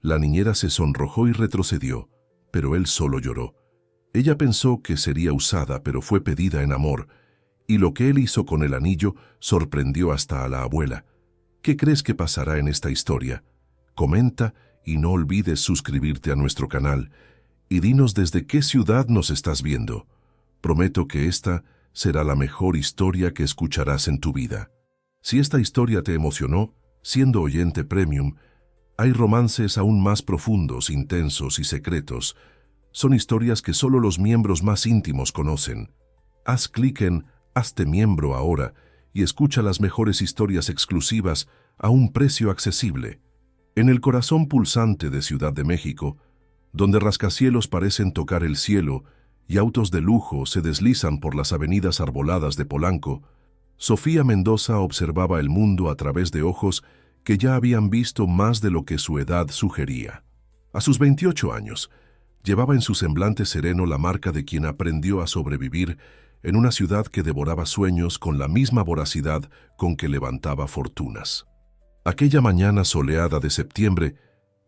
La niñera se sonrojó y retrocedió, pero él solo lloró. Ella pensó que sería usada, pero fue pedida en amor, y lo que él hizo con el anillo sorprendió hasta a la abuela. ¿Qué crees que pasará en esta historia? Comenta y no olvides suscribirte a nuestro canal y dinos desde qué ciudad nos estás viendo. Prometo que esta será la mejor historia que escucharás en tu vida. Si esta historia te emocionó, siendo oyente premium, hay romances aún más profundos, intensos y secretos. Son historias que solo los miembros más íntimos conocen. Haz clic en Hazte miembro ahora y escucha las mejores historias exclusivas a un precio accesible. En el corazón pulsante de Ciudad de México, donde rascacielos parecen tocar el cielo y autos de lujo se deslizan por las avenidas arboladas de Polanco, Sofía Mendoza observaba el mundo a través de ojos que ya habían visto más de lo que su edad sugería. A sus 28 años, llevaba en su semblante sereno la marca de quien aprendió a sobrevivir en una ciudad que devoraba sueños con la misma voracidad con que levantaba fortunas. Aquella mañana soleada de septiembre,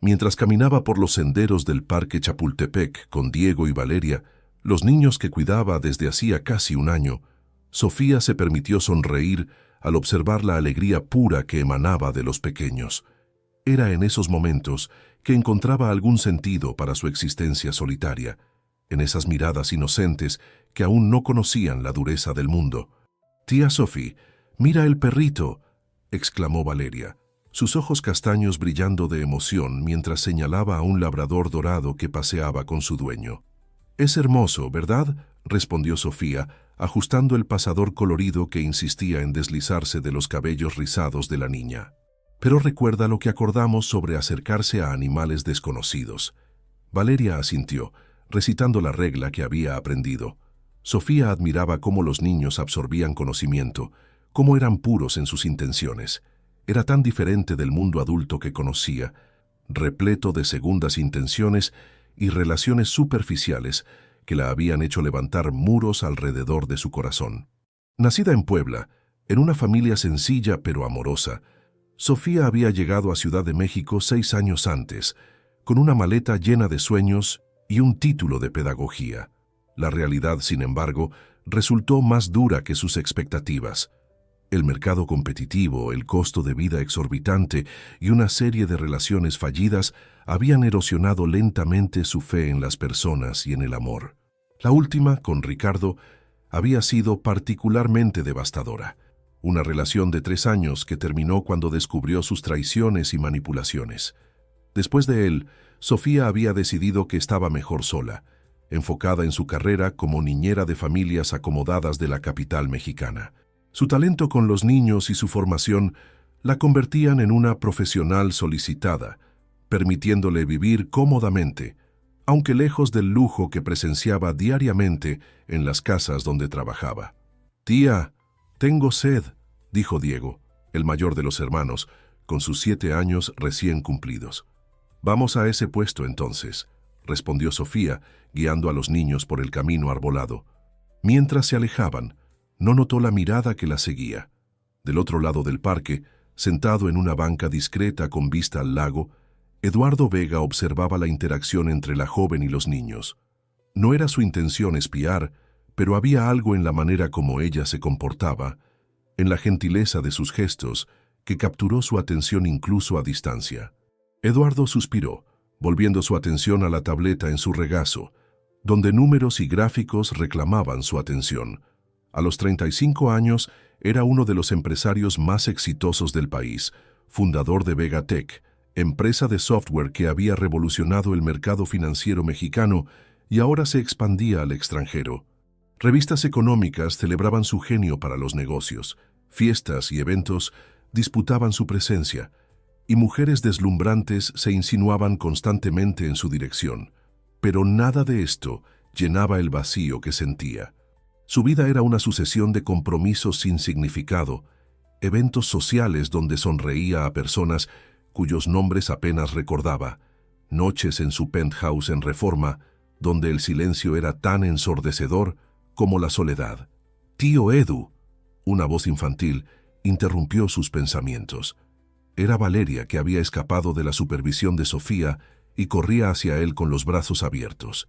mientras caminaba por los senderos del Parque Chapultepec con Diego y Valeria, los niños que cuidaba desde hacía casi un año, Sofía se permitió sonreír al observar la alegría pura que emanaba de los pequeños. Era en esos momentos que encontraba algún sentido para su existencia solitaria, en esas miradas inocentes que aún no conocían la dureza del mundo. «Tía Sophie, mira el perrito», exclamó Valeria, sus ojos castaños brillando de emoción mientras señalaba a un labrador dorado que paseaba con su dueño. «Es hermoso, ¿verdad?», respondió Sofía, ajustando el pasador colorido que insistía en deslizarse de los cabellos rizados de la niña. «Pero recuerda lo que acordamos sobre acercarse a animales desconocidos». Valeria asintió, recitando la regla que había aprendido. Sofía admiraba cómo los niños absorbían conocimiento, cómo eran puros en sus intenciones. Era tan diferente del mundo adulto que conocía, repleto de segundas intenciones y relaciones superficiales que la habían hecho levantar muros alrededor de su corazón. Nacida en Puebla, en una familia sencilla pero amorosa, Sofía había llegado a Ciudad de México 6 años antes, con una maleta llena de sueños y un título de pedagogía. La realidad, sin embargo, resultó más dura que sus expectativas. El mercado competitivo, el costo de vida exorbitante y una serie de relaciones fallidas habían erosionado lentamente su fe en las personas y en el amor. La última, con Ricardo, había sido particularmente devastadora. Una relación de 3 años que terminó cuando descubrió sus traiciones y manipulaciones. Después de él, Sofía había decidido que estaba mejor sola, enfocada en su carrera como niñera de familias acomodadas de la capital mexicana. Su talento con los niños y su formación la convertían en una profesional solicitada, permitiéndole vivir cómodamente, aunque lejos del lujo que presenciaba diariamente en las casas donde trabajaba. «Tía, tengo sed», dijo Diego, el mayor de los hermanos, con sus 7 años recién cumplidos. «Vamos a ese puesto entonces», respondió Sofía, guiando a los niños por el camino arbolado. Mientras se alejaban, no notó la mirada que la seguía. Del otro lado del parque, sentado en una banca discreta con vista al lago, Eduardo Vega observaba la interacción entre la joven y los niños. No era su intención espiar, pero había algo en la manera como ella se comportaba, en la gentileza de sus gestos, que capturó su atención incluso a distancia. Eduardo suspiró, volviendo su atención a la tableta en su regazo, donde números y gráficos reclamaban su atención. A los 35 años era uno de los empresarios más exitosos del país, fundador de Vegatech, empresa de software que había revolucionado el mercado financiero mexicano y ahora se expandía al extranjero. Revistas económicas celebraban su genio para los negocios, fiestas y eventos disputaban su presencia, y mujeres deslumbrantes se insinuaban constantemente en su dirección. Pero nada de esto llenaba el vacío que sentía. Su vida era una sucesión de compromisos sin significado, eventos sociales donde sonreía a personas cuyos nombres apenas recordaba, noches en su penthouse en Reforma, donde el silencio era tan ensordecedor como la soledad. «Tío Edu», una voz infantil interrumpió sus pensamientos. Era Valeria, que había escapado de la supervisión de Sofía y corría hacia él con los brazos abiertos.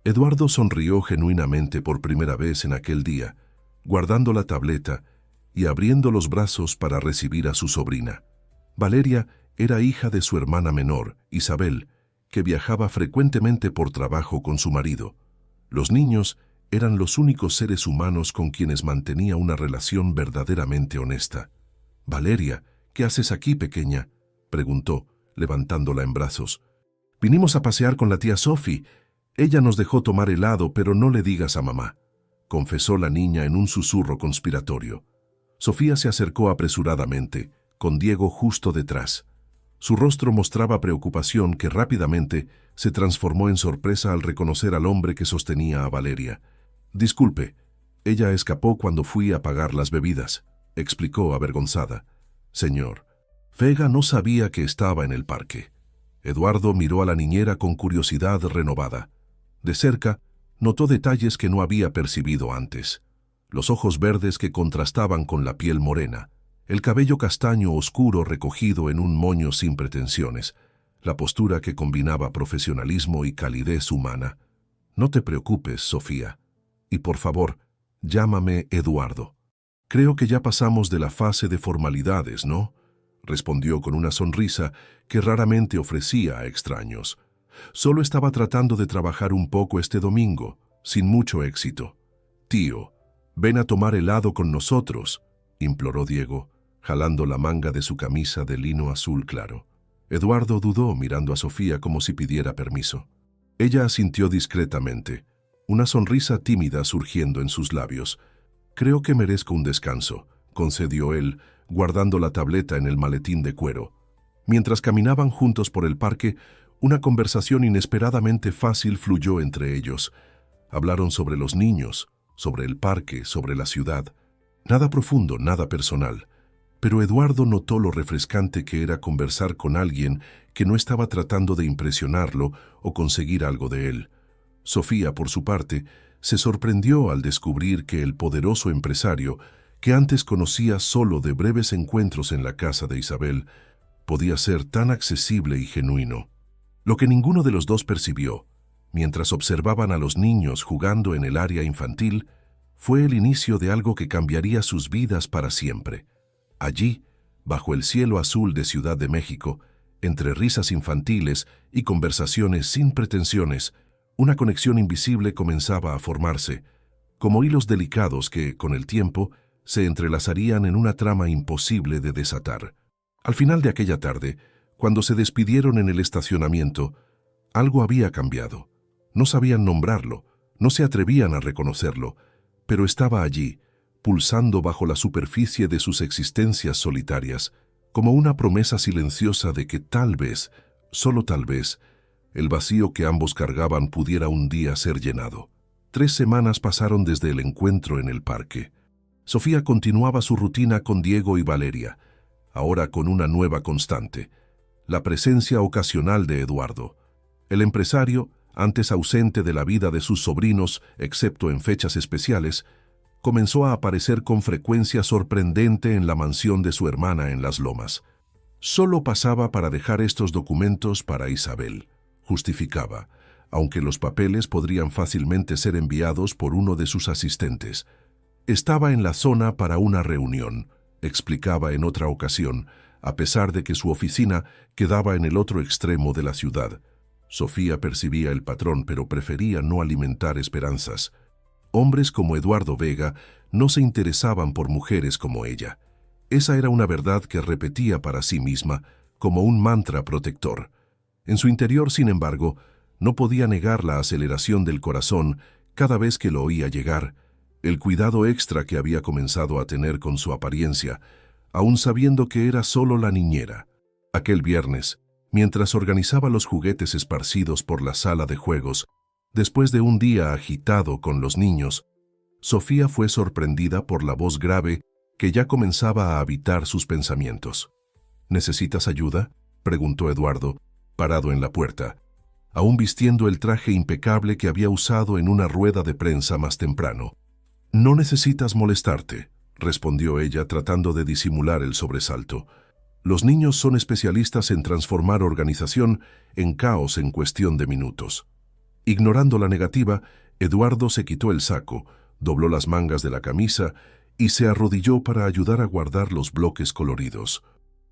Eduardo sonrió genuinamente por primera vez en aquel día, guardando la tableta y abriendo los brazos para recibir a su sobrina. Valeria era hija de su hermana menor, Isabel, que viajaba frecuentemente por trabajo con su marido. Los niños eran los únicos seres humanos con quienes mantenía una relación verdaderamente honesta. «Valeria, ¿qué haces aquí, pequeña?», preguntó, levantándola en brazos. «Vinimos a pasear con la tía Sophie. Ella nos dejó tomar helado, pero no le digas a mamá», confesó la niña en un susurro conspiratorio. Sofía se acercó apresuradamente, con Diego justo detrás. Su rostro mostraba preocupación que rápidamente se transformó en sorpresa al reconocer al hombre que sostenía a Valeria. «Disculpe, ella escapó cuando fui a pagar las bebidas», explicó avergonzada. «Señor, Vega no sabía que estaba en el parque». Eduardo miró a la niñera con curiosidad renovada. De cerca, notó detalles que no había percibido antes. Los ojos verdes que contrastaban con la piel morena, el cabello castaño oscuro recogido en un moño sin pretensiones, la postura que combinaba profesionalismo y calidez humana. «No te preocupes, Sofía. Y por favor, llámame Eduardo». «Creo que ya pasamos de la fase de formalidades, ¿no?», respondió con una sonrisa que raramente ofrecía a extraños. «Solo estaba tratando de trabajar un poco este domingo, sin mucho éxito». «Tío, ven a tomar helado con nosotros», imploró Diego, jalando la manga de su camisa de lino azul claro. Eduardo dudó mirando a Sofía como si pidiera permiso. Ella asintió discretamente, una sonrisa tímida surgiendo en sus labios. «Creo que merezco un descanso», concedió él, guardando la tableta en el maletín de cuero. Mientras caminaban juntos por el parque, una conversación inesperadamente fácil fluyó entre ellos. Hablaron sobre los niños, sobre el parque, sobre la ciudad. Nada profundo, nada personal. Pero Eduardo notó lo refrescante que era conversar con alguien que no estaba tratando de impresionarlo o conseguir algo de él. Sofía, por su parte, se sorprendió al descubrir que el poderoso empresario, que antes conocía solo de breves encuentros en la casa de Isabel, podía ser tan accesible y genuino. Lo que ninguno de los dos percibió, mientras observaban a los niños jugando en el área infantil, fue el inicio de algo que cambiaría sus vidas para siempre. Allí, bajo el cielo azul de Ciudad de México, entre risas infantiles y conversaciones sin pretensiones, una conexión invisible comenzaba a formarse, como hilos delicados que, con el tiempo, se entrelazarían en una trama imposible de desatar. Al final de aquella tarde, cuando se despidieron en el estacionamiento, algo había cambiado. No sabían nombrarlo, no se atrevían a reconocerlo, pero estaba allí, pulsando bajo la superficie de sus existencias solitarias, como una promesa silenciosa de que tal vez, solo tal vez, el vacío que ambos cargaban pudiera un día ser llenado. 3 semanas pasaron desde el encuentro en el parque. Sofía continuaba su rutina con Diego y Valeria, ahora con una nueva constante: la presencia ocasional de Eduardo. El empresario, antes ausente de la vida de sus sobrinos, excepto en fechas especiales, comenzó a aparecer con frecuencia sorprendente en la mansión de su hermana en Las Lomas. Solo pasaba para dejar estos documentos para Isabel, justificaba, aunque los papeles podrían fácilmente ser enviados por uno de sus asistentes. Estaba en la zona para una reunión, explicaba en otra ocasión, a pesar de que su oficina quedaba en el otro extremo de la ciudad. Sofía percibía el patrón, pero prefería no alimentar esperanzas. Hombres como Eduardo Vega no se interesaban por mujeres como ella. Esa era una verdad que repetía para sí misma, como un mantra protector. En su interior, sin embargo, no podía negar la aceleración del corazón cada vez que lo oía llegar, el cuidado extra que había comenzado a tener con su apariencia, aun sabiendo que era solo la niñera. Aquel viernes, mientras organizaba los juguetes esparcidos por la sala de juegos, después de un día agitado con los niños, Sofía fue sorprendida por la voz grave que ya comenzaba a habitar sus pensamientos. «¿Necesitas ayuda?», preguntó Eduardo, parado en la puerta, aún vistiendo el traje impecable que había usado en una rueda de prensa más temprano. «No necesitas molestarte», respondió ella tratando de disimular el sobresalto. Los niños son especialistas en transformar organización en caos en cuestión de minutos. Ignorando la negativa, Eduardo se quitó el saco, dobló las mangas de la camisa y se arrodilló para ayudar a guardar los bloques coloridos.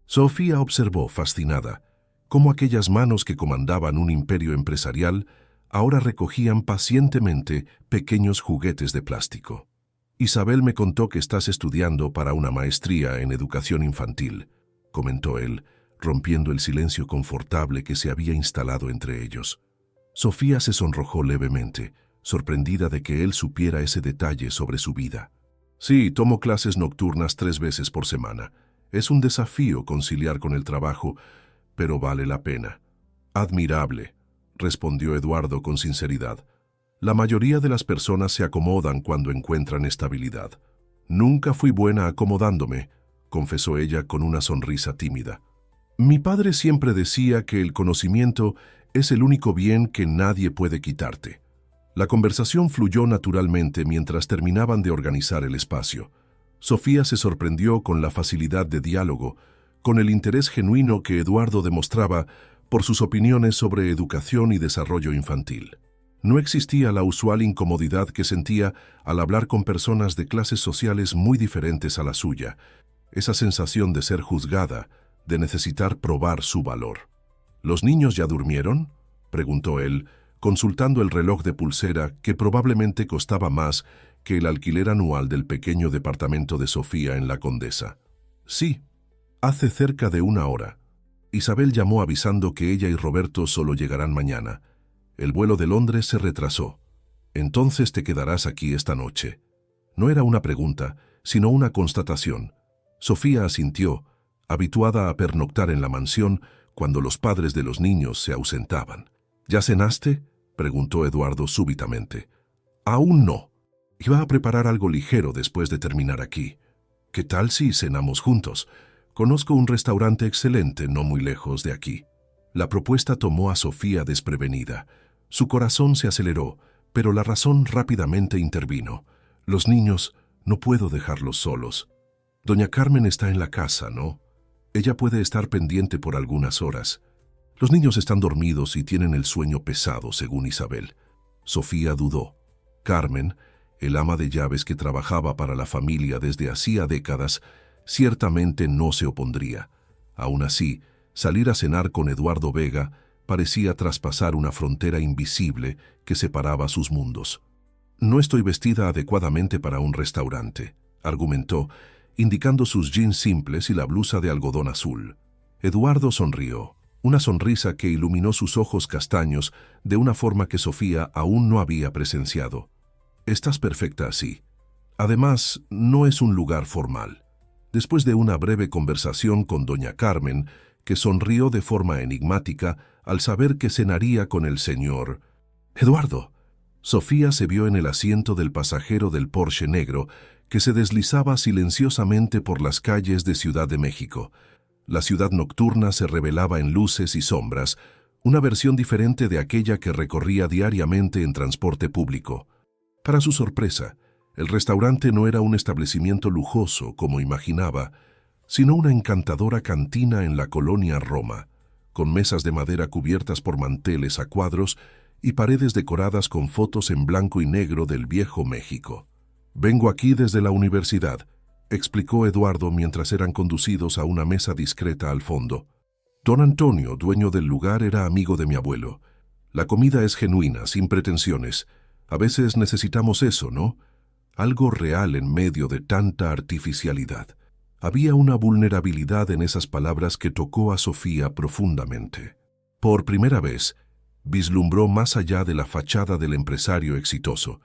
Sofía observó, fascinada, cómo aquellas manos que comandaban un imperio empresarial ahora recogían pacientemente pequeños juguetes de plástico. «Isabel me contó que estás estudiando para una maestría en educación infantil», comentó él, rompiendo el silencio confortable que se había instalado entre ellos. Sofía se sonrojó levemente, sorprendida de que él supiera ese detalle sobre su vida. «Sí, tomo clases nocturnas 3 veces por semana. Es un desafío conciliar con el trabajo, pero vale la pena». «Admirable», respondió Eduardo con sinceridad. «La mayoría de las personas se acomodan cuando encuentran estabilidad. Nunca fui buena acomodándome», confesó ella con una sonrisa tímida. «Mi padre siempre decía que el conocimiento es el único bien que nadie puede quitarte». La conversación fluyó naturalmente mientras terminaban de organizar el espacio. Sofía se sorprendió con la facilidad de diálogo, con el interés genuino que Eduardo demostraba por sus opiniones sobre educación y desarrollo infantil. No existía la usual incomodidad que sentía al hablar con personas de clases sociales muy diferentes a la suya, esa sensación de ser juzgada, de necesitar probar su valor. «¿Los niños ya durmieron?», preguntó él, consultando el reloj de pulsera que probablemente costaba más que el alquiler anual del pequeño departamento de Sofía en La Condesa. «Sí, hace cerca de 1 hora. Isabel llamó avisando que ella y Roberto solo llegarán mañana. El vuelo de Londres se retrasó. Entonces te quedarás aquí esta noche». No era una pregunta, sino una constatación. Sofía asintió, habituada a pernoctar en la mansión cuando los padres de los niños se ausentaban. «¿Ya cenaste?», preguntó Eduardo súbitamente. «Aún no. Iba a preparar algo ligero después de terminar aquí. ¿Qué tal si cenamos juntos? Conozco un restaurante excelente no muy lejos de aquí». La propuesta tomó a Sofía desprevenida. Su corazón se aceleró, pero la razón rápidamente intervino. «Los niños, no puedo dejarlos solos. Doña Carmen está en la casa, ¿no? Ella puede estar pendiente por algunas horas. Los niños están dormidos y tienen el sueño pesado, según Isabel». Sofía dudó. Carmen, el ama de llaves que trabajaba para la familia desde hacía décadas, ciertamente no se opondría. Aún así, salir a cenar con Eduardo Vega parecía traspasar una frontera invisible que separaba sus mundos. «No estoy vestida adecuadamente para un restaurante», argumentó, indicando sus jeans simples y la blusa de algodón azul. Eduardo sonrió, una sonrisa que iluminó sus ojos castaños de una forma que Sofía aún no había presenciado. «Estás perfecta así. Además, no es un lugar formal». Después de una breve conversación con doña Carmen, que sonrió de forma enigmática al saber que cenaría con el señor Eduardo. Sofía se vio en el asiento del pasajero del Porsche negro que se deslizaba silenciosamente por las calles de Ciudad de México. La ciudad nocturna se revelaba en luces y sombras, una versión diferente de aquella que recorría diariamente en transporte público. Para su sorpresa, el restaurante no era un establecimiento lujoso como imaginaba, sino una encantadora cantina en la colonia Roma, con mesas de madera cubiertas por manteles a cuadros y paredes decoradas con fotos en blanco y negro del viejo México. «Vengo aquí desde la universidad», explicó Eduardo mientras eran conducidos a una mesa discreta al fondo. «Don Antonio, dueño del lugar, era amigo de mi abuelo. La comida es genuina, sin pretensiones. A veces necesitamos eso, ¿no? Algo real en medio de tanta artificialidad». Había una vulnerabilidad en esas palabras que tocó a Sofía profundamente. Por primera vez, vislumbró más allá de la fachada del empresario exitoso,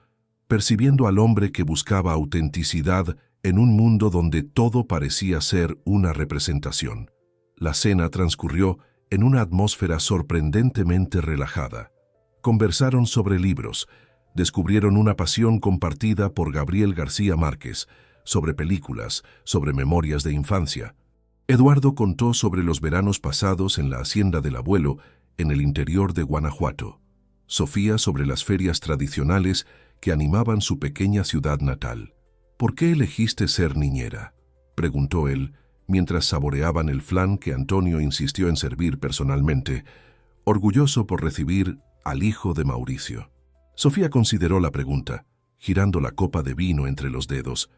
percibiendo al hombre que buscaba autenticidad en un mundo donde todo parecía ser una representación. La cena transcurrió en una atmósfera sorprendentemente relajada. Conversaron sobre libros, descubrieron una pasión compartida por Gabriel García Márquez, sobre películas, sobre memorias de infancia. Eduardo contó sobre los veranos pasados en la hacienda del abuelo, en el interior de Guanajuato. Sofía sobre las ferias tradicionales que animaban su pequeña ciudad natal. «¿Por qué elegiste ser niñera?», preguntó él, mientras saboreaban el flan que Antonio insistió en servir personalmente, orgulloso por recibir al hijo de Mauricio. Sofía consideró la pregunta, girando la copa de vino entre los dedos.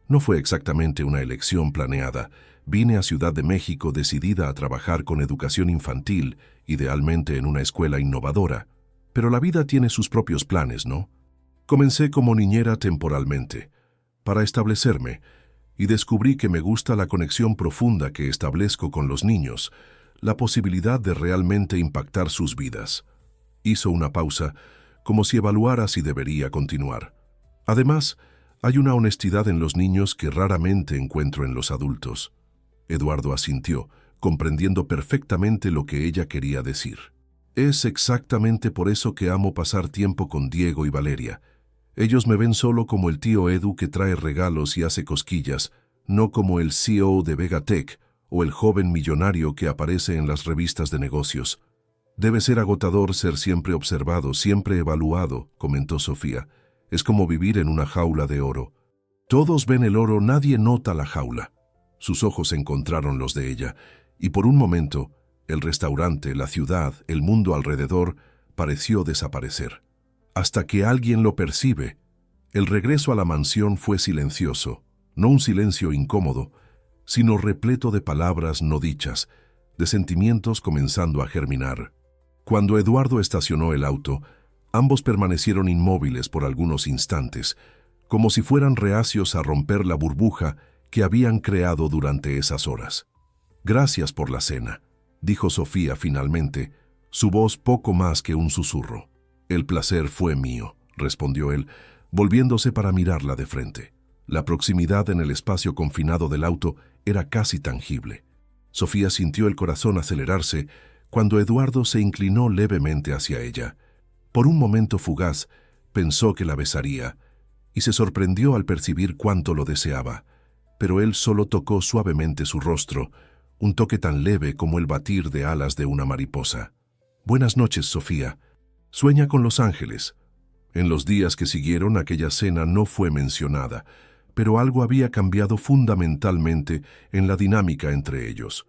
No fue exactamente una elección planeada. Vine a Ciudad de México decidida a trabajar con educación infantil, idealmente en una escuela innovadora. Pero la vida tiene sus propios planes, ¿no? Comencé como niñera temporalmente, para establecerme, y descubrí que me gusta la conexión profunda que establezco con los niños, la posibilidad de realmente impactar sus vidas. Hizo una pausa, como si evaluara si debería continuar. Además, hay una honestidad en los niños que raramente encuentro en los adultos. Eduardo asintió, comprendiendo perfectamente lo que ella quería decir. Es exactamente por eso que amo pasar tiempo con Diego y Valeria. Ellos me ven solo como el tío Edu que trae regalos y hace cosquillas, no como el CEO de Vegatech o el joven millonario que aparece en las revistas de negocios. Debe ser agotador ser siempre observado, siempre evaluado, comentó Sofía. Es como vivir en una jaula de oro. Todos ven el oro, nadie nota la jaula. Sus ojos encontraron los de ella, y por un momento, el restaurante, la ciudad, el mundo alrededor, pareció desaparecer. Hasta que alguien lo percibe. El regreso a la mansión fue silencioso, no un silencio incómodo, sino repleto de palabras no dichas, de sentimientos comenzando a germinar. Cuando Eduardo estacionó el auto, ambos permanecieron inmóviles por algunos instantes, como si fueran reacios a romper la burbuja que habían creado durante esas horas. «Gracias por la cena», dijo Sofía finalmente, su voz poco más que un susurro. «El placer fue mío», respondió él, volviéndose para mirarla de frente. La proximidad en el espacio confinado del auto era casi tangible. Sofía sintió el corazón acelerarse cuando Eduardo se inclinó levemente hacia ella. Por un momento fugaz, pensó que la besaría, y se sorprendió al percibir cuánto lo deseaba, pero él solo tocó suavemente su rostro, un toque tan leve como el batir de alas de una mariposa. «Buenas noches, Sofía. Sueña con los ángeles». En los días que siguieron, aquella cena no fue mencionada, pero algo había cambiado fundamentalmente en la dinámica entre ellos.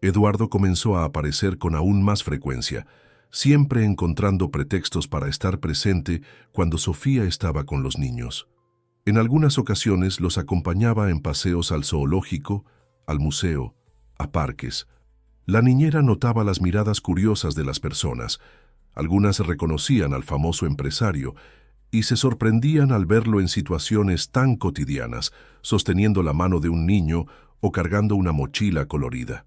Eduardo comenzó a aparecer con aún más frecuencia, siempre encontrando pretextos para estar presente cuando Sofía estaba con los niños. En algunas ocasiones los acompañaba en paseos al zoológico, al museo, a parques. La niñera notaba las miradas curiosas de las personas. Algunas reconocían al famoso empresario y se sorprendían al verlo en situaciones tan cotidianas, sosteniendo la mano de un niño o cargando una mochila colorida.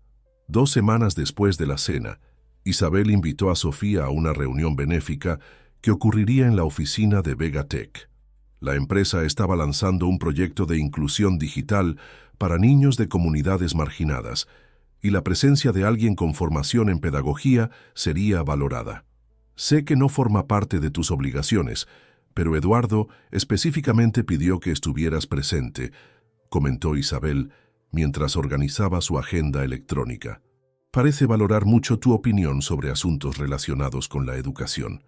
2 semanas después de la cena, Isabel invitó a Sofía a una reunión benéfica que ocurriría en la oficina de Vegatech. La empresa estaba lanzando un proyecto de inclusión digital para niños de comunidades marginadas, y la presencia de alguien con formación en pedagogía sería valorada. «Sé que no forma parte de tus obligaciones, pero Eduardo específicamente pidió que estuvieras presente», comentó Isabel mientras organizaba su agenda electrónica. «Parece valorar mucho tu opinión sobre asuntos relacionados con la educación».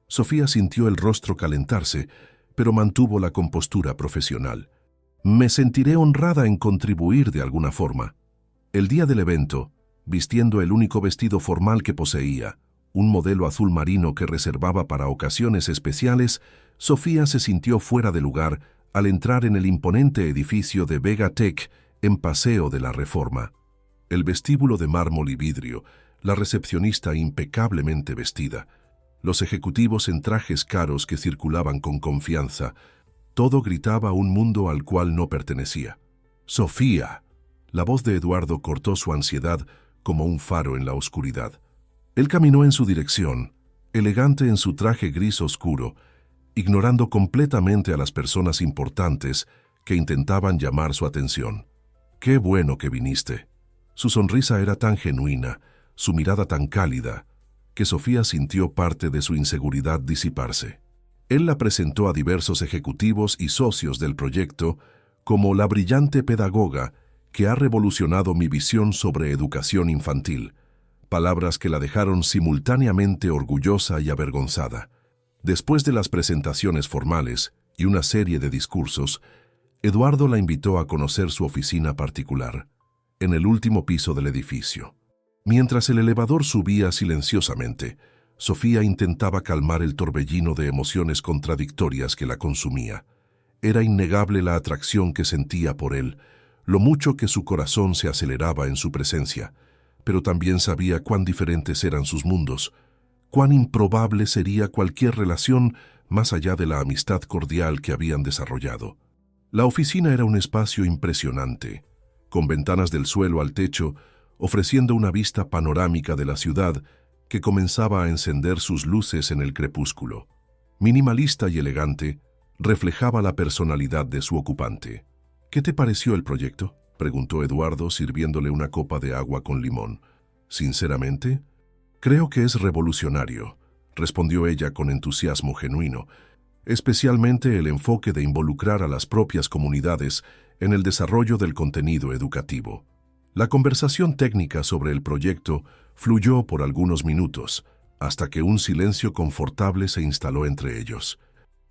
Sofía sintió el rostro calentarse, pero mantuvo la compostura profesional. «Me sentiré honrada en contribuir de alguna forma». El día del evento, vistiendo el único vestido formal que poseía, un modelo azul marino que reservaba para ocasiones especiales, Sofía se sintió fuera de lugar al entrar en el imponente edificio de Vegatech en Paseo de la Reforma. El vestíbulo de mármol y vidrio, la recepcionista impecablemente vestida, los ejecutivos en trajes caros que circulaban con confianza, todo gritaba un mundo al cual no pertenecía. «¡Sofía!». La voz de Eduardo cortó su ansiedad como un faro en la oscuridad. Él caminó en su dirección, elegante en su traje gris oscuro, ignorando completamente a las personas importantes que intentaban llamar su atención. «Qué bueno que viniste». Su sonrisa era tan genuina, su mirada tan cálida, que Sofía sintió parte de su inseguridad disiparse. Él la presentó a diversos ejecutivos y socios del proyecto como la brillante pedagoga que ha revolucionado mi visión sobre educación infantil, palabras que la dejaron simultáneamente orgullosa y avergonzada. Después de las presentaciones formales y una serie de discursos, Eduardo la invitó a conocer su oficina particular. en el último piso del edificio. Mientras el elevador subía silenciosamente, Sofía intentaba calmar el torbellino de emociones contradictorias que la consumía. Era innegable la atracción que sentía por él, lo mucho que su corazón se aceleraba en su presencia, pero también sabía cuán diferentes eran sus mundos, cuán improbable sería cualquier relación más allá de la amistad cordial que habían desarrollado. La oficina era un espacio impresionante, con ventanas del suelo al techo, ofreciendo una vista panorámica de la ciudad que comenzaba a encender sus luces en el crepúsculo. Minimalista y elegante, reflejaba la personalidad de su ocupante. «¿Qué te pareció el proyecto?», preguntó Eduardo sirviéndole una copa de agua con limón. «Sinceramente, creo que es revolucionario», respondió ella con entusiasmo genuino, especialmente el enfoque de involucrar a las propias comunidades en el desarrollo del contenido educativo. La conversación técnica sobre el proyecto fluyó por algunos minutos, hasta que un silencio confortable se instaló entre ellos.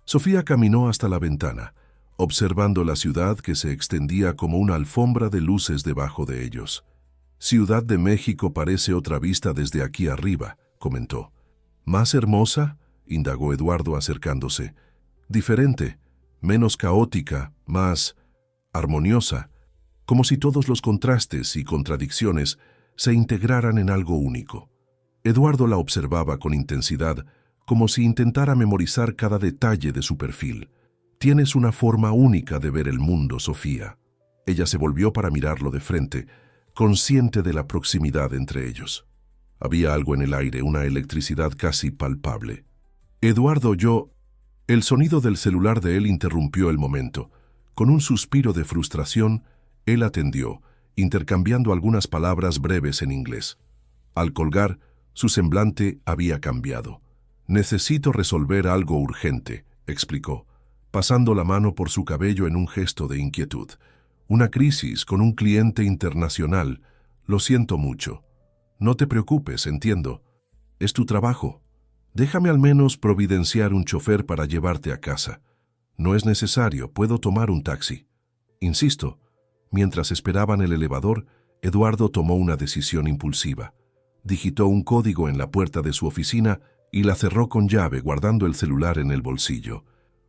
Sofía caminó hasta la ventana, observando la ciudad que se extendía como una alfombra de luces debajo de ellos. «Ciudad de México parece otra vista desde aquí arriba», comentó. «¿Más hermosa?», indagó Eduardo acercándose. «Diferente, menos caótica, más armoniosa, como si todos los contrastes y contradicciones se integraran en algo único». Eduardo la observaba con intensidad, como si intentara memorizar cada detalle de su perfil. «Tienes una forma única de ver el mundo, Sofía». Ella se volvió para mirarlo de frente, consciente de la proximidad entre ellos. Había algo en el aire, una electricidad casi palpable. «Eduardo, yo...» El sonido del celular de él interrumpió el momento. Con un suspiro de frustración, él atendió, intercambiando algunas palabras breves en inglés. Al colgar, su semblante había cambiado. «Necesito resolver algo urgente», explicó, pasando la mano por su cabello en un gesto de inquietud. «Una crisis con un cliente internacional. Lo siento mucho». «No te preocupes, entiendo. Es tu trabajo. Déjame al menos providenciar un chofer para llevarte a casa». «No es necesario, puedo tomar un taxi». Insisto, mientras esperaban el elevador, Eduardo tomó una decisión impulsiva. Digitó un código en la puerta de su oficina y la cerró con llave, guardando el celular en el bolsillo.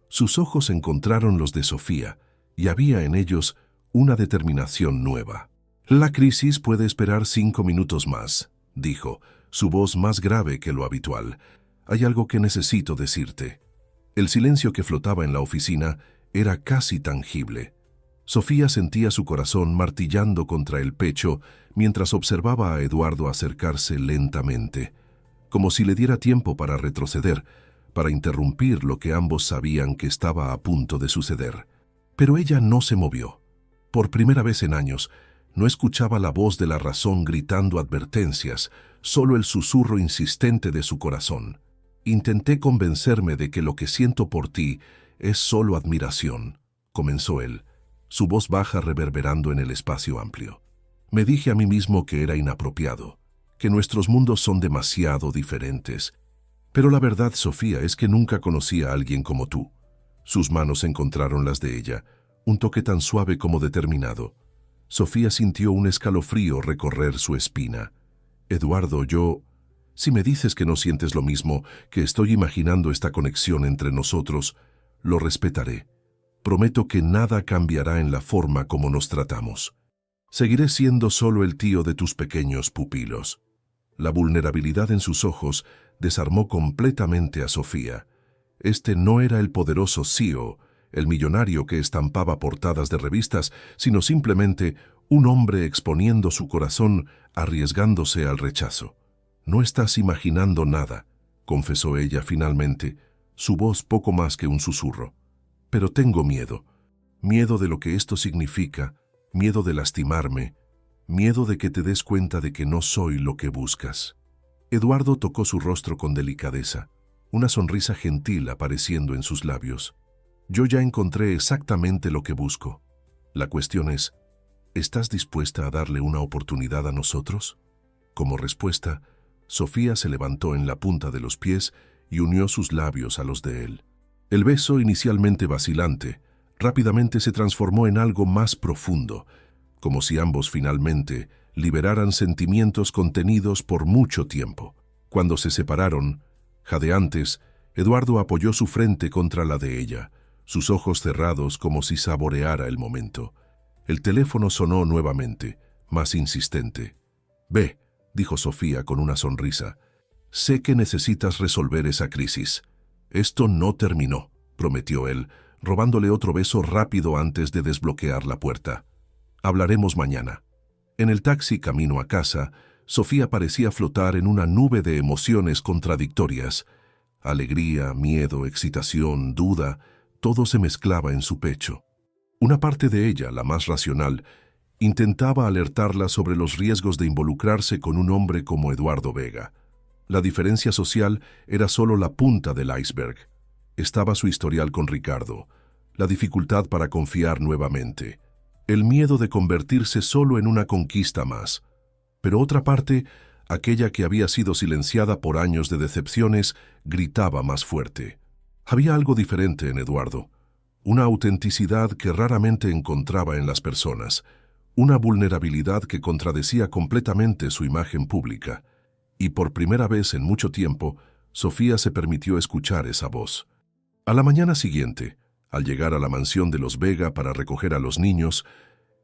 Sus ojos encontraron los de Sofía, y había en ellos una determinación nueva. «La crisis puede esperar 5 minutos más», dijo, su voz más grave que lo habitual. «Hay algo que necesito decirte». El silencio que flotaba en la oficina era casi tangible. Sofía sentía su corazón martillando contra el pecho mientras observaba a Eduardo acercarse lentamente, como si le diera tiempo para retroceder, para interrumpir lo que ambos sabían que estaba a punto de suceder. Pero ella no se movió. Por primera vez en años, no escuchaba la voz de la razón gritando advertencias, solo el susurro insistente de su corazón. «Intenté convencerme de que lo que siento por ti es solo admiración», comenzó él, su voz baja reverberando en el espacio amplio. «Me dije a mí mismo que era inapropiado, que nuestros mundos son demasiado diferentes. Pero la verdad, Sofía, es que nunca conocí a alguien como tú». Sus manos encontraron las de ella, un toque tan suave como determinado. Sofía sintió un escalofrío recorrer su espina. «Eduardo, si me dices que no sientes lo mismo, que estoy imaginando esta conexión entre nosotros, lo respetaré. Prometo que nada cambiará en la forma como nos tratamos. Seguiré siendo solo el tío de tus pequeños pupilos». La vulnerabilidad en sus ojos desarmó completamente a Sofía. Este no era el poderoso CEO, el millonario que estampaba portadas de revistas, sino simplemente un hombre exponiendo su corazón, arriesgándose al rechazo. «No estás imaginando nada», confesó ella finalmente, su voz poco más que un susurro. «Pero tengo miedo. Miedo de lo que esto significa, miedo de lastimarme, miedo de que te des cuenta de que no soy lo que buscas». Eduardo tocó su rostro con delicadeza, una sonrisa gentil apareciendo en sus labios. «Yo ya encontré exactamente lo que busco. La cuestión es, ¿estás dispuesta a darle una oportunidad a nosotros?» Como respuesta, Sofía se levantó en la punta de los pies y unió sus labios a los de él. El beso, inicialmente vacilante, rápidamente se transformó en algo más profundo, como si ambos finalmente liberaran sentimientos contenidos por mucho tiempo. Cuando se separaron, jadeantes, Eduardo apoyó su frente contra la de ella, sus ojos cerrados como si saboreara el momento. El teléfono sonó nuevamente, más insistente. «Ve», dijo Sofía con una sonrisa, «sé que necesitas resolver esa crisis. Esto no terminó», prometió él, robándole otro beso rápido antes de desbloquear la puerta. «Hablaremos mañana». En el taxi camino a casa, Sofía parecía flotar en una nube de emociones contradictorias. Alegría, miedo, excitación, duda, todo se mezclaba en su pecho. Una parte de ella, la más racional, intentaba alertarla sobre los riesgos de involucrarse con un hombre como Eduardo Vega. La diferencia social era solo la punta del iceberg. Estaba su historial con Ricardo, la dificultad para confiar nuevamente, el miedo de convertirse solo en una conquista más. Pero otra parte, aquella que había sido silenciada por años de decepciones, gritaba más fuerte. Había algo diferente en Eduardo, una autenticidad que raramente encontraba en las personas, una vulnerabilidad que contradecía completamente su imagen pública. Y por primera vez en mucho tiempo, Sofía se permitió escuchar esa voz. A la mañana siguiente, al llegar a la mansión de los Vega para recoger a los niños,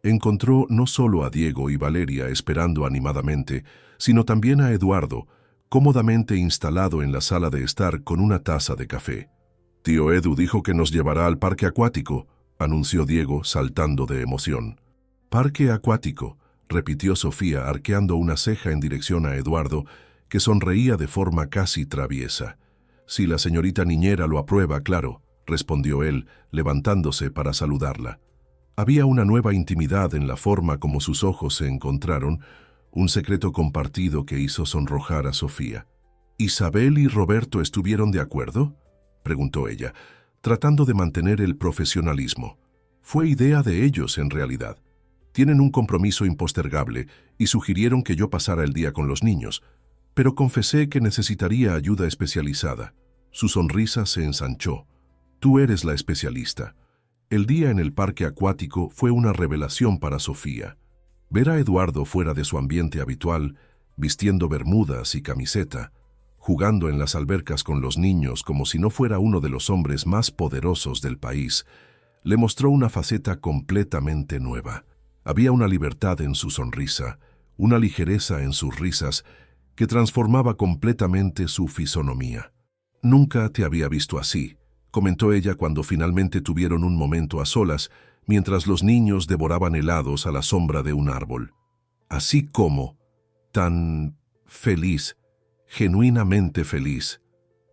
encontró no solo a Diego y Valeria esperando animadamente, sino también a Eduardo, cómodamente instalado en la sala de estar con una taza de café. «Tío Edu dijo que nos llevará al parque acuático», anunció Diego, saltando de emoción. «Parque acuático», repitió Sofía, arqueando una ceja en dirección a Eduardo, que sonreía de forma casi traviesa. «Si la señorita niñera lo aprueba, claro», respondió él, levantándose para saludarla. Había una nueva intimidad en la forma como sus ojos se encontraron, un secreto compartido que hizo sonrojar a Sofía. «¿Isabel y Roberto estuvieron de acuerdo?», preguntó ella, tratando de mantener el profesionalismo. «Fue idea de ellos, en realidad. Tienen un compromiso impostergable y sugirieron que yo pasara el día con los niños, pero confesé que necesitaría ayuda especializada». Su sonrisa se ensanchó. «Tú eres la especialista». El día en el parque acuático fue una revelación para Sofía. Ver a Eduardo fuera de su ambiente habitual, vistiendo bermudas y camiseta, jugando en las albercas con los niños como si no fuera uno de los hombres más poderosos del país, le mostró una faceta completamente nueva. Había una libertad en su sonrisa, una ligereza en sus risas, que transformaba completamente su fisonomía. «Nunca te había visto así», comentó ella cuando finalmente tuvieron un momento a solas, mientras los niños devoraban helados a la sombra de un árbol. «Así como, tan feliz, genuinamente feliz».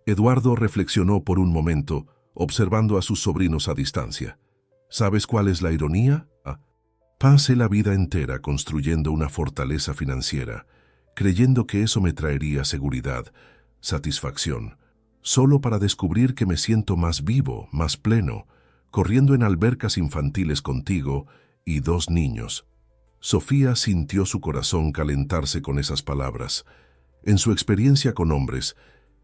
Eduardo reflexionó por un momento, observando a sus sobrinos a distancia. «¿Sabes cuál es la ironía? Pasé la vida entera construyendo una fortaleza financiera, creyendo que eso me traería seguridad, satisfacción, solo para descubrir que me siento más vivo, más pleno, corriendo en albercas infantiles contigo y 2 niños». Sofía sintió su corazón calentarse con esas palabras. En su experiencia con hombres,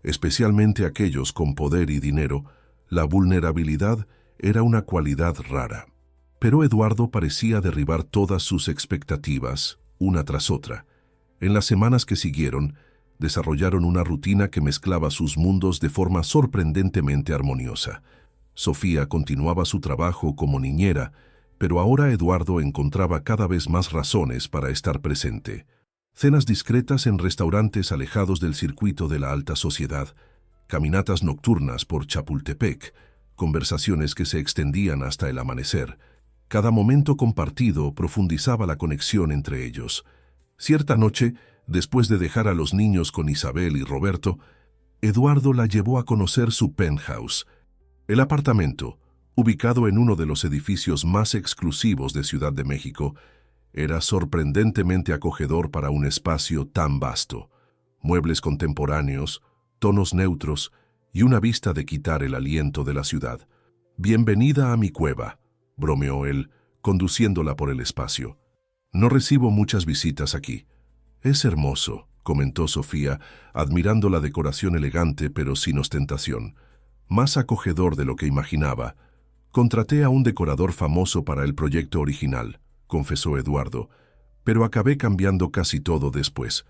especialmente aquellos con poder y dinero, la vulnerabilidad era una cualidad rara. Pero Eduardo parecía derribar todas sus expectativas, una tras otra. En las semanas que siguieron, desarrollaron una rutina que mezclaba sus mundos de forma sorprendentemente armoniosa. Sofía continuaba su trabajo como niñera, pero ahora Eduardo encontraba cada vez más razones para estar presente. Cenas discretas en restaurantes alejados del circuito de la alta sociedad, caminatas nocturnas por Chapultepec, conversaciones que se extendían hasta el amanecer. Cada momento compartido profundizaba la conexión entre ellos. Cierta noche, después de dejar a los niños con Isabel y Roberto, Eduardo la llevó a conocer su penthouse. El apartamento, ubicado en uno de los edificios más exclusivos de Ciudad de México, era sorprendentemente acogedor para un espacio tan vasto. Muebles contemporáneos, tonos neutros y una vista de quitar el aliento de la ciudad. «Bienvenida a mi cueva», bromeó él, conduciéndola por el espacio. «No recibo muchas visitas aquí». «Es hermoso», comentó Sofía, admirando la decoración elegante pero sin ostentación. «Más acogedor de lo que imaginaba. Contraté a un decorador famoso para el proyecto original». confesó Eduardo, pero acabé cambiando casi todo después.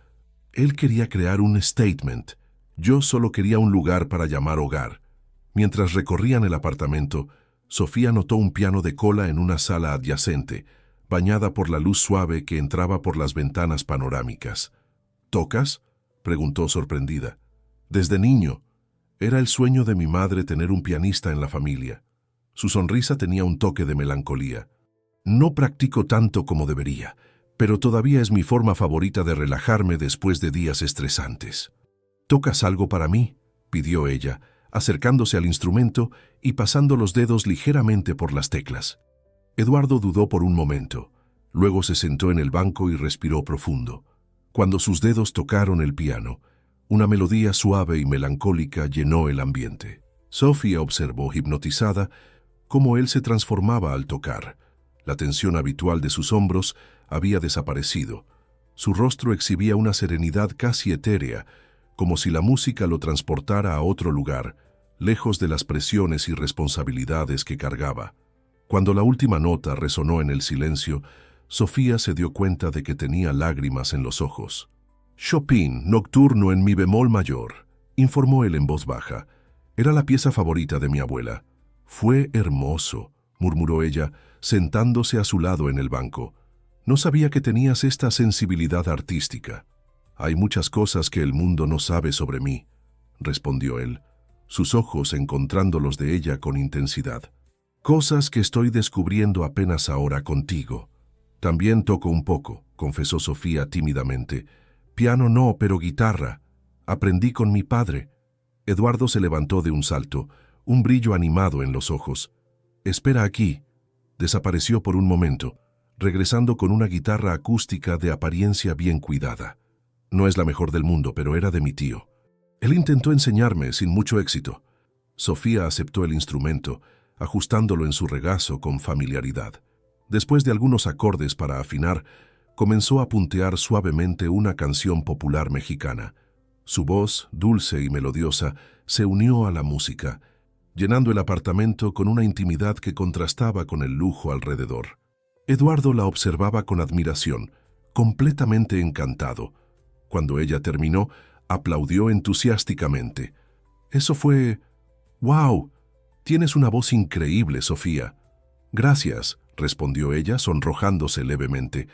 Él quería crear un statement. Yo solo quería un lugar para llamar hogar. Mientras recorrían el apartamento, Sofía notó un piano de cola en una sala adyacente, bañada por la luz suave que entraba por las ventanas panorámicas. ¿Tocas?, preguntó sorprendida. Desde niño. Era el sueño de mi madre tener un pianista en la familia. Su sonrisa tenía un toque de melancolía. No practico tanto como debería, pero todavía es mi forma favorita de relajarme después de días estresantes. ¿Tocas algo para mí?, pidió ella, acercándose al instrumento y pasando los dedos ligeramente por las teclas. Eduardo dudó por un momento. Luego se sentó en el banco y respiró profundo. Cuando sus dedos tocaron el piano, una melodía suave y melancólica llenó el ambiente. Sofía observó, hipnotizada, cómo él se transformaba al tocar. La tensión habitual de sus hombros había desaparecido. Su rostro exhibía una serenidad casi etérea, como si la música lo transportara a otro lugar, lejos de las presiones y responsabilidades que cargaba. Cuando la última nota resonó en el silencio, Sofía se dio cuenta de que tenía lágrimas en los ojos. Chopin, Nocturno en mi bemol mayor, informó él en voz baja. Era la pieza favorita de mi abuela. Fue hermoso, murmuró ella, sentándose a su lado en el banco. No sabía que tenías esta sensibilidad artística. Hay muchas cosas que el mundo no sabe sobre mí, respondió él, sus ojos encontrando los de ella con intensidad. Cosas que estoy descubriendo apenas ahora contigo. También toco un poco, confesó Sofía tímidamente. Piano no, pero guitarra. Aprendí con mi padre. Eduardo se levantó de un salto, un brillo animado en los ojos. Espera aquí. Desapareció por un momento, regresando con una guitarra acústica de apariencia bien cuidada. No es la mejor del mundo, pero era de mi tío. Él intentó enseñarme sin mucho éxito. Sofía aceptó el instrumento, ajustándolo en su regazo con familiaridad. Después de algunos acordes para afinar, comenzó a puntear suavemente una canción popular mexicana. Su voz, dulce y melodiosa, se unió a la música, llenando el apartamento con una intimidad que contrastaba con el lujo alrededor. Eduardo la observaba con admiración, completamente encantado. Cuando ella terminó, aplaudió entusiásticamente. Eso fue... ¡Wow! Tienes una voz increíble, Sofía. Gracias, respondió ella, sonrojándose levemente.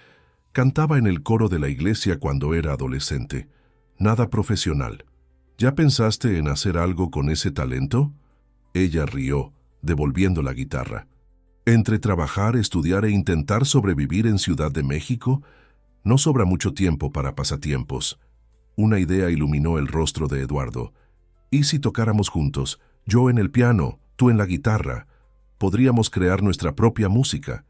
Cantaba en el coro de la iglesia cuando era adolescente. Nada profesional. ¿Ya pensaste en hacer algo con ese talento? Ella rió, devolviendo la guitarra. Entre trabajar, estudiar e intentar sobrevivir en Ciudad de México, no sobra mucho tiempo para pasatiempos. Una idea iluminó el rostro de Eduardo. ¿Y si tocáramos juntos? Yo en el piano, tú en la guitarra. Podríamos crear nuestra propia música.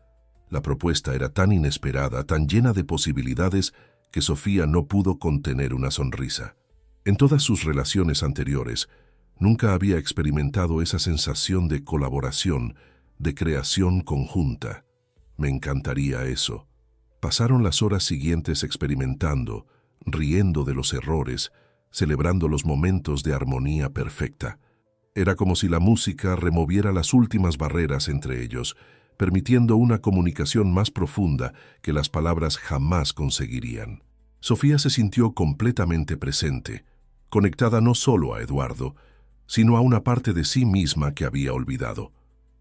La propuesta era tan inesperada, tan llena de posibilidades, que Sofía no pudo contener una sonrisa. En todas sus relaciones anteriores, nunca había experimentado esa sensación de colaboración, de creación conjunta. Me encantaría eso. Pasaron las horas siguientes experimentando, riendo de los errores, celebrando los momentos de armonía perfecta. Era como si la música removiera las últimas barreras entre ellos, permitiendo una comunicación más profunda que las palabras jamás conseguirían. Sofía se sintió completamente presente, conectada no solo a Eduardo, sino a una parte de sí misma que había olvidado.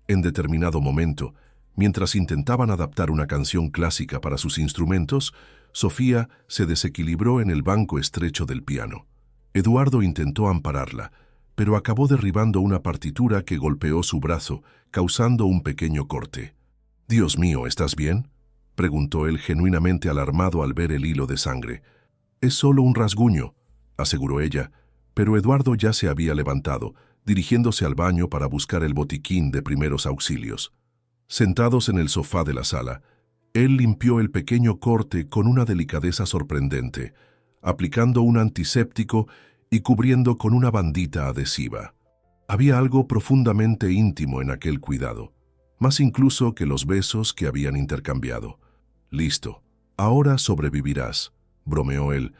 En determinado momento, mientras intentaban adaptar una canción clásica para sus instrumentos, Sofía se desequilibró en el banco estrecho del piano. Eduardo intentó ampararla, pero acabó derribando una partitura que golpeó su brazo, causando un pequeño corte. «Dios mío, ¿estás bien?», preguntó él genuinamente alarmado al ver el hilo de sangre. «Es solo un rasguño», aseguró ella, pero Eduardo ya se había levantado, dirigiéndose al baño para buscar el botiquín de primeros auxilios. Sentados en el sofá de la sala, él limpió el pequeño corte con una delicadeza sorprendente, aplicando un antiséptico y cubriendo con una bandita adhesiva. Había algo profundamente íntimo en aquel cuidado, más incluso que los besos que habían intercambiado. «Listo, ahora sobrevivirás», bromeó él,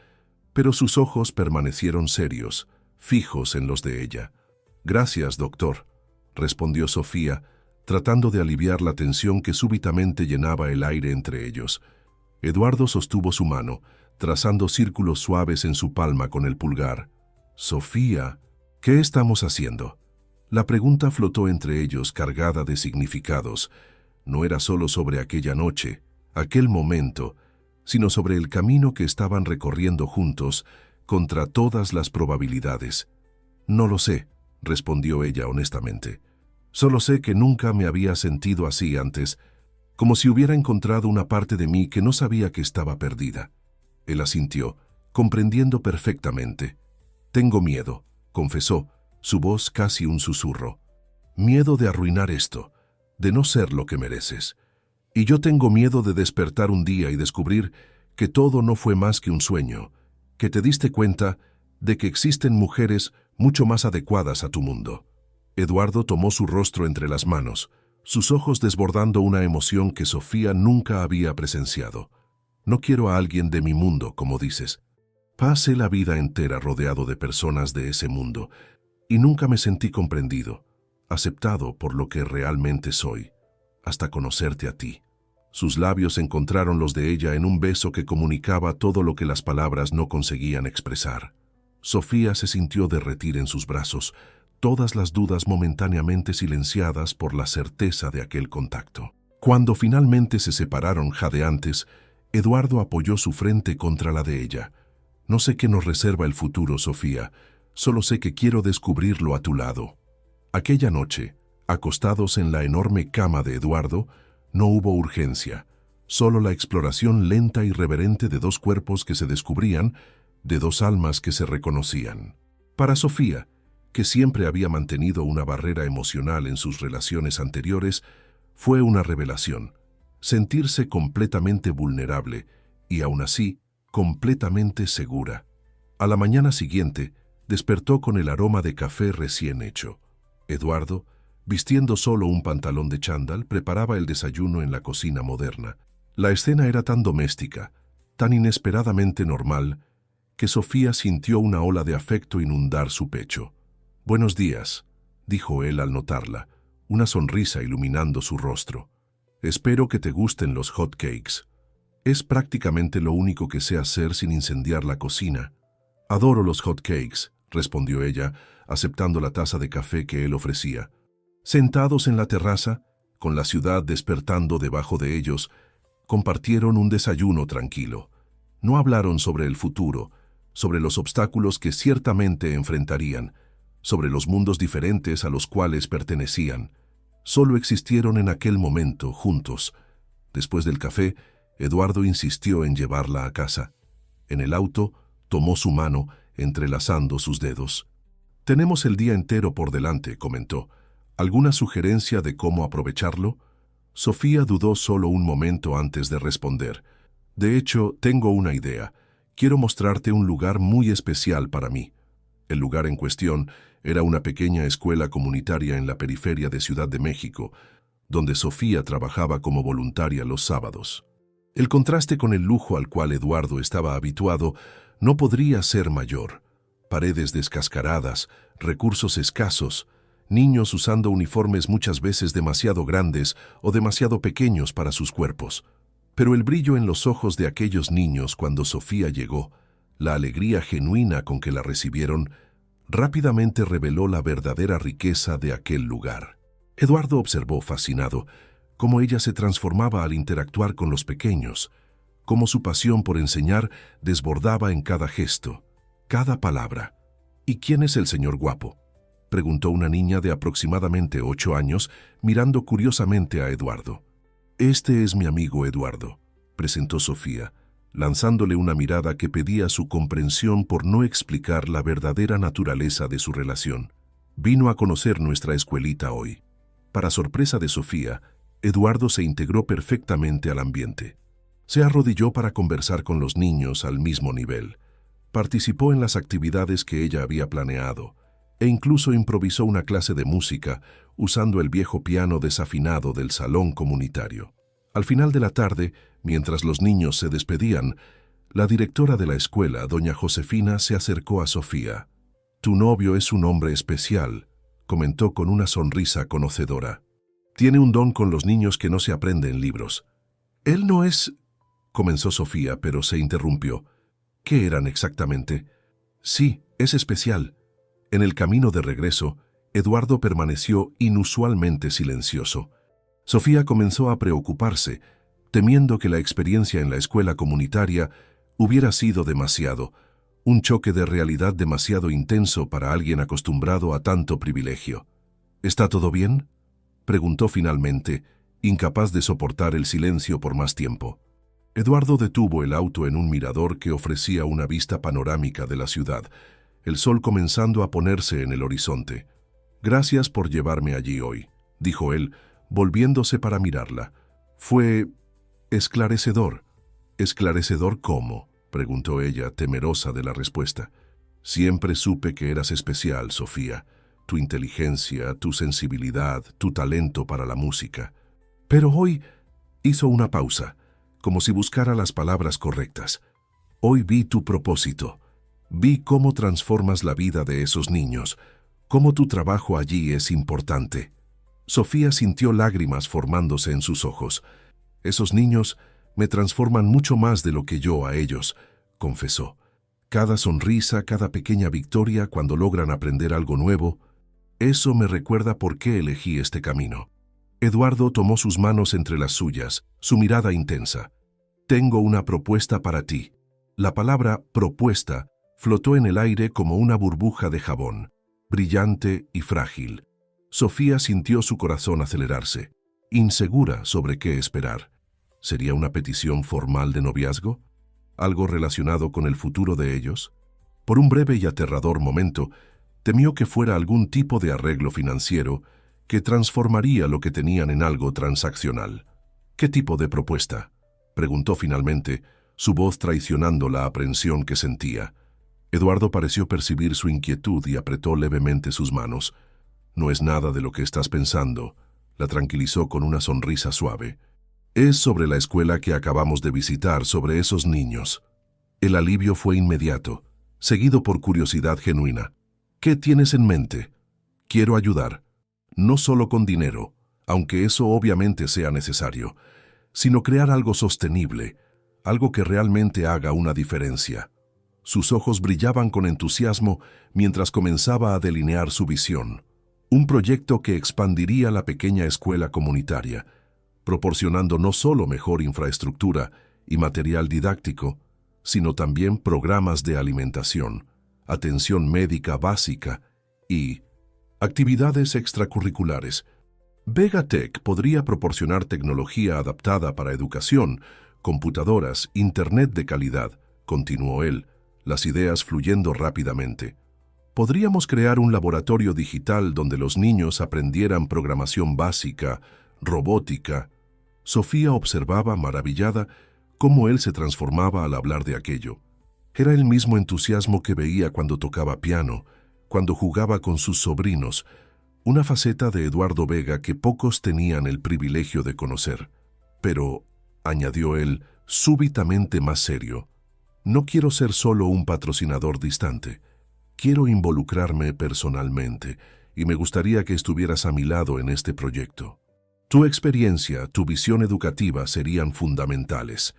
pero sus ojos permanecieron serios, fijos en los de ella. «Gracias, doctor», respondió Sofía, tratando de aliviar la tensión que súbitamente llenaba el aire entre ellos. Eduardo sostuvo su mano, trazando círculos suaves en su palma con el pulgar. «Sofía, ¿qué estamos haciendo?». La pregunta flotó entre ellos cargada de significados. No era solo sobre aquella noche, aquel momento, sino sobre el camino que estaban recorriendo juntos, contra todas las probabilidades. «No lo sé», respondió ella honestamente. «Solo sé que nunca me había sentido así antes, como si hubiera encontrado una parte de mí que no sabía que estaba perdida». Él asintió, comprendiendo perfectamente. «Tengo miedo», confesó, su voz casi un susurro. «Miedo de arruinar esto, de no ser lo que mereces. Y yo tengo miedo de despertar un día y descubrir que todo no fue más que un sueño, que te diste cuenta de que existen mujeres mucho más adecuadas a tu mundo». Eduardo tomó su rostro entre las manos, sus ojos desbordando una emoción que Sofía nunca había presenciado. «No quiero a alguien de mi mundo, como dices. Pasé la vida entera rodeado de personas de ese mundo y nunca me sentí comprendido, aceptado por lo que realmente soy, hasta conocerte a ti». Sus labios encontraron los de ella en un beso que comunicaba todo lo que las palabras no conseguían expresar. Sofía se sintió derretir en sus brazos, todas las dudas momentáneamente silenciadas por la certeza de aquel contacto. Cuando finalmente se separaron jadeantes, Eduardo apoyó su frente contra la de ella. «No sé qué nos reserva el futuro, Sofía, solo sé que quiero descubrirlo a tu lado». Aquella noche, acostados en la enorme cama de Eduardo, no hubo urgencia, solo la exploración lenta y reverente de dos cuerpos que se descubrían, de dos almas que se reconocían. Para Sofía, que siempre había mantenido una barrera emocional en sus relaciones anteriores, fue una revelación. Sentirse completamente vulnerable y aún así completamente segura. A la mañana siguiente, despertó con el aroma de café recién hecho. Eduardo, vistiendo solo un pantalón de chándal, preparaba el desayuno en la cocina moderna. La escena era tan doméstica, tan inesperadamente normal, que Sofía sintió una ola de afecto inundar su pecho. «Buenos días», dijo él al notarla, una sonrisa iluminando su rostro. «Espero que te gusten los hot cakes. Es prácticamente lo único que sé hacer sin incendiar la cocina». «Adoro los hot cakes», respondió ella, aceptando la taza de café que él ofrecía. Sentados en la terraza, con la ciudad despertando debajo de ellos, compartieron un desayuno tranquilo. No hablaron sobre el futuro, sobre los obstáculos que ciertamente enfrentarían, sobre los mundos diferentes a los cuales pertenecían. Solo existieron en aquel momento, juntos. Después del café, Eduardo insistió en llevarla a casa. En el auto, tomó su mano, entrelazando sus dedos. «Tenemos el día entero por delante», comentó. «¿Alguna sugerencia de cómo aprovecharlo?». Sofía dudó solo un momento antes de responder. «De hecho, tengo una idea. Quiero mostrarte un lugar muy especial para mí». El lugar en cuestión era una pequeña escuela comunitaria en la periferia de Ciudad de México, donde Sofía trabajaba como voluntaria los sábados. El contraste con el lujo al cual Eduardo estaba habituado no podría ser mayor. Paredes descascaradas, recursos escasos, niños usando uniformes muchas veces demasiado grandes o demasiado pequeños para sus cuerpos. Pero el brillo en los ojos de aquellos niños cuando Sofía llegó, la alegría genuina con que la recibieron, rápidamente reveló la verdadera riqueza de aquel lugar. Eduardo observó fascinado cómo ella se transformaba al interactuar con los pequeños, cómo su pasión por enseñar desbordaba en cada gesto, cada palabra. «¿Y quién es el señor guapo?», preguntó una niña de aproximadamente 8 años, mirando curiosamente a Eduardo. «Este es mi amigo Eduardo», presentó Sofía, lanzándole una mirada que pedía su comprensión por no explicar la verdadera naturaleza de su relación. «Vino a conocer nuestra escuelita hoy». Para sorpresa de Sofía, Eduardo se integró perfectamente al ambiente. Se arrodilló para conversar con los niños al mismo nivel. Participó en las actividades que ella había planeado e incluso improvisó una clase de música usando el viejo piano desafinado del salón comunitario. Al final de la tarde, mientras los niños se despedían, la directora de la escuela, doña Josefina, se acercó a Sofía. «Tu novio es un hombre especial», comentó con una sonrisa conocedora. Tiene un don con los niños que no se aprende en libros. Él no es... comenzó Sofía, pero se interrumpió. ¿Qué eran exactamente? Sí, es especial. En el camino de regreso, Eduardo permaneció inusualmente silencioso. Sofía comenzó a preocuparse, temiendo que la experiencia en la escuela comunitaria hubiera sido demasiado, un choque de realidad demasiado intenso para alguien acostumbrado a tanto privilegio. ¿Está todo bien?, preguntó finalmente, incapaz de soportar el silencio por más tiempo. Eduardo detuvo el auto en un mirador que ofrecía una vista panorámica de la ciudad, el sol comenzando a ponerse en el horizonte. «Gracias por llevarme allí hoy», dijo él, volviéndose para mirarla. «Fue esclarecedor». «¿Esclarecedor cómo?», preguntó ella, temerosa de la respuesta. «Siempre supe que eras especial, Sofía. Tu inteligencia, tu sensibilidad, tu talento para la música. Pero hoy...» hizo una pausa, como si buscara las palabras correctas. «Hoy vi tu propósito. Vi cómo transformas la vida de esos niños, cómo tu trabajo allí es importante». Sofía sintió lágrimas formándose en sus ojos. «Esos niños me transforman mucho más de lo que yo a ellos», confesó. «Cada sonrisa, cada pequeña victoria cuando logran aprender algo nuevo, eso me recuerda por qué elegí este camino». Eduardo tomó sus manos entre las suyas, su mirada intensa. «Tengo una propuesta para ti». La palabra propuesta flotó en el aire como una burbuja de jabón, brillante y frágil. Sofía sintió su corazón acelerarse, insegura sobre qué esperar. ¿Sería una petición formal de noviazgo? ¿Algo relacionado con el futuro de ellos? Por un breve y aterrador momento, temió que fuera algún tipo de arreglo financiero que transformaría lo que tenían en algo transaccional. «¿Qué tipo de propuesta?», preguntó finalmente, su voz traicionando la aprensión que sentía. Eduardo pareció percibir su inquietud y apretó levemente sus manos. «No es nada de lo que estás pensando», la tranquilizó con una sonrisa suave. «Es sobre la escuela que acabamos de visitar, sobre esos niños». El alivio fue inmediato, seguido por curiosidad genuina. «¿Qué tienes en mente?». «Quiero ayudar. No solo con dinero, aunque eso obviamente sea necesario, sino crear algo sostenible, algo que realmente haga una diferencia». Sus ojos brillaban con entusiasmo mientras comenzaba a delinear su visión. Un proyecto que expandiría la pequeña escuela comunitaria, proporcionando no solo mejor infraestructura y material didáctico, sino también programas de alimentación, atención médica básica y actividades extracurriculares. Vegatech podría proporcionar tecnología adaptada para educación, computadoras, internet de calidad, continuó él, las ideas fluyendo rápidamente. Podríamos crear un laboratorio digital donde los niños aprendieran programación básica, robótica. Sofía observaba, maravillada, cómo él se transformaba al hablar de aquello. Era el mismo entusiasmo que veía cuando tocaba piano, cuando jugaba con sus sobrinos, una faceta de Eduardo Vega que pocos tenían el privilegio de conocer. «Pero», añadió él, súbitamente más serio, «no quiero ser solo un patrocinador distante. Quiero involucrarme personalmente y me gustaría que estuvieras a mi lado en este proyecto. Tu experiencia, tu visión educativa serían fundamentales».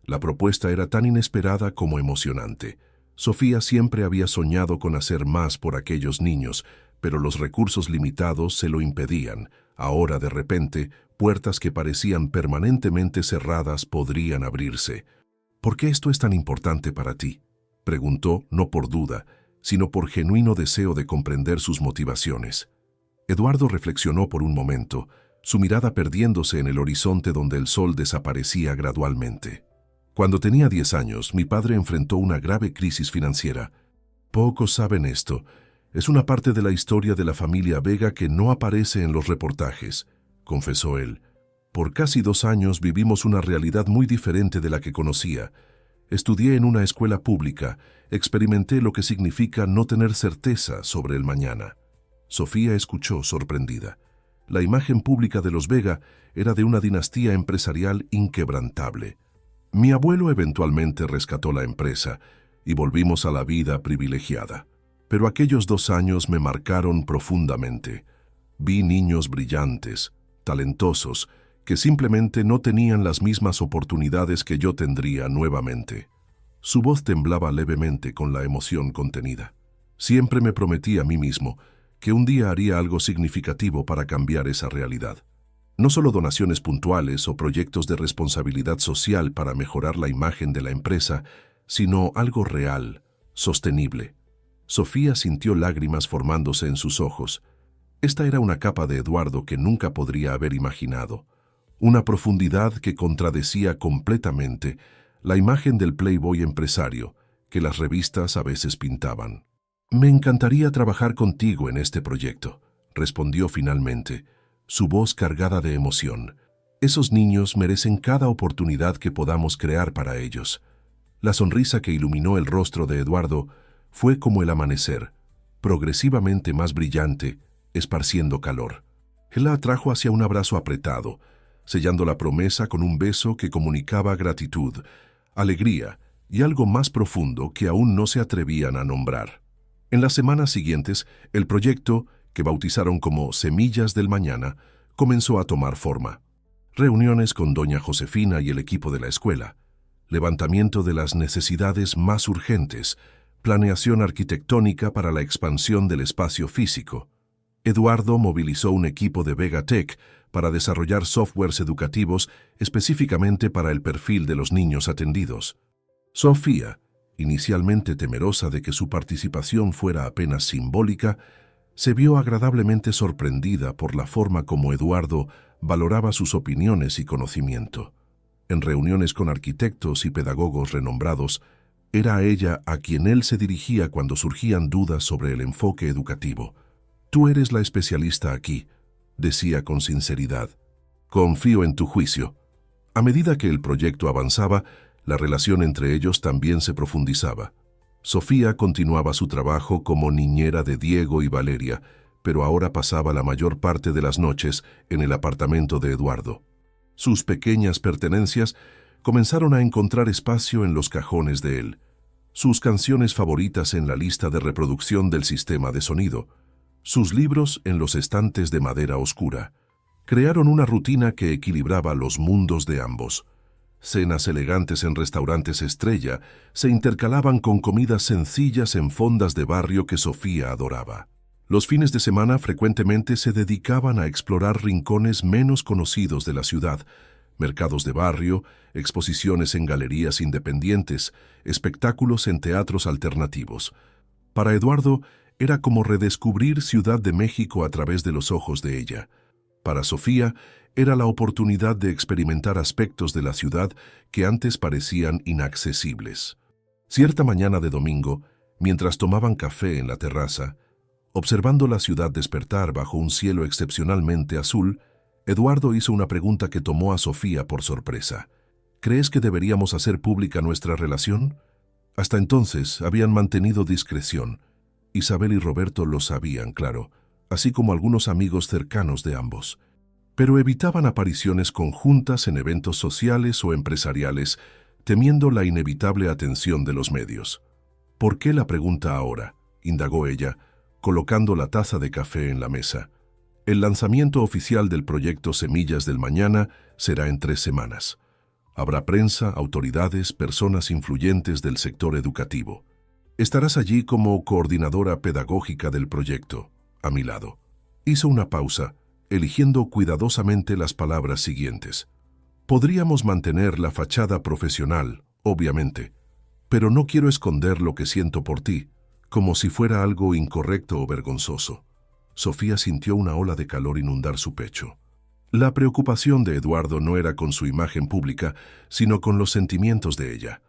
La propuesta era tan inesperada como emocionante. Sofía siempre había soñado con hacer más por aquellos niños, pero los recursos limitados se lo impedían. Ahora, de repente, puertas que parecían permanentemente cerradas podrían abrirse. «¿Por qué esto es tan importante para ti?», preguntó, no por duda, sino por genuino deseo de comprender sus motivaciones. Eduardo reflexionó por un momento, su mirada perdiéndose en el horizonte donde el sol desaparecía gradualmente. «Cuando tenía 10 años, mi padre enfrentó una grave crisis financiera. Pocos saben esto. Es una parte de la historia de la familia Vega que no aparece en los reportajes», confesó él. «Por casi 2 años vivimos una realidad muy diferente de la que conocía. Estudié en una escuela pública, experimenté lo que significa no tener certeza sobre el mañana». Sofía escuchó sorprendida. La imagen pública de los Vega era de una dinastía empresarial inquebrantable. «Mi abuelo eventualmente rescató la empresa y volvimos a la vida privilegiada. Pero aquellos 2 años me marcaron profundamente. Vi niños brillantes, talentosos, que simplemente no tenían las mismas oportunidades que yo tendría nuevamente. Su voz temblaba levemente con la emoción contenida. Siempre me prometí a mí mismo que un día haría algo significativo para cambiar esa realidad. No solo donaciones puntuales o proyectos de responsabilidad social para mejorar la imagen de la empresa, sino algo real, sostenible. Sofía sintió lágrimas formándose en sus ojos. Esta era una capa de Eduardo que nunca podría haber imaginado. Una profundidad que contradecía completamente la imagen del playboy empresario que las revistas a veces pintaban. «Me encantaría trabajar contigo en este proyecto», respondió finalmente, su voz cargada de emoción. «Esos niños merecen cada oportunidad que podamos crear para ellos». La sonrisa que iluminó el rostro de Eduardo fue como el amanecer, progresivamente más brillante, esparciendo calor. Él la atrajo hacia un abrazo apretado, sellando la promesa con un beso que comunicaba gratitud, alegría y algo más profundo que aún no se atrevían a nombrar. En las semanas siguientes, el proyecto, que bautizaron como Semillas del Mañana, comenzó a tomar forma. Reuniones con doña Josefina y el equipo de la escuela, levantamiento de las necesidades más urgentes, planeación arquitectónica para la expansión del espacio físico. Eduardo movilizó un equipo de Vegatech para desarrollar softwares educativos específicamente para el perfil de los niños atendidos. Sofía, inicialmente temerosa de que su participación fuera apenas simbólica, se vio agradablemente sorprendida por la forma como Eduardo valoraba sus opiniones y conocimiento. En reuniones con arquitectos y pedagogos renombrados, era a ella a quien él se dirigía cuando surgían dudas sobre el enfoque educativo. «Tú eres la especialista aquí», decía con sinceridad. «Confío en tu juicio». A medida que el proyecto avanzaba, la relación entre ellos también se profundizaba. Sofía continuaba su trabajo como niñera de Diego y Valeria, pero ahora pasaba la mayor parte de las noches en el apartamento de Eduardo. Sus pequeñas pertenencias comenzaron a encontrar espacio en los cajones de él, sus canciones favoritas en la lista de reproducción del sistema de sonido, sus libros en los estantes de madera oscura. Crearon una rutina que equilibraba los mundos de ambos. Cenas elegantes en restaurantes estrella se intercalaban con comidas sencillas en fondas de barrio que Sofía adoraba. Los fines de semana frecuentemente se dedicaban a explorar rincones menos conocidos de la ciudad, mercados de barrio, exposiciones en galerías independientes, espectáculos en teatros alternativos. Para Eduardo, era como redescubrir Ciudad de México a través de los ojos de ella. Para Sofía, era la oportunidad de experimentar aspectos de la ciudad que antes parecían inaccesibles. Cierta mañana de domingo, mientras tomaban café en la terraza, observando la ciudad despertar bajo un cielo excepcionalmente azul, Eduardo hizo una pregunta que tomó a Sofía por sorpresa. «¿Crees que deberíamos hacer pública nuestra relación?» Hasta entonces habían mantenido discreción. Isabel y Roberto lo sabían, claro, así como algunos amigos cercanos de ambos. Pero evitaban apariciones conjuntas en eventos sociales o empresariales, temiendo la inevitable atención de los medios. «¿Por qué la pregunta ahora?», indagó ella, colocando la taza de café en la mesa. «El lanzamiento oficial del proyecto Semillas del Mañana será en 3 semanas. Habrá prensa, autoridades, personas influyentes del sector educativo. Estarás allí como coordinadora pedagógica del proyecto, a mi lado». Hizo una pausa, eligiendo cuidadosamente las palabras siguientes. «Podríamos mantener la fachada profesional, obviamente, pero no quiero esconder lo que siento por ti, como si fuera algo incorrecto o vergonzoso». Sofía sintió una ola de calor inundar su pecho. La preocupación de Eduardo no era con su imagen pública, sino con los sentimientos de ella.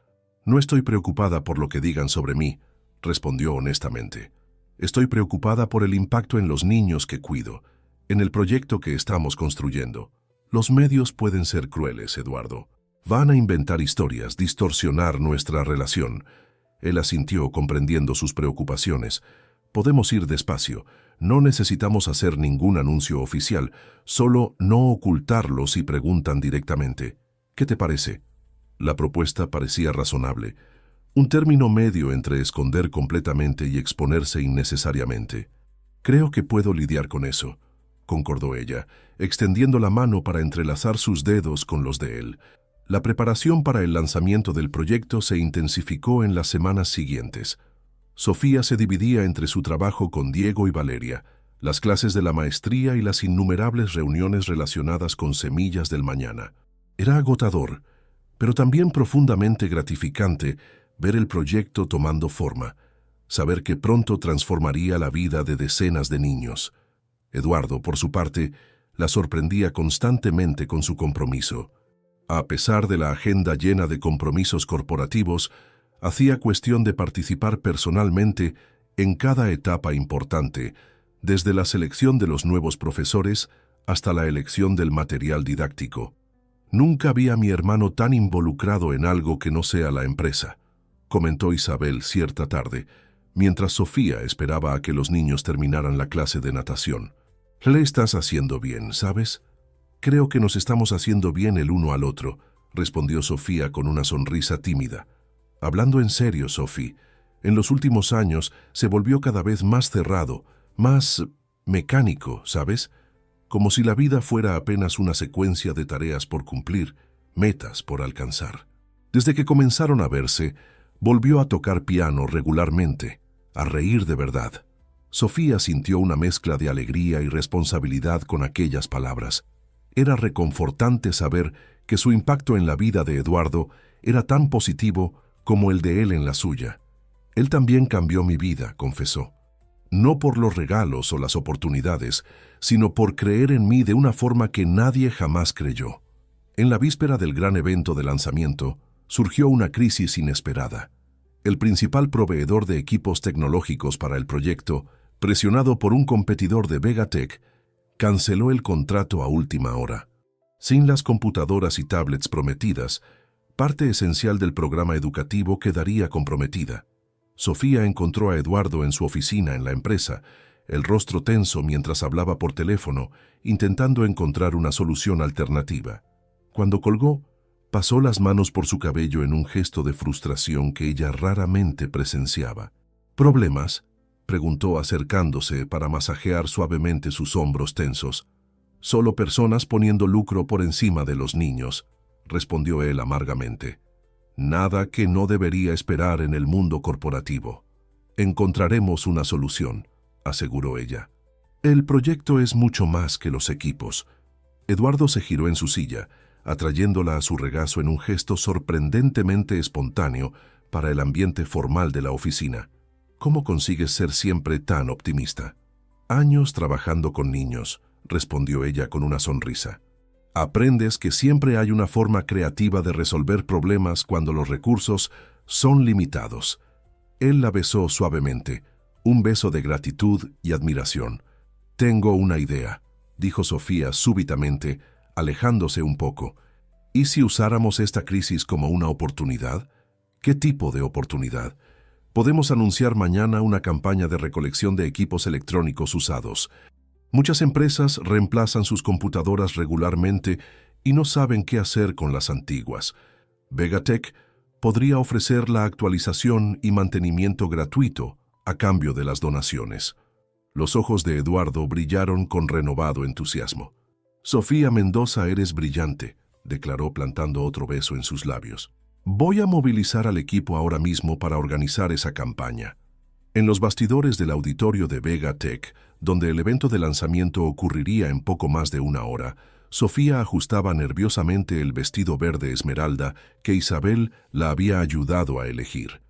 «No estoy preocupada por lo que digan sobre mí», respondió honestamente. «Estoy preocupada por el impacto en los niños que cuido, en el proyecto que estamos construyendo. Los medios pueden ser crueles, Eduardo. Van a inventar historias, distorsionar nuestra relación». Él asintió, comprendiendo sus preocupaciones. «Podemos ir despacio. No necesitamos hacer ningún anuncio oficial, solo no ocultarlo si preguntan directamente. ¿Qué te parece?» La propuesta parecía razonable. Un término medio entre esconder completamente y exponerse innecesariamente. «Creo que puedo lidiar con eso». concordó ella, extendiendo la mano para entrelazar sus dedos con los de él. La preparación para el lanzamiento del proyecto se intensificó en las semanas siguientes. Sofía se dividía entre su trabajo con Diego y Valeria, las clases de la maestría y las innumerables reuniones relacionadas con Semillas del Mañana. Era agotador, pero también profundamente gratificante ver el proyecto tomando forma, saber que pronto transformaría la vida de decenas de niños. Eduardo, por su parte, la sorprendía constantemente con su compromiso. A pesar de la agenda llena de compromisos corporativos, hacía cuestión de participar personalmente en cada etapa importante, desde la selección de los nuevos profesores hasta la elección del material didáctico. Nunca vi a mi hermano tan involucrado en algo que no sea la empresa, comentó Isabel cierta tarde, mientras Sofía esperaba a que los niños terminaran la clase de natación. Le estás haciendo bien, ¿sabes? Creo que nos estamos haciendo bien el uno al otro, respondió Sofía con una sonrisa tímida. Hablando en serio, Sofía, en los últimos años se volvió cada vez más cerrado, más mecánico, ¿sabes? Como si la vida fuera apenas una secuencia de tareas por cumplir, metas por alcanzar. Desde que comenzaron a verse, volvió a tocar piano regularmente, a reír de verdad. Sofía sintió una mezcla de alegría y responsabilidad con aquellas palabras. Era reconfortante saber que su impacto en la vida de Eduardo era tan positivo como el de él en la suya. Él también cambió mi vida, confesó. No por los regalos o las oportunidades, sino por creer en mí de una forma que nadie jamás creyó. En la víspera del gran evento de lanzamiento, surgió una crisis inesperada. El principal proveedor de equipos tecnológicos para el proyecto, presionado por un competidor de Vegatech, canceló el contrato a última hora. Sin las computadoras y tablets prometidas, parte esencial del programa educativo quedaría comprometida. Sofía encontró a Eduardo en su oficina en la empresa, el rostro tenso mientras hablaba por teléfono, intentando encontrar una solución alternativa. Cuando colgó, pasó las manos por su cabello en un gesto de frustración que ella raramente presenciaba. ¿Problemas?, preguntó acercándose para masajear suavemente sus hombros tensos. Solo personas poniendo lucro por encima de los niños, respondió él amargamente. Nada que no debería esperar en el mundo corporativo. Encontraremos una solución, aseguró ella. El proyecto es mucho más que los equipos. Eduardo se giró en su silla, atrayéndola a su regazo en un gesto sorprendentemente espontáneo para el ambiente formal de la oficina. ¿Cómo consigues ser siempre tan optimista? Años trabajando con niños, respondió ella con una sonrisa. Aprendes que siempre hay una forma creativa de resolver problemas cuando los recursos son limitados. Él la besó suavemente, un beso de gratitud y admiración. Tengo una idea, dijo Sofía súbitamente, alejándose un poco. ¿Y si usáramos esta crisis como una oportunidad? ¿Qué tipo de oportunidad? Podemos anunciar mañana una campaña de recolección de equipos electrónicos usados. Muchas empresas reemplazan sus computadoras regularmente y no saben qué hacer con las antiguas. Vegatech podría ofrecer la actualización y mantenimiento gratuito a cambio de las donaciones. Los ojos de Eduardo brillaron con renovado entusiasmo. Sofía Mendoza, eres brillante, declaró plantando otro beso en sus labios. Voy a movilizar al equipo ahora mismo para organizar esa campaña. En los bastidores del auditorio de Vegatech, donde el evento de lanzamiento ocurriría en poco más de una hora, Sofía ajustaba nerviosamente el vestido verde esmeralda que Isabel la había ayudado a elegir.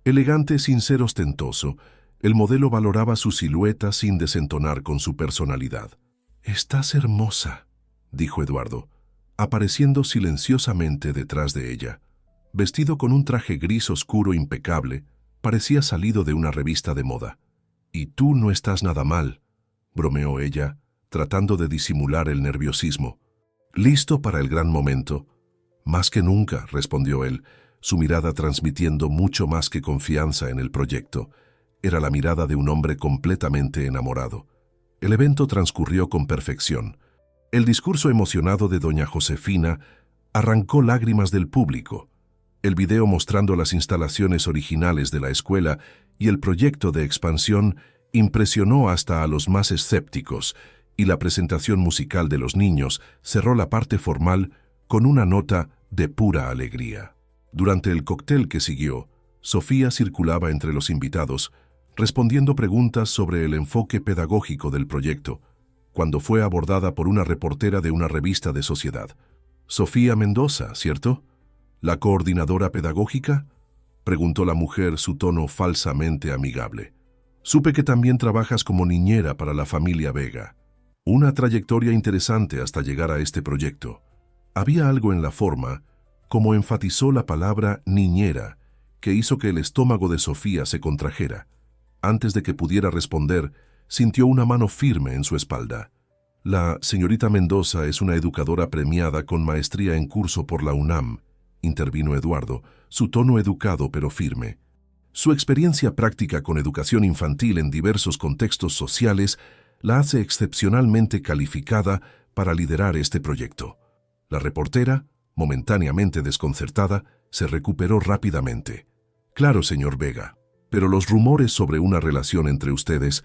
Elegante sin ser ostentoso, el modelo valoraba su silueta sin desentonar con su personalidad. «Estás hermosa», dijo Eduardo, apareciendo silenciosamente detrás de ella. Vestido con un traje gris oscuro impecable, parecía salido de una revista de moda. «Y tú no estás nada mal», bromeó ella, tratando de disimular el nerviosismo. «¿Listo para el gran momento?» «Más que nunca», respondió él, su mirada transmitiendo mucho más que confianza en el proyecto. Era la mirada de un hombre completamente enamorado. El evento transcurrió con perfección. El discurso emocionado de doña Josefina arrancó lágrimas del público. El video mostrando las instalaciones originales de la escuela y el proyecto de expansión impresionó hasta a los más escépticos, y la presentación musical de los niños cerró la parte formal con una nota de pura alegría. Durante el cóctel que siguió, Sofía circulaba entre los invitados, respondiendo preguntas sobre el enfoque pedagógico del proyecto, cuando fue abordada por una reportera de una revista de sociedad. «Sofía Mendoza, ¿cierto? ¿La coordinadora pedagógica?», preguntó la mujer, su tono falsamente amigable. «Supe que también trabajas como niñera para la familia Vega. Una trayectoria interesante hasta llegar a este proyecto». Había algo en la forma, como enfatizó la palabra niñera, que hizo que el estómago de Sofía se contrajera. Antes de que pudiera responder, sintió una mano firme en su espalda. «La señorita Mendoza es una educadora premiada con maestría en curso por la UNAM», intervino Eduardo, su tono educado pero firme. Su experiencia práctica con educación infantil en diversos contextos sociales la hace excepcionalmente calificada para liderar este proyecto. La reportera, momentáneamente desconcertada, se recuperó rápidamente. «Claro, señor Vega, pero los rumores sobre una relación entre ustedes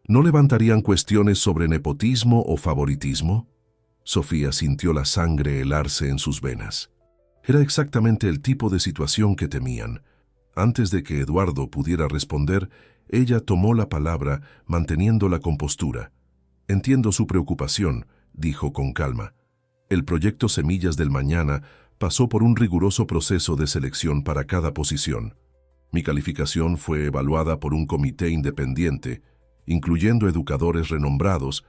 ¿no levantarían cuestiones sobre nepotismo o favoritismo?». Sofía sintió la sangre helarse en sus venas. Era exactamente el tipo de situación que temían. Antes de que Eduardo pudiera responder, ella tomó la palabra, manteniendo la compostura. «Entiendo su preocupación», dijo con calma. «El proyecto Semillas del Mañana pasó por un riguroso proceso de selección para cada posición. Mi calificación fue evaluada por un comité independiente, incluyendo educadores renombrados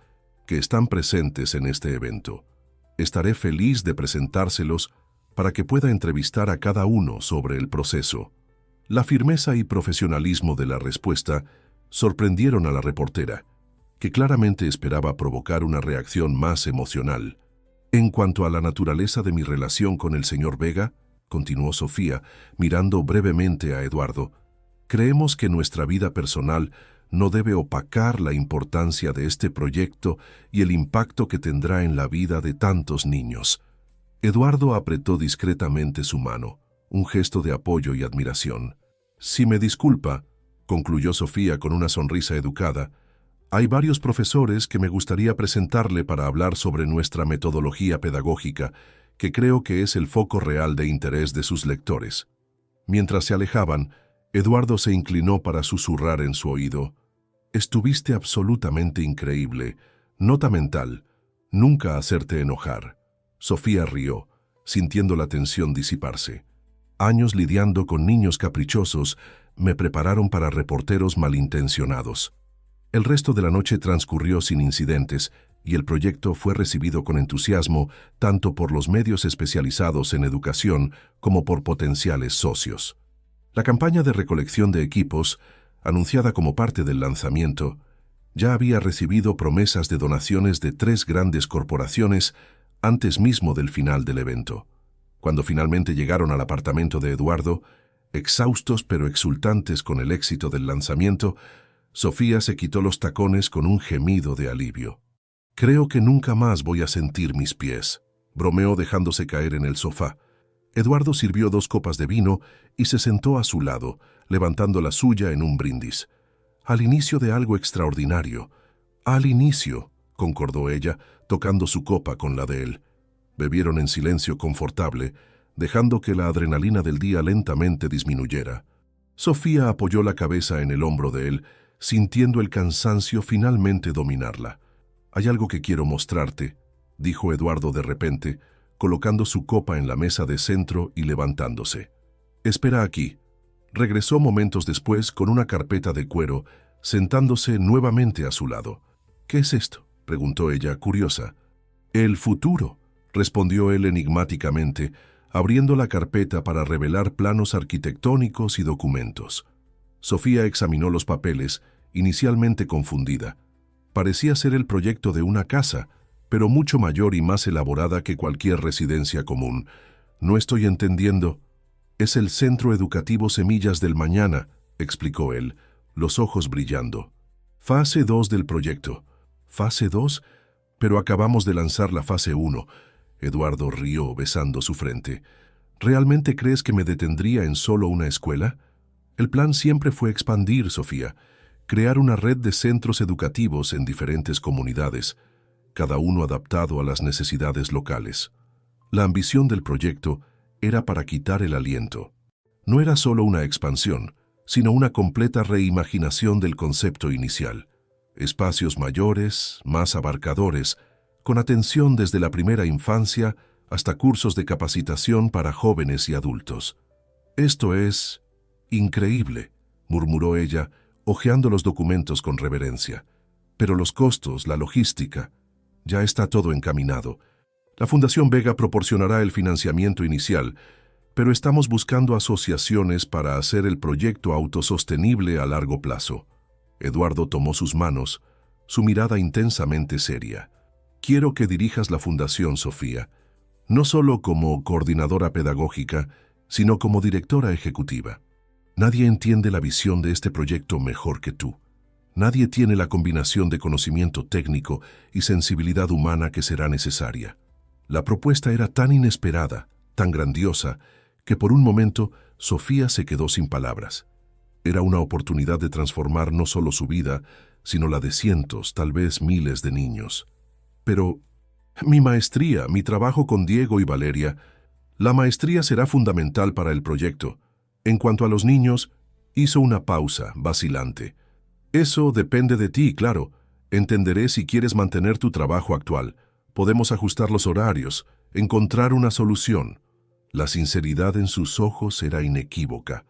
que están presentes en este evento. Estaré feliz de presentárselos para que pueda entrevistar a cada uno sobre el proceso». La firmeza y profesionalismo de la respuesta sorprendieron a la reportera, que claramente esperaba provocar una reacción más emocional. «En cuanto a la naturaleza de mi relación con el señor Vega», continuó Sofía, mirando brevemente a Eduardo, «creemos que nuestra vida personal no debe opacar la importancia de este proyecto y el impacto que tendrá en la vida de tantos niños». Eduardo apretó discretamente su mano, un gesto de apoyo y admiración. «Si me disculpa», concluyó Sofía con una sonrisa educada, «hay varios profesores que me gustaría presentarle para hablar sobre nuestra metodología pedagógica, que creo que es el foco real de interés de sus lectores». Mientras se alejaban, Eduardo se inclinó para susurrar en su oído: «Estuviste absolutamente increíble. Nota mental: nunca hacerte enojar». Sofía rió, sintiendo la tensión disiparse. «Años lidiando con niños caprichosos me prepararon para reporteros malintencionados». El resto de la noche transcurrió sin incidentes y el proyecto fue recibido con entusiasmo tanto por los medios especializados en educación como por potenciales socios. La campaña de recolección de equipos, anunciada como parte del lanzamiento, ya había recibido promesas de donaciones de 3 grandes corporaciones antes mismo del final del evento. Cuando finalmente llegaron al apartamento de Eduardo, exhaustos pero exultantes con el éxito del lanzamiento, Sofía se quitó los tacones con un gemido de alivio. «Creo que nunca más voy a sentir mis pies», bromeó dejándose caer en el sofá. Eduardo sirvió 2 copas de vino y se sentó a su lado, levantando la suya en un brindis. «Al inicio de algo extraordinario». «Al inicio», concordó ella, tocando su copa con la de él. Bebieron en silencio confortable, dejando que la adrenalina del día lentamente disminuyera. Sofía apoyó la cabeza en el hombro de él, sintiendo el cansancio finalmente dominarla. «Hay algo que quiero mostrarte», dijo Eduardo de repente, colocando su copa en la mesa de centro y levantándose. «Espera aquí». Regresó momentos después con una carpeta de cuero, sentándose nuevamente a su lado. «¿Qué es esto?», preguntó ella, curiosa. «El futuro», respondió él enigmáticamente, abriendo la carpeta para revelar planos arquitectónicos y documentos. Sofía examinó los papeles, inicialmente confundida. Parecía ser el proyecto de una casa, pero mucho mayor y más elaborada que cualquier residencia común. «No estoy entendiendo». «Es el Centro Educativo Semillas del Mañana», explicó él, los ojos brillando. «Fase 2 del proyecto». «¿Fase 2? Pero acabamos de lanzar la fase 1». Eduardo rió besando su frente. «¿Realmente crees que me detendría en solo una escuela? El plan siempre fue expandir, Sofía, crear una red de centros educativos en diferentes comunidades. cada uno adaptado a las necesidades locales. La ambición del proyecto era para quitar el aliento. No era solo una expansión, sino una completa reimaginación del concepto inicial. Espacios mayores, más abarcadores, con atención desde la primera infancia hasta cursos de capacitación para jóvenes y adultos. «Esto es increíble», murmuró ella, hojeando los documentos con reverencia. «Pero los costos, la logística, ya está todo encaminado. La Fundación Vega proporcionará el financiamiento inicial, pero estamos buscando asociaciones para hacer el proyecto autosostenible a largo plazo». Eduardo tomó sus manos, su mirada intensamente seria. «Quiero que dirijas la Fundación, Sofía, no solo como coordinadora pedagógica, sino como directora ejecutiva. Nadie entiende la visión de este proyecto mejor que tú. Nadie tiene la combinación de conocimiento técnico y sensibilidad humana que será necesaria». La propuesta era tan inesperada, tan grandiosa, que por un momento Sofía se quedó sin palabras. Era una oportunidad de transformar no solo su vida, sino la de cientos, tal vez miles de niños. «Pero mi maestría, mi trabajo con Diego y Valeria, la maestría será fundamental para el proyecto. En cuanto a los niños», hizo una pausa, vacilante. «Eso depende de ti, claro. Entenderé si quieres mantener tu trabajo actual. Podemos ajustar los horarios, encontrar una solución». La sinceridad en sus ojos era inequívoca.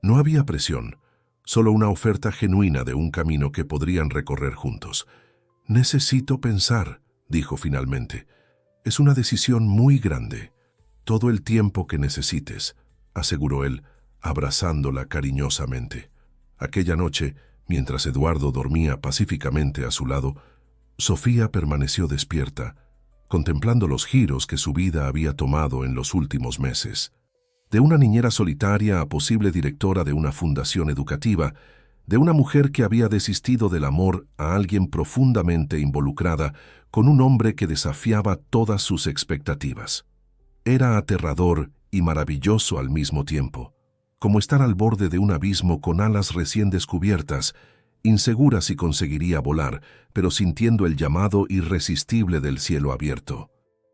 No había presión, solo una oferta genuina de un camino que podrían recorrer juntos. «Necesito pensar», dijo finalmente. «Es una decisión muy grande». «Todo el tiempo que necesites», aseguró él, abrazándola cariñosamente. Aquella noche, mientras Eduardo dormía pacíficamente a su lado, Sofía permaneció despierta, contemplando los giros que su vida había tomado en los últimos meses. De una niñera solitaria a posible directora de una fundación educativa, de una mujer que había desistido del amor a alguien profundamente involucrada con un hombre que desafiaba todas sus expectativas. Era aterrador y maravilloso al mismo tiempo, como estar al borde de un abismo con alas recién descubiertas, insegura si conseguiría volar, pero sintiendo el llamado irresistible del cielo abierto.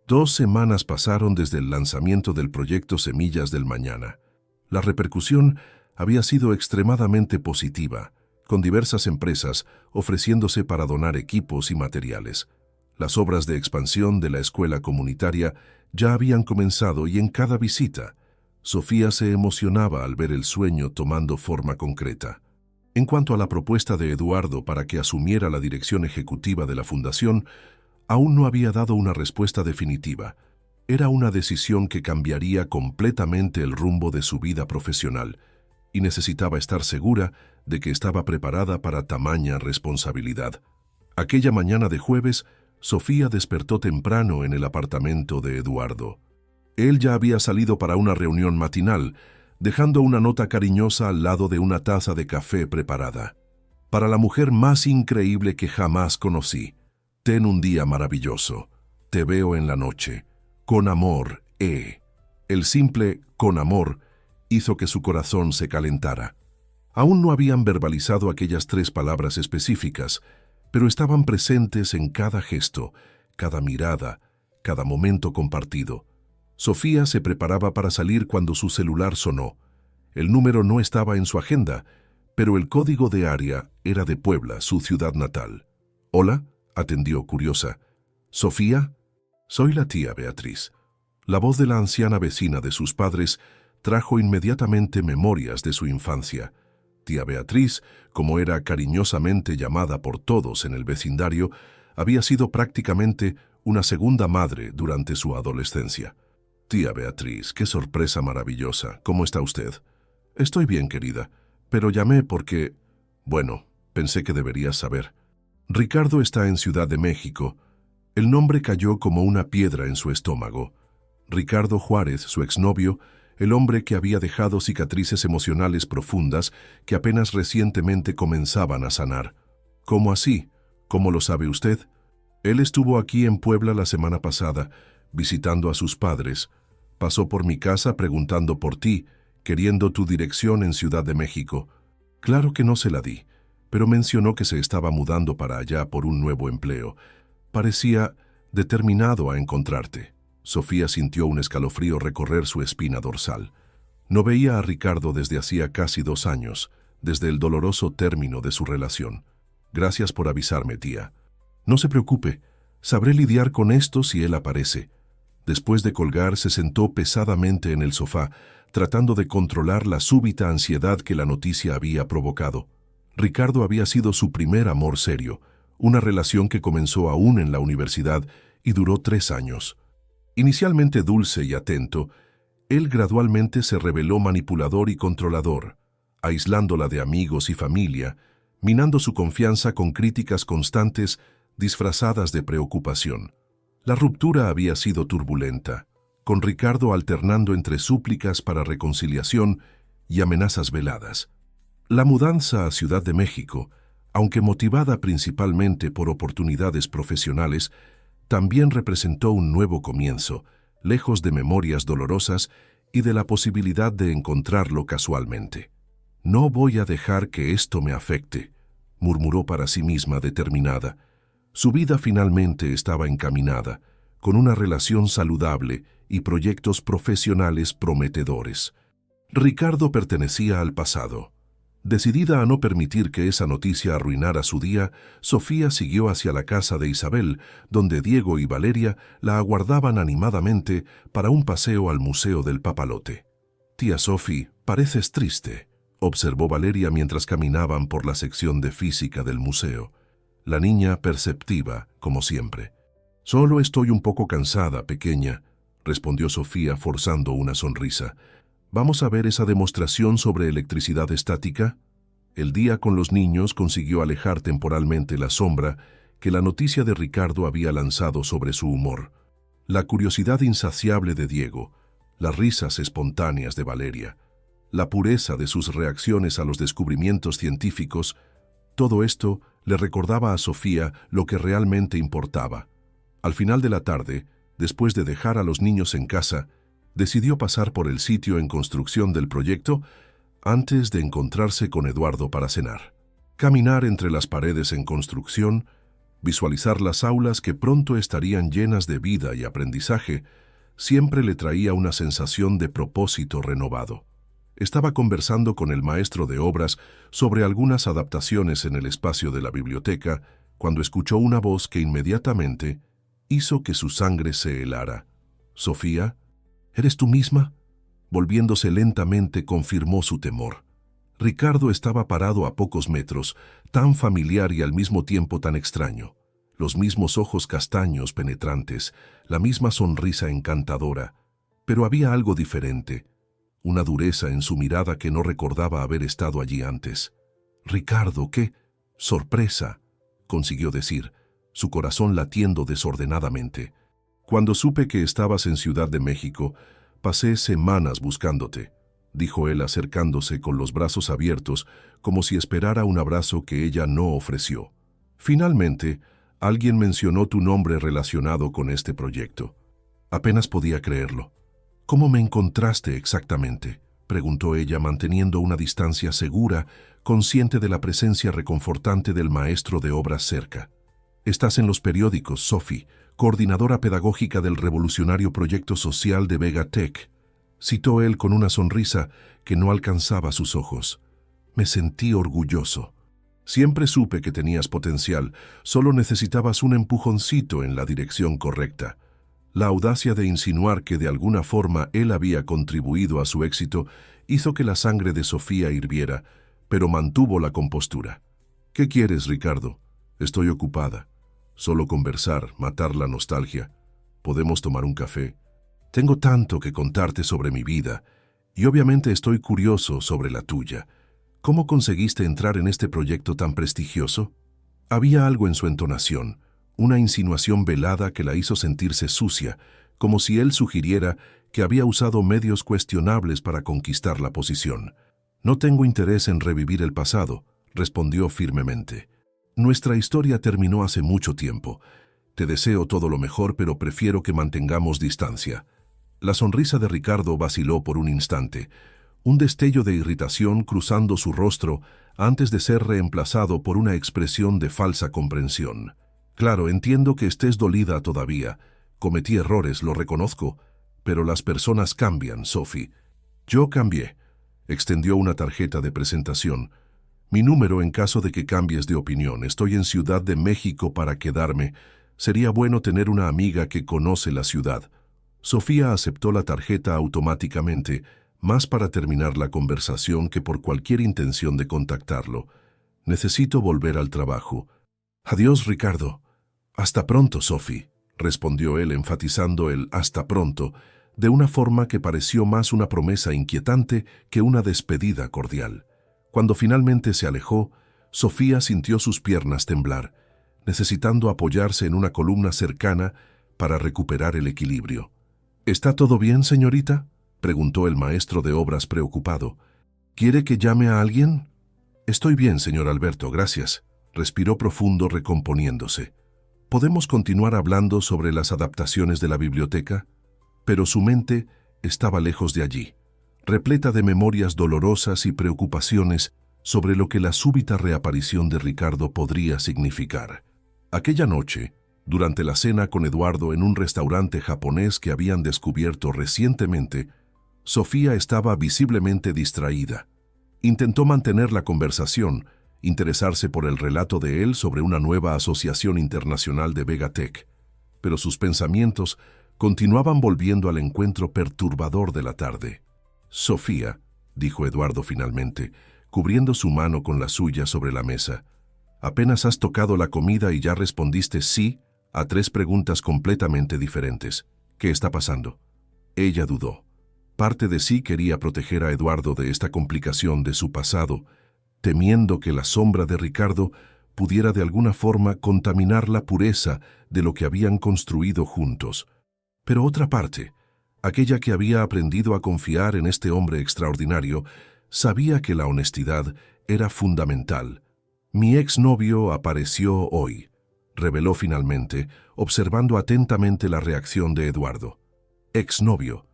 2 semanas pasaron desde el lanzamiento del proyecto Semillas del Mañana. La repercusión había sido extremadamente positiva, con diversas empresas ofreciéndose para donar equipos y materiales. Las obras de expansión de la escuela comunitaria ya habían comenzado y en cada visita, Sofía se emocionaba al ver el sueño tomando forma concreta. En cuanto a la propuesta de Eduardo para que asumiera la dirección ejecutiva de la fundación, aún no había dado una respuesta definitiva. Era una decisión que cambiaría completamente el rumbo de su vida profesional y necesitaba estar segura de que estaba preparada para tamaña responsabilidad. Aquella mañana de jueves, Sofía despertó temprano en el apartamento de Eduardo. Él ya había salido para una reunión matinal, dejando una nota cariñosa al lado de una taza de café preparada. «Para la mujer más increíble que jamás conocí. Ten un día maravilloso. Te veo en la noche. Con amor, E». El simple «con amor» hizo que su corazón se calentara. Aún no habían verbalizado aquellas 3 palabras específicas, pero estaban presentes en cada gesto, cada mirada, cada momento compartido. Sofía se preparaba para salir cuando su celular sonó. El número no estaba en su agenda, pero el código de área era de Puebla, su ciudad natal. «Hola», atendió curiosa. «¿Sofía?» «Soy la tía Beatriz». La voz de la anciana vecina de sus padres trajo inmediatamente memorias de su infancia. Tía Beatriz, como era cariñosamente llamada por todos en el vecindario, había sido prácticamente una segunda madre durante su adolescencia. «Tía Beatriz, qué sorpresa maravillosa. ¿Cómo está usted?» «Estoy bien, querida, pero llamé porque... Bueno, pensé que deberías saber. Ricardo está en Ciudad de México». El nombre cayó como una piedra en su estómago. Ricardo Juárez, su exnovio, el hombre que había dejado cicatrices emocionales profundas que apenas recientemente comenzaban a sanar. «¿Cómo así? ¿Cómo lo sabe usted?» «Él estuvo aquí en Puebla la semana pasada, visitando a sus padres. Pasó por mi casa preguntando por ti, queriendo tu dirección en Ciudad de México. Claro que no se la di, pero mencionó que se estaba mudando para allá por un nuevo empleo. Parecía determinado a encontrarte. Sofía sintió un escalofrío recorrer su espina dorsal. No veía a Ricardo desde hacía casi 2 años, desde el doloroso término de su relación. Gracias por avisarme, tía. No se preocupe, sabré lidiar con esto si él aparece. Después de colgar, se sentó pesadamente en el sofá, tratando de controlar la súbita ansiedad que la noticia había provocado. Ricardo había sido su primer amor serio, una relación que comenzó aún en la universidad y duró 3 años. Inicialmente dulce y atento, él gradualmente se reveló manipulador y controlador, aislándola de amigos y familia, minando su confianza con críticas constantes disfrazadas de preocupación. La ruptura había sido turbulenta, con Ricardo alternando entre súplicas para reconciliación y amenazas veladas. La mudanza a Ciudad de México, aunque motivada principalmente por oportunidades profesionales, también representó un nuevo comienzo, lejos de memorias dolorosas y de la posibilidad de encontrarlo casualmente. «No voy a dejar que esto me afecte», murmuró para sí misma determinada. Su vida finalmente estaba encaminada, con una relación saludable y proyectos profesionales prometedores. Ricardo pertenecía al pasado. Decidida a no permitir que esa noticia arruinara su día, Sofía siguió hacia la casa de Isabel, donde Diego y Valeria la aguardaban animadamente para un paseo al Museo del Papalote. «Tía Sofi, pareces triste», observó Valeria mientras caminaban por la sección de física del museo. La niña perceptiva, como siempre. «Solo estoy un poco cansada, pequeña», respondió Sofía forzando una sonrisa. «¿Vamos a ver esa demostración sobre electricidad estática?» El día con los niños consiguió alejar temporalmente la sombra que la noticia de Ricardo había lanzado sobre su humor. La curiosidad insaciable de Diego, las risas espontáneas de Valeria, la pureza de sus reacciones a los descubrimientos científicos, todo esto le recordaba a Sofía lo que realmente importaba. Al final de la tarde, después de dejar a los niños en casa, decidió pasar por el sitio en construcción del proyecto antes de encontrarse con Eduardo para cenar. Caminar entre las paredes en construcción, visualizar las aulas que pronto estarían llenas de vida y aprendizaje, siempre le traía una sensación de propósito renovado. Estaba conversando con el maestro de obras sobre algunas adaptaciones en el espacio de la biblioteca cuando escuchó una voz que inmediatamente hizo que su sangre se helara. «Sofía, ¿eres tú misma?». Volviéndose lentamente confirmó su temor. Ricardo estaba parado a pocos metros, tan familiar y al mismo tiempo tan extraño. Los mismos ojos castaños penetrantes, la misma sonrisa encantadora, pero había algo diferente, una dureza en su mirada que no recordaba haber estado allí antes. «Ricardo, qué sorpresa», consiguió decir, su corazón latiendo desordenadamente. «Cuando supe que estabas en Ciudad de México, pasé semanas buscándote», dijo él acercándose con los brazos abiertos, como si esperara un abrazo que ella no ofreció. «Finalmente, alguien mencionó tu nombre relacionado con este proyecto. Apenas podía creerlo». «¿Cómo me encontraste exactamente?», preguntó ella manteniendo una distancia segura, consciente de la presencia reconfortante del maestro de obras cerca. «Estás en los periódicos, Sophie, coordinadora pedagógica del revolucionario proyecto social de Vega Tech», citó él con una sonrisa que no alcanzaba sus ojos. «Me sentí orgulloso. Siempre supe que tenías potencial, solo necesitabas un empujoncito en la dirección correcta». La audacia de insinuar que de alguna forma él había contribuido a su éxito hizo que la sangre de Sofía hirviera, pero mantuvo la compostura. «¿Qué quieres, Ricardo? Estoy ocupada. Solo conversar, matar la nostalgia. ¿Podemos tomar un café? Tengo tanto que contarte sobre mi vida, y obviamente estoy curioso sobre la tuya. ¿Cómo conseguiste entrar en este proyecto tan prestigioso?» Había algo en su entonación, una insinuación velada que la hizo sentirse sucia, como si él sugiriera que había usado medios cuestionables para conquistar la posición. «No tengo interés en revivir el pasado», respondió firmemente. «Nuestra historia terminó hace mucho tiempo. Te deseo todo lo mejor, pero prefiero que mantengamos distancia». La sonrisa de Ricardo vaciló por un instante, un destello de irritación cruzando su rostro antes de ser reemplazado por una expresión de falsa comprensión. Claro, entiendo que estés dolida todavía. Cometí errores, lo reconozco, pero las personas cambian, Sophie. Yo cambié. Extendió una tarjeta de presentación. Mi número en caso de que cambies de opinión. Estoy en Ciudad de México para quedarme. Sería bueno tener una amiga que conoce la ciudad. Sofía aceptó la tarjeta automáticamente, más para terminar la conversación que por cualquier intención de contactarlo. Necesito volver al trabajo. Adiós, Ricardo. Hasta pronto, Sophie, respondió él enfatizando el hasta pronto, de una forma que pareció más una promesa inquietante que una despedida cordial. Cuando finalmente se alejó, Sofía sintió sus piernas temblar, necesitando apoyarse en una columna cercana para recuperar el equilibrio. ¿Está todo bien, señorita?, preguntó el maestro de obras preocupado. ¿Quiere que llame a alguien? Estoy bien, señor Alberto, gracias. Respiró profundo recomponiéndose. ¿Podemos continuar hablando sobre las adaptaciones de la biblioteca? Pero su mente estaba lejos de allí, repleta de memorias dolorosas y preocupaciones sobre lo que la súbita reaparición de Ricardo podría significar. Aquella noche, durante la cena con Eduardo en un restaurante japonés que habían descubierto recientemente, Sofía estaba visiblemente distraída. Intentó mantener la conversación, interesarse por el relato de él sobre una nueva asociación internacional de Vegatech, pero sus pensamientos continuaban volviendo al encuentro perturbador de la tarde. Sofía, dijo Eduardo finalmente, cubriendo su mano con la suya sobre la mesa, apenas has tocado la comida y ya respondiste sí a 3 preguntas completamente diferentes. ¿Qué está pasando? Ella dudó. Parte de sí quería proteger a Eduardo de esta complicación de su pasado, temiendo que la sombra de Ricardo pudiera de alguna forma contaminar la pureza de lo que habían construido juntos. Pero otra parte, aquella que había aprendido a confiar en este hombre extraordinario, sabía que la honestidad era fundamental. Mi exnovio apareció hoy, reveló finalmente, observando atentamente la reacción de Eduardo. Exnovio,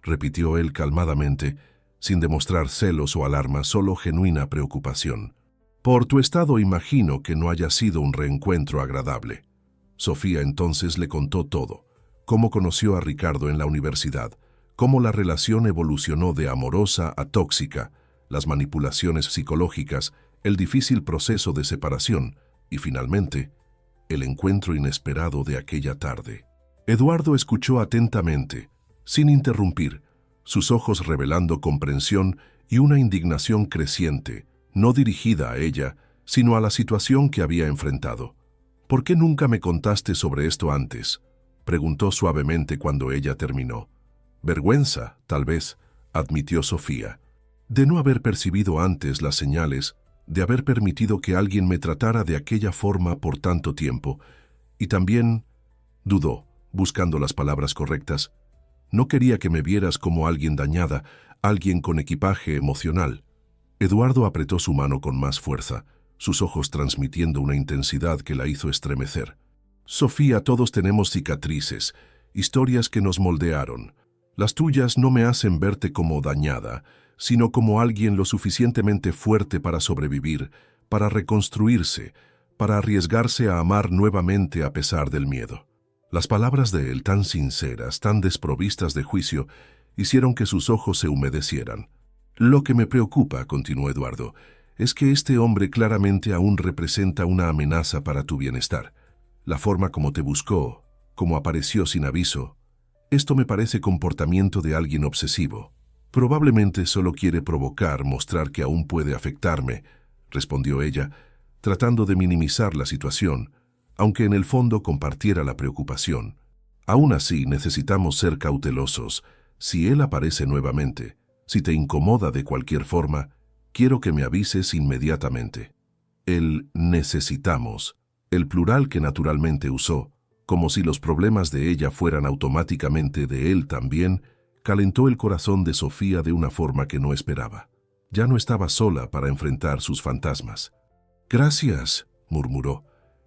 repitió él calmadamente, sin demostrar celos o alarma, solo genuina preocupación. Por tu estado imagino que no haya sido un reencuentro agradable. Sofía entonces le contó todo. Cómo conoció a Ricardo en la universidad, cómo la relación evolucionó de amorosa a tóxica, las manipulaciones psicológicas, el difícil proceso de separación y, finalmente, el encuentro inesperado de aquella tarde. Eduardo escuchó atentamente, sin interrumpir, sus ojos revelando comprensión y una indignación creciente, no dirigida a ella, sino a la situación que había enfrentado. ¿Por qué nunca me contaste sobre esto antes?, preguntó suavemente cuando ella terminó. Vergüenza, tal vez, admitió Sofía, de no haber percibido antes las señales, de haber permitido que alguien me tratara de aquella forma por tanto tiempo, y también, dudó, buscando las palabras correctas, no quería que me vieras como alguien dañada, alguien con equipaje emocional. Eduardo apretó su mano con más fuerza, sus ojos transmitiendo una intensidad que la hizo estremecer. Sofía, todos tenemos cicatrices, historias que nos moldearon. Las tuyas no me hacen verte como dañada, sino como alguien lo suficientemente fuerte para sobrevivir, para reconstruirse, para arriesgarse a amar nuevamente a pesar del miedo. Las palabras de él, tan sinceras, tan desprovistas de juicio, hicieron que sus ojos se humedecieran. Lo que me preocupa, continuó Eduardo, es que este hombre claramente aún representa una amenaza para tu bienestar. La forma como te buscó, como apareció sin aviso, esto me parece comportamiento de alguien obsesivo. Probablemente solo quiere provocar, mostrar que aún puede afectarme, respondió ella, tratando de minimizar la situación, aunque en el fondo compartiera la preocupación. Aún así, necesitamos ser cautelosos. Si él aparece nuevamente, si te incomoda de cualquier forma, quiero que me avises inmediatamente. El necesitamos, el plural que naturalmente usó, como si los problemas de ella fueran automáticamente de él también, calentó el corazón de Sofía de una forma que no esperaba. Ya no estaba sola para enfrentar sus fantasmas. Gracias, murmuró,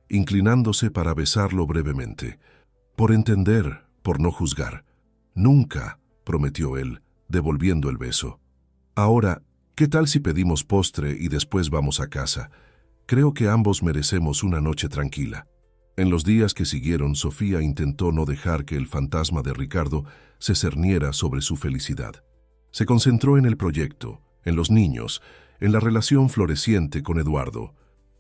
inclinándose para besarlo brevemente. Por entender, por no juzgar. Nunca, prometió él, devolviendo el beso. Ahora, ¿qué tal si pedimos postre y después vamos a casa? Creo que ambos merecemos una noche tranquila. En los días que siguieron, Sofía intentó no dejar que el fantasma de Ricardo se cerniera sobre su felicidad. Se concentró en el proyecto, en los niños, en la relación floreciente con Eduardo,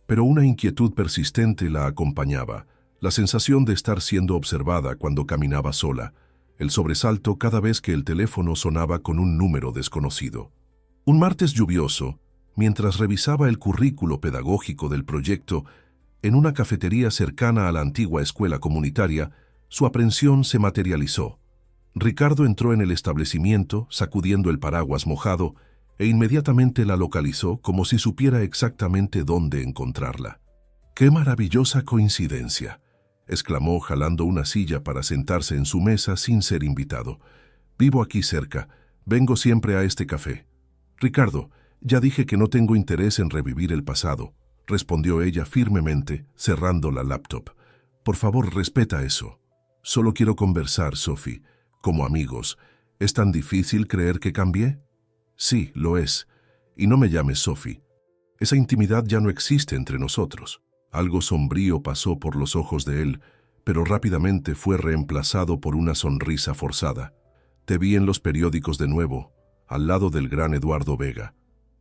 pero una inquietud persistente la acompañaba, la sensación de estar siendo observada cuando caminaba sola, el sobresalto cada vez que el teléfono sonaba con un número desconocido. Un martes lluvioso, mientras revisaba el currículo pedagógico del proyecto, en una cafetería cercana a la antigua escuela comunitaria, su aprensión se materializó. Ricardo entró en el establecimiento, sacudiendo el paraguas mojado, e inmediatamente la localizó como si supiera exactamente dónde encontrarla. ¡Qué maravillosa coincidencia!, exclamó jalando una silla para sentarse en su mesa sin ser invitado. «Vivo aquí cerca. Vengo siempre a este café». «Ricardo, ya dije que no tengo interés en revivir el pasado», respondió ella firmemente, cerrando la laptop. «Por favor, respeta eso. Solo quiero conversar, Sophie, como amigos. ¿Es tan difícil creer que cambié?» «Sí, lo es. Y no me llames Sophie. Esa intimidad ya no existe entre nosotros». Algo sombrío pasó por los ojos de él, pero rápidamente fue reemplazado por una sonrisa forzada. «Te vi en los periódicos de nuevo, al lado del gran Eduardo Vega».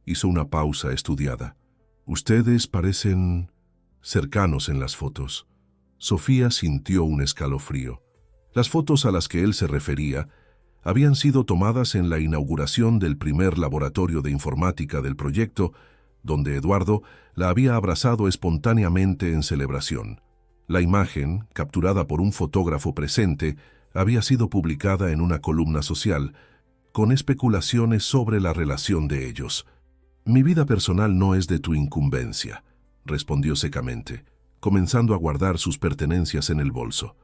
Hizo una pausa estudiada. «Ustedes parecen cercanos en las fotos». Sofía sintió un escalofrío. Las fotos a las que él se refería habían sido tomadas en la inauguración del primer laboratorio de informática del proyecto, donde Eduardo la había abrazado espontáneamente en celebración. La imagen, capturada por un fotógrafo presente, había sido publicada en una columna social, con especulaciones sobre la relación de ellos. «Mi vida personal no es de tu incumbencia», respondió secamente, comenzando a guardar sus pertenencias en el bolso.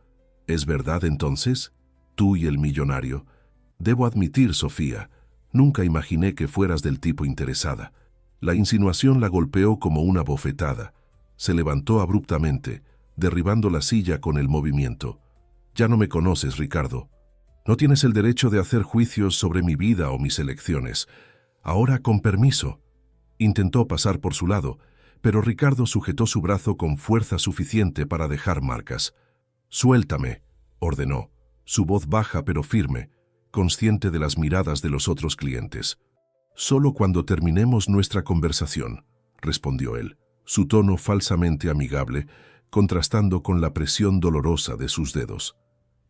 «¿Es verdad entonces? Tú y el millonario». «Debo admitir, Sofía, nunca imaginé que fueras del tipo interesada». La insinuación la golpeó como una bofetada. Se levantó abruptamente, derribando la silla con el movimiento. «Ya no me conoces, Ricardo. No tienes el derecho de hacer juicios sobre mi vida o mis elecciones. Ahora, con permiso». Intentó pasar por su lado, pero Ricardo sujetó su brazo con fuerza suficiente para dejar marcas. «Suéltame», ordenó, su voz baja pero firme, consciente de las miradas de los otros clientes. «Solo cuando terminemos nuestra conversación», respondió él, su tono falsamente amigable, contrastando con la presión dolorosa de sus dedos.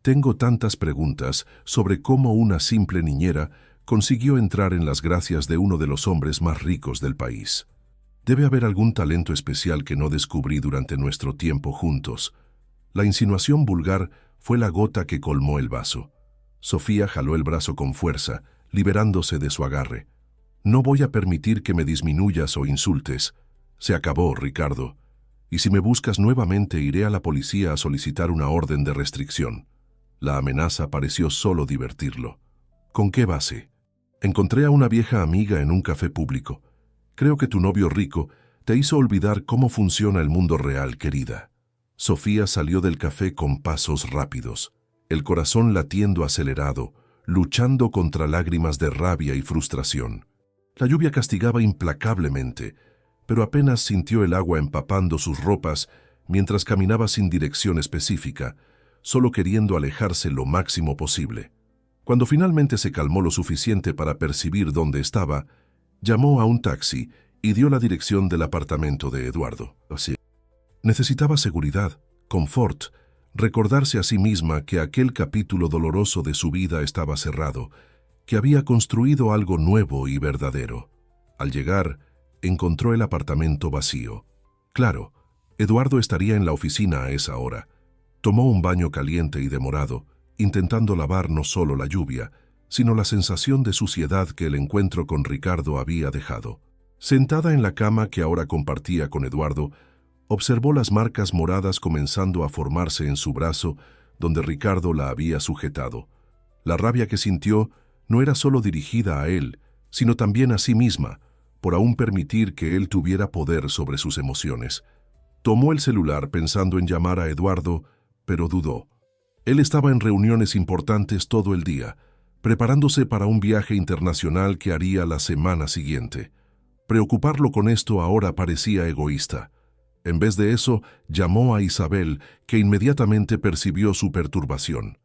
«Tengo tantas preguntas sobre cómo una simple niñera consiguió entrar en las gracias de uno de los hombres más ricos del país. Debe haber algún talento especial que no descubrí durante nuestro tiempo juntos». La insinuación vulgar fue la gota que colmó el vaso. Sofía jaló el brazo con fuerza, liberándose de su agarre. «No voy a permitir que me disminuyas o insultes. Se acabó, Ricardo. Y si me buscas nuevamente, iré a la policía a solicitar una orden de restricción». La amenaza pareció solo divertirlo. «¿Con qué base?» «Encontré a una vieja amiga en un café público. Creo que tu novio rico te hizo olvidar cómo funciona el mundo real, querida». Sofía salió del café con pasos rápidos, el corazón latiendo acelerado, luchando contra lágrimas de rabia y frustración. La lluvia castigaba implacablemente, pero apenas sintió el agua empapando sus ropas mientras caminaba sin dirección específica, solo queriendo alejarse lo máximo posible. Cuando finalmente se calmó lo suficiente para percibir dónde estaba, llamó a un taxi y dio la dirección del apartamento de Eduardo. Así. Necesitaba seguridad, confort, recordarse a sí misma que aquel capítulo doloroso de su vida estaba cerrado, que había construido algo nuevo y verdadero. Al llegar, encontró el apartamento vacío. Claro, Eduardo estaría en la oficina a esa hora. Tomó un baño caliente y demorado, intentando lavar no solo la lluvia, sino la sensación de suciedad que el encuentro con Ricardo había dejado. Sentada en la cama que ahora compartía con Eduardo, observó las marcas moradas comenzando a formarse en su brazo, donde Ricardo la había sujetado. La rabia que sintió no era solo dirigida a él, sino también a sí misma, por aún permitir que él tuviera poder sobre sus emociones. Tomó el celular pensando en llamar a Eduardo, pero dudó. Él estaba en reuniones importantes todo el día, preparándose para un viaje internacional que haría la semana siguiente. Preocuparlo con esto ahora parecía egoísta. En vez de eso, llamó a Isabel, que inmediatamente percibió su perturbación.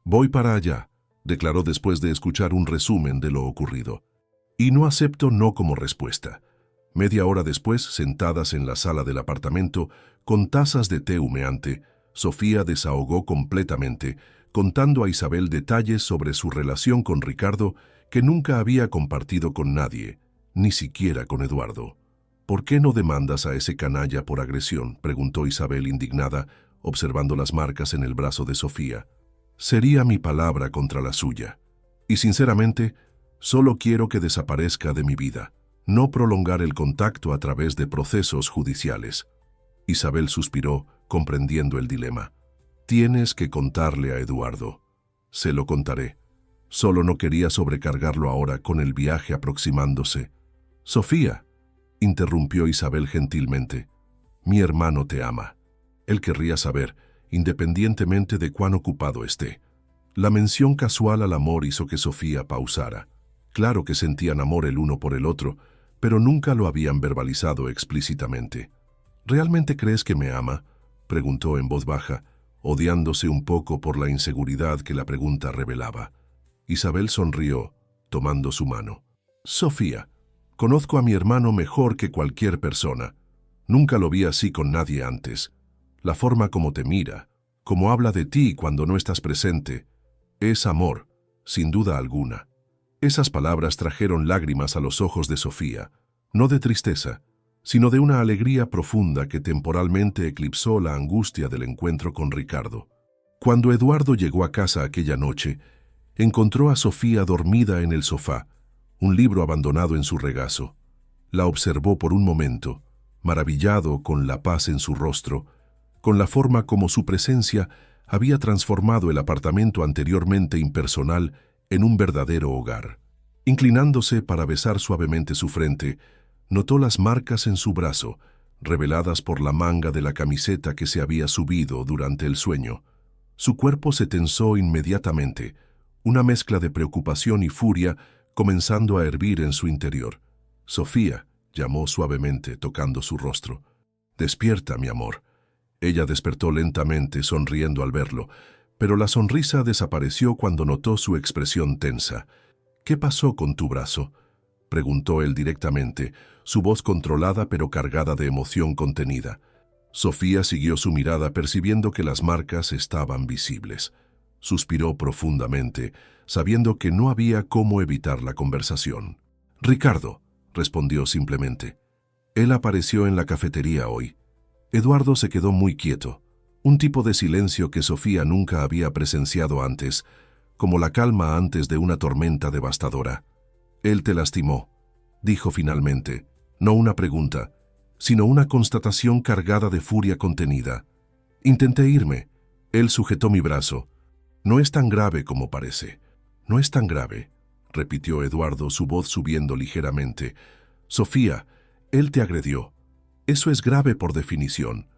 «Voy para allá», declaró después de escuchar un resumen de lo ocurrido. «Y no acepto no como respuesta». Media hora después, sentadas en la sala del apartamento, con tazas de té humeante, Sofía desahogó completamente, contando a Isabel detalles sobre su relación con Ricardo que nunca había compartido con nadie, ni siquiera con Eduardo. «¿Por qué no demandas a ese canalla por agresión?», preguntó Isabel indignada, observando las marcas en el brazo de Sofía. «Sería mi palabra contra la suya. Y sinceramente, solo quiero que desaparezca de mi vida, no prolongar el contacto a través de procesos judiciales». Isabel suspiró, comprendiendo el dilema. «Tienes que contarle a Eduardo». «Se lo contaré. Solo no quería sobrecargarlo ahora con el viaje aproximándose». «Sofía», interrumpió Isabel gentilmente, «mi hermano te ama. Él querría saber, independientemente de cuán ocupado esté». La mención casual al amor hizo que Sofía pausara. Claro que sentían amor el uno por el otro, pero nunca lo habían verbalizado explícitamente. «¿Realmente crees que me ama?», preguntó en voz baja, odiándose un poco por la inseguridad que la pregunta revelaba. Isabel sonrió, tomando su mano. «Sofía, conozco a mi hermano mejor que cualquier persona. Nunca lo vi así con nadie antes. La forma como te mira, como habla de ti cuando no estás presente, es amor, sin duda alguna». Esas palabras trajeron lágrimas a los ojos de Sofía, no de tristeza, sino de una alegría profunda que temporalmente eclipsó la angustia del encuentro con Ricardo. Cuando Eduardo llegó a casa aquella noche, encontró a Sofía dormida en el sofá, un libro abandonado en su regazo. La observó por un momento, maravillado con la paz en su rostro, con la forma como su presencia había transformado el apartamento anteriormente impersonal en un verdadero hogar. Inclinándose para besar suavemente su frente, notó las marcas en su brazo, reveladas por la manga de la camiseta que se había subido durante el sueño. Su cuerpo se tensó inmediatamente, una mezcla de preocupación y furia comenzando a hervir en su interior. «Sofía», llamó suavemente, tocando su rostro. «Despierta, mi amor». Ella despertó lentamente, sonriendo al verlo, pero la sonrisa desapareció cuando notó su expresión tensa. «¿Qué pasó con tu brazo?», preguntó él directamente, su voz controlada pero cargada de emoción contenida. Sofía siguió su mirada percibiendo que las marcas estaban visibles. Suspiró profundamente, sabiendo que no había cómo evitar la conversación. «Ricardo», respondió simplemente. «Él apareció en la cafetería hoy». Eduardo se quedó muy quieto, un tipo de silencio que Sofía nunca había presenciado antes, como la calma antes de una tormenta devastadora. «Él te lastimó», dijo finalmente, no una pregunta, sino una constatación cargada de furia contenida. «Intenté irme. Él sujetó mi brazo. No es tan grave como parece. No es tan grave», repitió Eduardo, su voz subiendo ligeramente. «Sofía, él te agredió. Eso es grave por definición».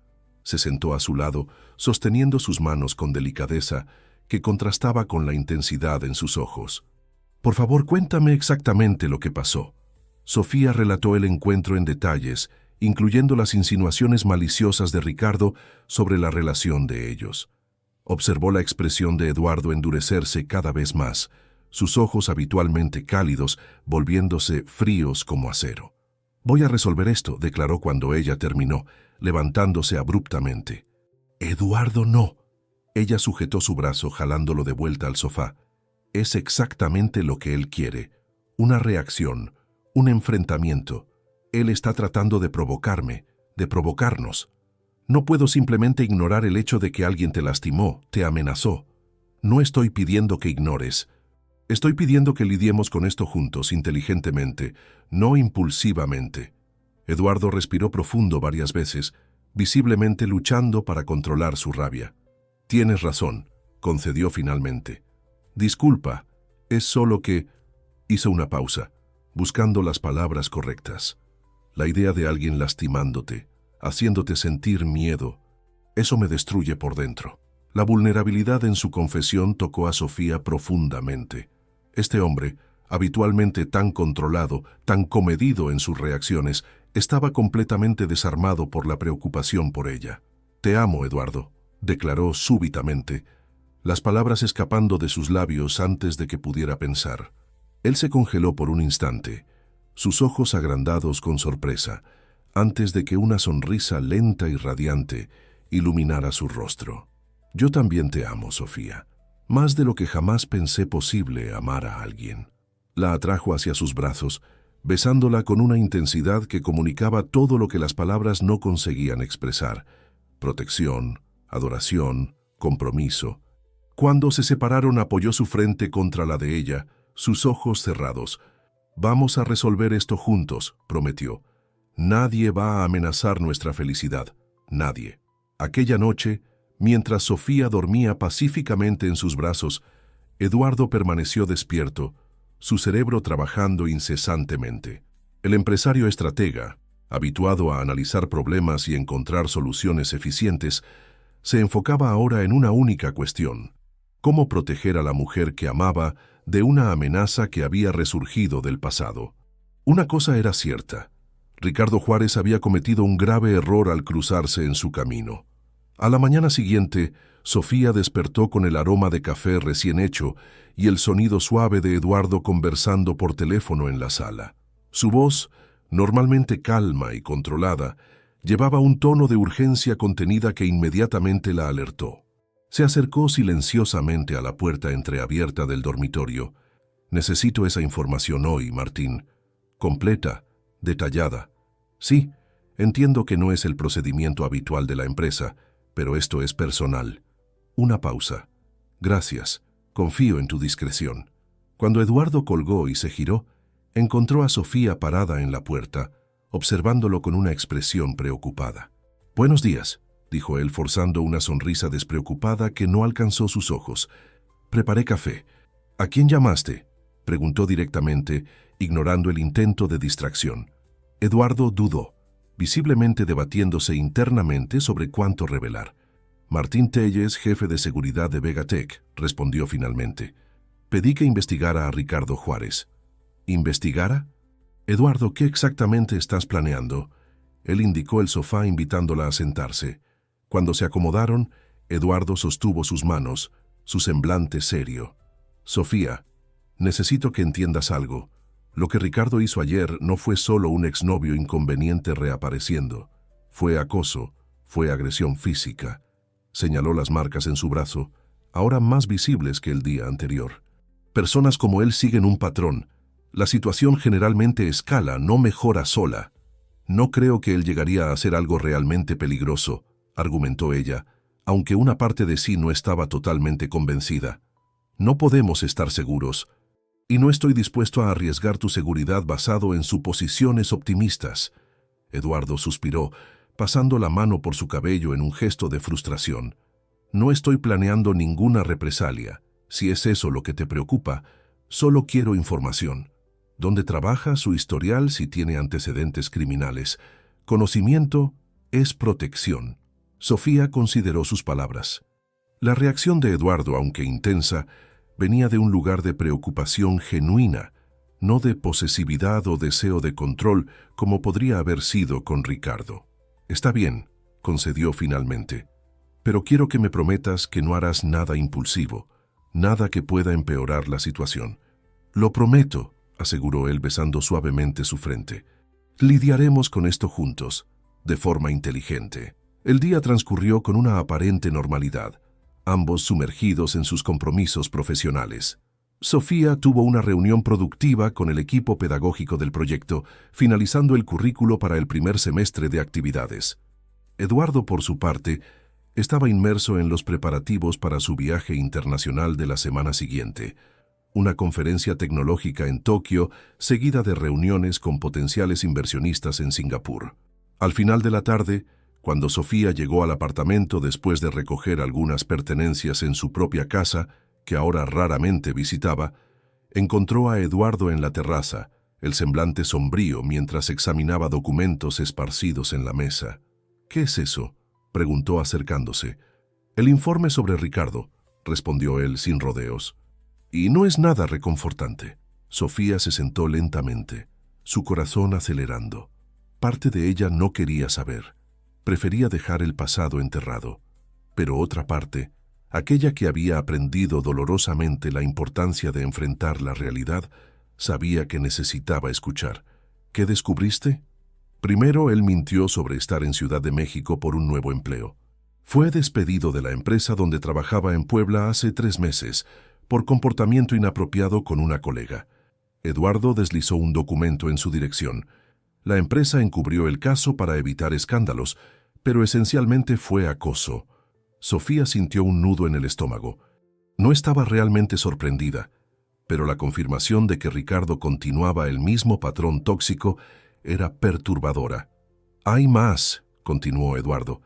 Se sentó a su lado, sosteniendo sus manos con delicadeza, que contrastaba con la intensidad en sus ojos. «Por favor, cuéntame exactamente lo que pasó». Sofía relató el encuentro en detalles, incluyendo las insinuaciones maliciosas de Ricardo sobre la relación de ellos. Observó la expresión de Eduardo endurecerse cada vez más, sus ojos habitualmente cálidos volviéndose fríos como acero. «Voy a resolver esto», declaró cuando ella terminó, levantándose abruptamente. «Eduardo, no». Ella sujetó su brazo, jalándolo de vuelta al sofá. «Es exactamente lo que él quiere. Una reacción, un enfrentamiento. Él está tratando de provocarme, de provocarnos. No puedo simplemente ignorar el hecho de que alguien te lastimó, te amenazó. No estoy pidiendo que ignores. Estoy pidiendo que lidiemos con esto juntos, inteligentemente, no impulsivamente». Eduardo respiró profundo varias veces, visiblemente luchando para controlar su rabia. «Tienes razón», concedió finalmente. «Disculpa, es solo que…» Hizo una pausa, buscando las palabras correctas. «La idea de alguien lastimándote, haciéndote sentir miedo, eso me destruye por dentro». La vulnerabilidad en su confesión tocó a Sofía profundamente. Este hombre, habitualmente tan controlado, tan comedido en sus reacciones, Estaba completamente desarmado por la preocupación por ella. «Te amo, Eduardo», declaró súbitamente, las palabras escapando de sus labios antes de que pudiera pensar. Él se congeló por un instante, sus ojos agrandados con sorpresa, antes de que una sonrisa lenta y radiante iluminara su rostro. «Yo también te amo, Sofía. Más de lo que jamás pensé posible amar a alguien». La atrajo hacia sus brazos, besándola con una intensidad que comunicaba todo lo que las palabras no conseguían expresar: protección, adoración, compromiso. Cuando se separaron, apoyó su frente contra la de ella, sus ojos cerrados. «Vamos a resolver esto juntos», prometió. «Nadie va a amenazar nuestra felicidad, nadie». Aquella noche, mientras Sofía dormía pacíficamente en sus brazos, Eduardo permaneció despierto, su cerebro trabajando incesantemente. El empresario estratega, habituado a analizar problemas y encontrar soluciones eficientes, se enfocaba ahora en una única cuestión: cómo proteger a la mujer que amaba de una amenaza que había resurgido del pasado. Una cosa era cierta: Ricardo Juárez había cometido un grave error al cruzarse en su camino. A la mañana siguiente, Sofía despertó con el aroma de café recién hecho y el sonido suave de Eduardo conversando por teléfono en la sala. Su voz, normalmente calma y controlada, llevaba un tono de urgencia contenida que inmediatamente la alertó. Se acercó silenciosamente a la puerta entreabierta del dormitorio. «Necesito esa información hoy, Martín. Completa, detallada. Sí, entiendo que no es el procedimiento habitual de la empresa, pero esto es personal». Una pausa. «Gracias. Confío en tu discreción». Cuando Eduardo colgó y se giró, encontró a Sofía parada en la puerta, observándolo con una expresión preocupada. «Buenos días», dijo él, forzando una sonrisa despreocupada que no alcanzó sus ojos. «Preparé café». «¿A quién llamaste?», preguntó directamente, ignorando el intento de distracción. Eduardo dudó, visiblemente debatiéndose internamente sobre cuánto revelar. «Martín Telles, jefe de seguridad de Vegatech», respondió finalmente. «Pedí que investigara a Ricardo Juárez». «¿Investigara? Eduardo, ¿qué exactamente estás planeando?». Él indicó el sofá invitándola a sentarse. Cuando se acomodaron, Eduardo sostuvo sus manos, su semblante serio. «Sofía, necesito que entiendas algo. Lo que Ricardo hizo ayer no fue solo un exnovio inconveniente reapareciendo. Fue acoso, fue agresión física». Señaló las marcas en su brazo, ahora más visibles que el día anterior. «Personas como él siguen un patrón. La situación generalmente escala, no mejora sola». «No creo que él llegaría a hacer algo realmente peligroso», argumentó ella, aunque una parte de sí no estaba totalmente convencida. «No podemos estar seguros, y no estoy dispuesto a arriesgar tu seguridad basado en suposiciones optimistas». Eduardo suspiró, pasando la mano por su cabello en un gesto de frustración. «No estoy planeando ninguna represalia. Si es eso lo que te preocupa, solo quiero información. ¿Dónde trabaja? Su historial, si tiene antecedentes criminales. Conocimiento es protección». Sofía consideró sus palabras. La reacción de Eduardo, aunque intensa, venía de un lugar de preocupación genuina, no de posesividad o deseo de control como podría haber sido con Ricardo. «Está bien», concedió finalmente, «pero quiero que me prometas que no harás nada impulsivo, nada que pueda empeorar la situación». «Lo prometo», aseguró él besando suavemente su frente. «Lidiaremos con esto juntos, de forma inteligente». El día transcurrió con una aparente normalidad, ambos sumergidos en sus compromisos profesionales. Sofía tuvo una reunión productiva con el equipo pedagógico del proyecto, finalizando el currículo para el primer semestre de actividades. Eduardo, por su parte, estaba inmerso en los preparativos para su viaje internacional de la semana siguiente, una conferencia tecnológica en Tokio, seguida de reuniones con potenciales inversionistas en Singapur. Al final de la tarde, cuando Sofía llegó al apartamento después de recoger algunas pertenencias en su propia casa, que ahora raramente visitaba, encontró a Eduardo en la terraza, el semblante sombrío mientras examinaba documentos esparcidos en la mesa. «¿Qué es eso?», preguntó acercándose. «El informe sobre Ricardo», respondió él sin rodeos. «Y no es nada reconfortante». Sofía se sentó lentamente, su corazón acelerando. Parte de ella no quería saber. Prefería dejar el pasado enterrado. Pero otra parte, aquella que había aprendido dolorosamente la importancia de enfrentar la realidad, sabía que necesitaba escuchar. ¿Qué descubriste? Primero, él mintió sobre estar en Ciudad de México por un nuevo empleo. Fue despedido de la empresa donde trabajaba en Puebla hace 3 meses, por comportamiento inapropiado con una colega. Eduardo deslizó un documento en su dirección. La empresa encubrió el caso para evitar escándalos, pero esencialmente fue acoso. Sofía sintió un nudo en el estómago. No estaba realmente sorprendida, pero la confirmación de que Ricardo continuaba el mismo patrón tóxico era perturbadora. «Hay más», continuó Eduardo.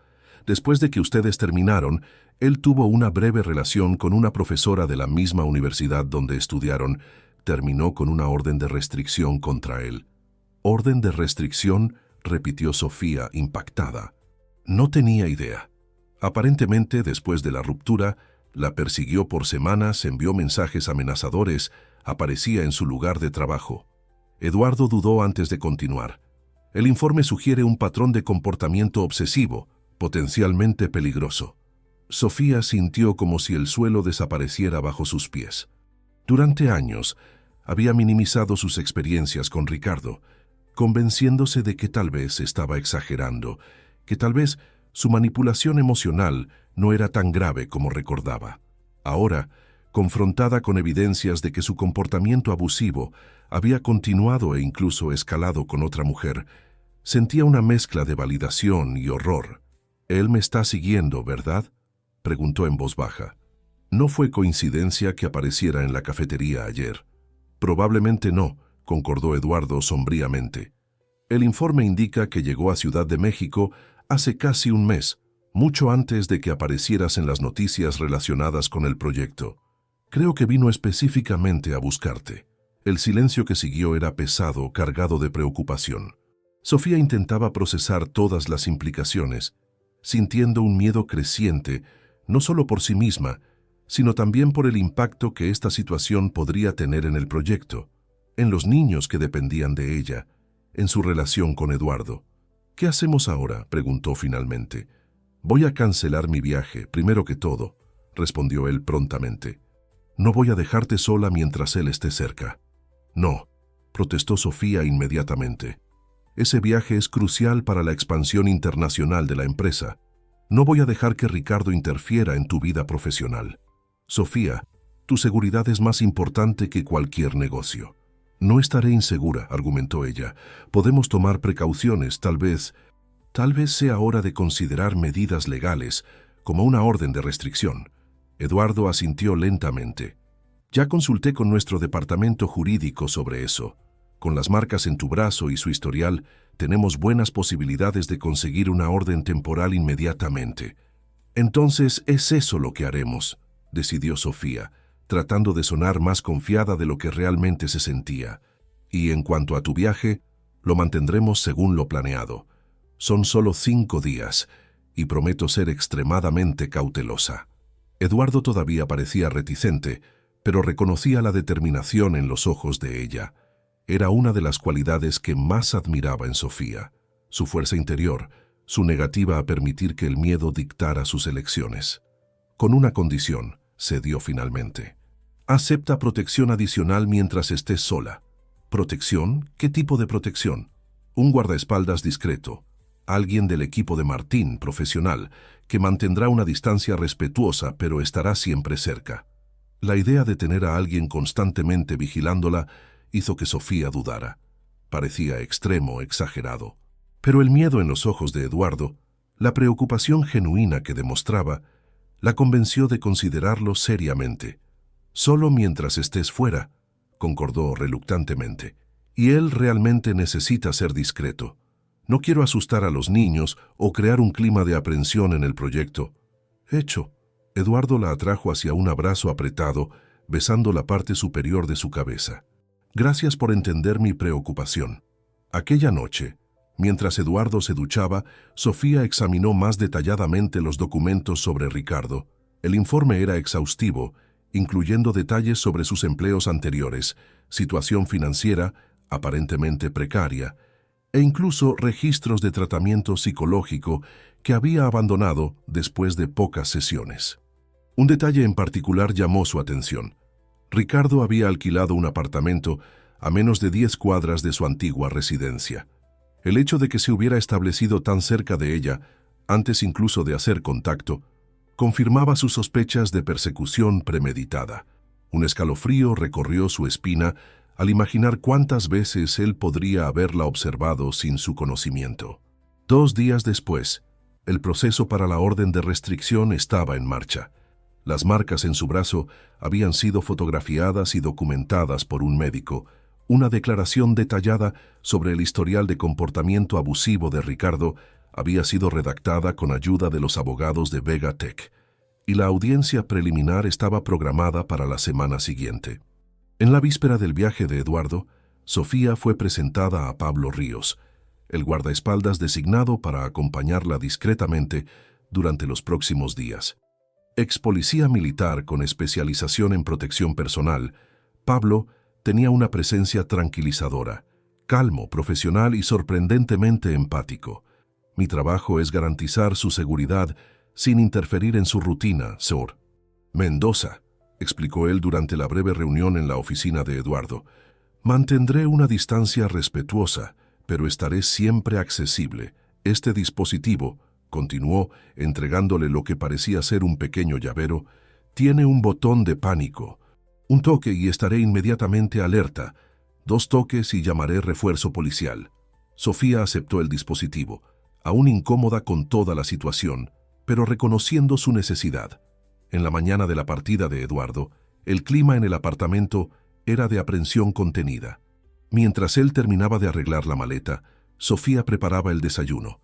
«Después de que ustedes terminaron, él tuvo una breve relación con una profesora de la misma universidad donde estudiaron. Terminó con una orden de restricción contra él». «¿Orden de restricción?», repitió Sofía, impactada. No tenía idea. Aparentemente, después de la ruptura, la persiguió por semanas, envió mensajes amenazadores, aparecía en su lugar de trabajo. Eduardo dudó antes de continuar. El informe sugiere un patrón de comportamiento obsesivo, potencialmente peligroso. Sofía sintió como si el suelo desapareciera bajo sus pies. Durante años, había minimizado sus experiencias con Ricardo, convenciéndose de que tal vez estaba exagerando, que tal vez su manipulación emocional no era tan grave como recordaba. Ahora, confrontada con evidencias de que su comportamiento abusivo había continuado e incluso escalado con otra mujer, sentía una mezcla de validación y horror. «Él me está siguiendo, ¿verdad?», preguntó en voz baja. No fue coincidencia que apareciera en la cafetería ayer. «Probablemente no», concordó Eduardo sombríamente. «El informe indica que llegó a Ciudad de México hace casi un mes, mucho antes de que aparecieras en las noticias relacionadas con el proyecto. Creo que vino específicamente a buscarte». El silencio que siguió era pesado, cargado de preocupación. Sofía intentaba procesar todas las implicaciones, sintiendo un miedo creciente, no solo por sí misma, sino también por el impacto que esta situación podría tener en el proyecto, en los niños que dependían de ella, en su relación con Eduardo. «¿Qué hacemos ahora?», preguntó finalmente. «Voy a cancelar mi viaje, primero que todo», respondió él prontamente. «No voy a dejarte sola mientras él esté cerca». «No», protestó Sofía inmediatamente. «Ese viaje es crucial para la expansión internacional de la empresa. No voy a dejar que Ricardo interfiera en tu vida profesional. Sofía, tu seguridad es más importante que cualquier negocio». «No estaré insegura», argumentó ella. «Podemos tomar precauciones, tal vez sea hora de considerar medidas legales, como una orden de restricción». Eduardo asintió lentamente. «Ya consulté con nuestro departamento jurídico sobre eso. Con las marcas en tu brazo y su historial, tenemos buenas posibilidades de conseguir una orden temporal inmediatamente». «Entonces es eso lo que haremos», decidió Sofía, tratando de sonar más confiada de lo que realmente se sentía. «Y en cuanto a tu viaje, lo mantendremos según lo planeado. Son solo 5 días, y prometo ser extremadamente cautelosa». Eduardo todavía parecía reticente, pero reconocía la determinación en los ojos de ella. Era una de las cualidades que más admiraba en Sofía, su fuerza interior, su negativa a permitir que el miedo dictara sus elecciones. Con una condición, cedió finalmente. «Acepta protección adicional mientras estés sola». «¿Protección? ¿Qué tipo de protección?» «Un guardaespaldas discreto, alguien del equipo de Martín, profesional, que mantendrá una distancia respetuosa pero estará siempre cerca». La idea de tener a alguien constantemente vigilándola hizo que Sofía dudara. Parecía extremo, exagerado. Pero el miedo en los ojos de Eduardo, la preocupación genuina que demostraba, la convenció de considerarlo seriamente. «Solo mientras estés fuera», concordó reluctantemente. «Y él realmente necesita ser discreto. No quiero asustar a los niños o crear un clima de aprensión en el proyecto». «Hecho». Eduardo la atrajo hacia un abrazo apretado, besando la parte superior de su cabeza. «Gracias por entender mi preocupación». Aquella noche, mientras Eduardo se duchaba, Sofía examinó más detalladamente los documentos sobre Ricardo. El informe era exhaustivo, incluyendo detalles sobre sus empleos anteriores, situación financiera, aparentemente precaria, e incluso registros de tratamiento psicológico que había abandonado después de pocas sesiones. Un detalle en particular llamó su atención. Ricardo había alquilado un apartamento a menos de 10 cuadras de su antigua residencia. El hecho de que se hubiera establecido tan cerca de ella, antes incluso de hacer contacto, confirmaba sus sospechas de persecución premeditada. Un escalofrío recorrió su espina al imaginar cuántas veces él podría haberla observado sin su conocimiento. 2 días después, el proceso para la orden de restricción estaba en marcha. Las marcas en su brazo habían sido fotografiadas y documentadas por un médico. Una declaración detallada sobre el historial de comportamiento abusivo de Ricardo había sido redactada con ayuda de los abogados de Vega Tech, y la audiencia preliminar estaba programada para la semana siguiente. En la víspera del viaje de Eduardo, Sofía fue presentada a Pablo Ríos, el guardaespaldas designado para acompañarla discretamente durante los próximos días. Ex policía militar con especialización en protección personal, Pablo tenía una presencia tranquilizadora, calmo, profesional y sorprendentemente empático. Mi trabajo es garantizar su seguridad sin interferir en su rutina, Sor. Mendoza, explicó él durante la breve reunión en la oficina de Eduardo. Mantendré una distancia respetuosa, pero estaré siempre accesible. Este dispositivo, continuó, entregándole lo que parecía ser un pequeño llavero, tiene un botón de pánico. Un toque y estaré inmediatamente alerta. 2 toques y llamaré refuerzo policial. Sofía aceptó el dispositivo, aún incómoda con toda la situación, pero reconociendo su necesidad. En la mañana de la partida de Eduardo, el clima en el apartamento era de aprensión contenida. Mientras él terminaba de arreglar la maleta, Sofía preparaba el desayuno,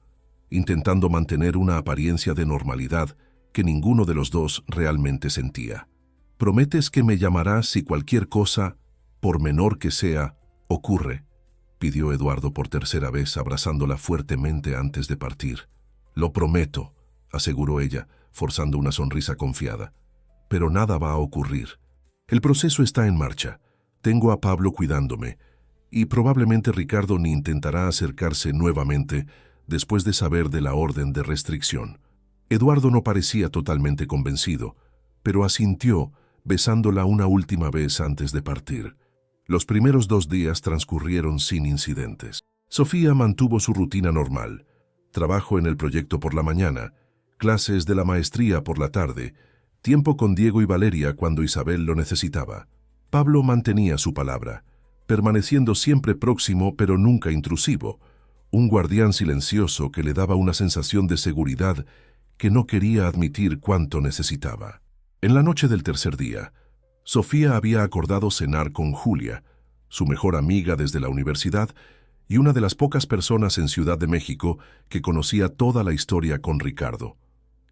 intentando mantener una apariencia de normalidad que ninguno de los dos realmente sentía. «¿Prometes que me llamarás si cualquier cosa, por menor que sea, ocurre?», pidió Eduardo por tercera vez, abrazándola fuertemente antes de partir. «Lo prometo», aseguró ella, forzando una sonrisa confiada. «Pero nada va a ocurrir. El proceso está en marcha. Tengo a Pablo cuidándome, y probablemente Ricardo ni intentará acercarse nuevamente después de saber de la orden de restricción». Eduardo no parecía totalmente convencido, pero asintió, besándola una última vez antes de partir. Los primeros 2 días transcurrieron sin incidentes. Sofía mantuvo su rutina normal: trabajo en el proyecto por la mañana, clases de la maestría por la tarde, tiempo con Diego y Valeria cuando Isabel lo necesitaba. Pablo mantenía su palabra, permaneciendo siempre próximo pero nunca intrusivo, un guardián silencioso que le daba una sensación de seguridad que no quería admitir cuánto necesitaba. En la noche del tercer día, Sofía había acordado cenar con Julia, su mejor amiga desde la universidad y una de las pocas personas en Ciudad de México que conocía toda la historia con Ricardo.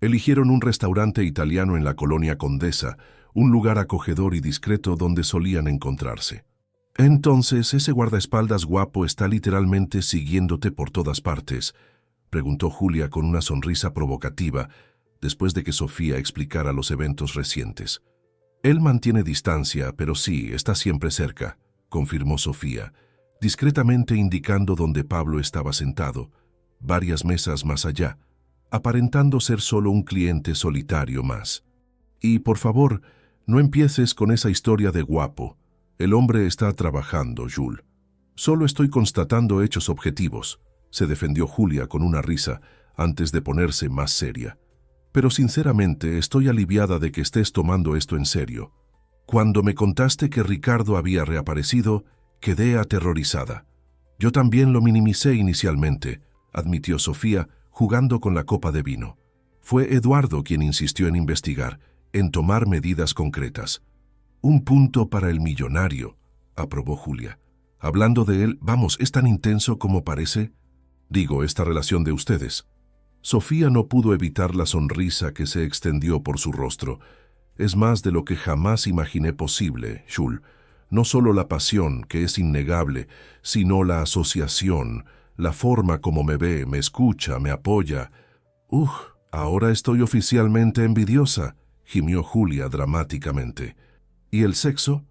Eligieron un restaurante italiano en la colonia Condesa, un lugar acogedor y discreto donde solían encontrarse. «Entonces, ¿ese guardaespaldas guapo está literalmente siguiéndote por todas partes?», preguntó Julia con una sonrisa provocativa, después de que Sofía explicara los eventos recientes. «Él mantiene distancia, pero sí, está siempre cerca», confirmó Sofía, discretamente indicando donde Pablo estaba sentado, varias mesas más allá, aparentando ser solo un cliente solitario más. «Y por favor, no empieces con esa historia de guapo. El hombre está trabajando, Jules. Solo estoy constatando hechos objetivos», se defendió Julia con una risa antes de ponerse más seria. «Pero sinceramente estoy aliviada de que estés tomando esto en serio. Cuando me contaste que Ricardo había reaparecido, quedé aterrorizada. Yo también lo minimicé inicialmente», admitió Sofía, jugando con la copa de vino. «Fue Eduardo quien insistió en investigar, en tomar medidas concretas». «Un punto para el millonario», aprobó Julia. «Hablando de él, vamos, ¿es tan intenso como parece? Digo, esta relación de ustedes». Sofía no pudo evitar la sonrisa que se extendió por su rostro. «Es más de lo que jamás imaginé posible, Jules. No solo la pasión, que es innegable, sino la asociación, la forma como me ve, me escucha, me apoya». Ahora estoy oficialmente envidiosa», gimió Julia dramáticamente. «¿Y el sexo?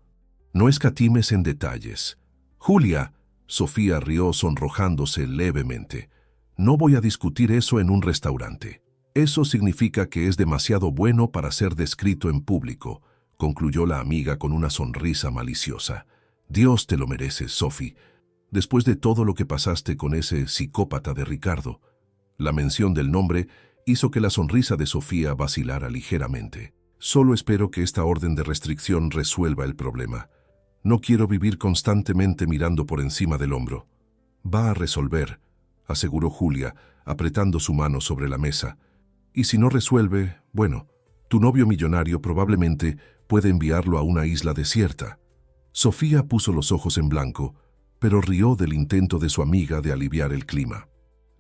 No escatimes en detalles». «Julia», Sofía rió sonrojándose levemente. No voy a discutir eso en un restaurante. Eso significa que es demasiado bueno para ser descrito en público, concluyó la amiga con una sonrisa maliciosa. Dios te lo mereces, Sophie, después de todo lo que pasaste con ese psicópata de Ricardo. La mención del nombre hizo que la sonrisa de Sofía vacilara ligeramente. Solo espero que esta orden de restricción resuelva el problema. No quiero vivir constantemente mirando por encima del hombro. Va a resolver, aseguró Julia, apretando su mano sobre la mesa. Y si no resuelve, bueno, tu novio millonario probablemente puede enviarlo a una isla desierta. Sofía puso los ojos en blanco, pero rió del intento de su amiga de aliviar el clima.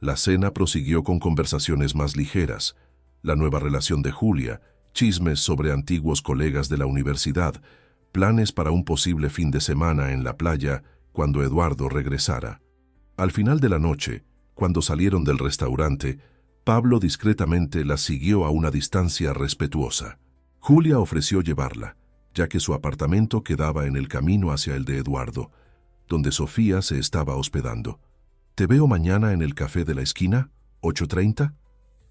La cena prosiguió con conversaciones más ligeras, la nueva relación de Julia, chismes sobre antiguos colegas de la universidad, planes para un posible fin de semana en la playa cuando Eduardo regresara. Al final de la noche, cuando salieron del restaurante, Pablo discretamente la siguió a una distancia respetuosa. Julia ofreció llevarla, ya que su apartamento quedaba en el camino hacia el de Eduardo, donde Sofía se estaba hospedando. «¿Te veo mañana en el café de la esquina, 8:30?»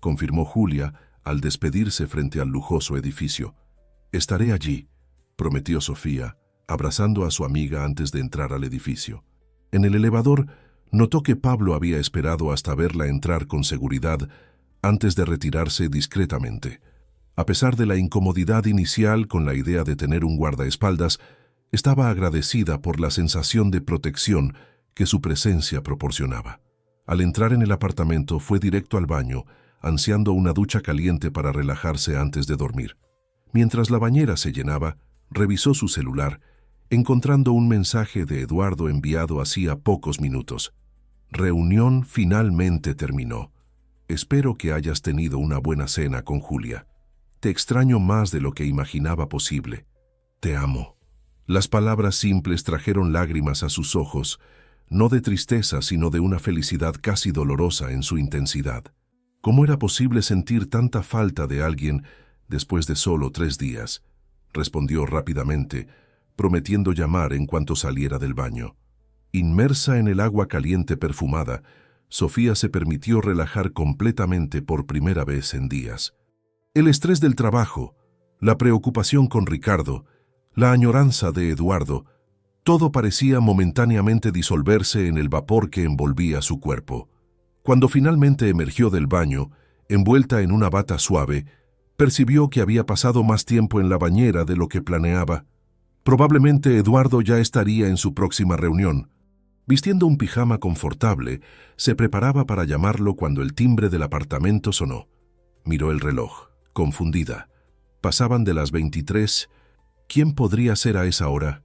confirmó Julia al despedirse frente al lujoso edificio. «Estaré allí», prometió Sofía, abrazando a su amiga antes de entrar al edificio. En el elevador, notó que Pablo había esperado hasta verla entrar con seguridad antes de retirarse discretamente. A pesar de la incomodidad inicial con la idea de tener un guardaespaldas, estaba agradecida por la sensación de protección que su presencia proporcionaba. Al entrar en el apartamento fue directo al baño, ansiando una ducha caliente para relajarse antes de dormir. Mientras la bañera se llenaba, revisó su celular, encontrando un mensaje de Eduardo enviado hacía pocos minutos. «Reunión finalmente terminó. Espero que hayas tenido una buena cena con Julia. Te extraño más de lo que imaginaba posible. Te amo». Las palabras simples trajeron lágrimas a sus ojos, no de tristeza, sino de una felicidad casi dolorosa en su intensidad. ¿Cómo era posible sentir tanta falta de alguien después de solo 3 días? Respondió rápidamente, prometiendo llamar en cuanto saliera del baño. Inmersa en el agua caliente perfumada, Sofía se permitió relajar completamente por primera vez en días. El estrés del trabajo, la preocupación con Ricardo, la añoranza de Eduardo, todo parecía momentáneamente disolverse en el vapor que envolvía su cuerpo. Cuando finalmente emergió del baño, envuelta en una bata suave, percibió que había pasado más tiempo en la bañera de lo que planeaba. Probablemente Eduardo ya estaría en su próxima reunión. Vistiendo un pijama confortable, se preparaba para llamarlo cuando el timbre del apartamento sonó. Miró el reloj, confundida. Pasaban de las 23. ¿Quién podría ser a esa hora?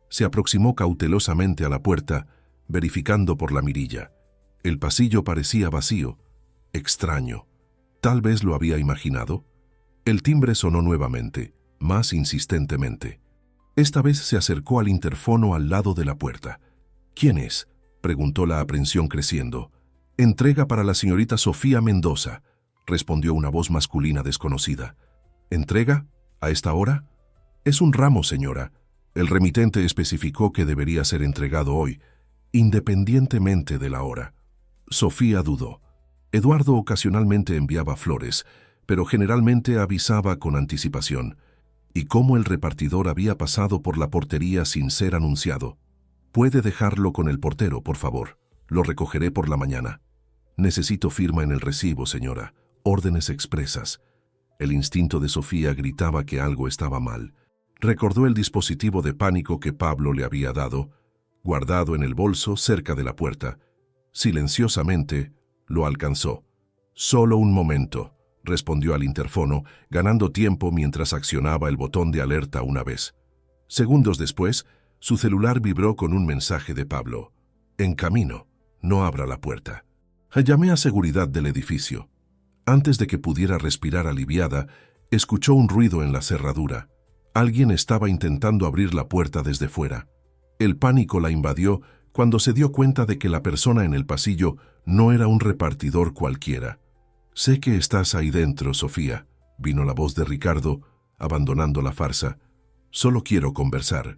Se aproximó cautelosamente a la puerta, verificando por la mirilla. El pasillo parecía vacío. Extraño. ¿Tal vez lo había imaginado? El timbre sonó nuevamente, más insistentemente. Esta vez se acercó al interfono al lado de la puerta. «¿Quién es?», preguntó la aprensión creciendo. «Entrega para la señorita Sofía Mendoza», respondió una voz masculina desconocida. «¿Entrega? ¿A esta hora?» «Es un ramo, señora. El remitente especificó que debería ser entregado hoy, independientemente de la hora». Sofía dudó. Eduardo ocasionalmente enviaba flores, pero generalmente avisaba con anticipación. ¿Y cómo el repartidor había pasado por la portería sin ser anunciado? «Puede dejarlo con el portero, por favor. Lo recogeré por la mañana». «Necesito firma en el recibo, señora. Órdenes expresas». El instinto de Sofía gritaba que algo estaba mal. Recordó el dispositivo de pánico que Pablo le había dado, guardado en el bolso cerca de la puerta. Silenciosamente, lo alcanzó. «Solo un momento», respondió al interfono, ganando tiempo mientras accionaba el botón de alerta una vez. Segundos después, su celular vibró con un mensaje de Pablo. «En camino. No abra la puerta». Llamé a seguridad del edificio. Antes de que pudiera respirar aliviada, escuchó un ruido en la cerradura. Alguien estaba intentando abrir la puerta desde fuera. El pánico la invadió cuando se dio cuenta de que la persona en el pasillo no era un repartidor cualquiera. «Sé que estás ahí dentro, Sofía», vino la voz de Ricardo, abandonando la farsa. «Solo quiero conversar».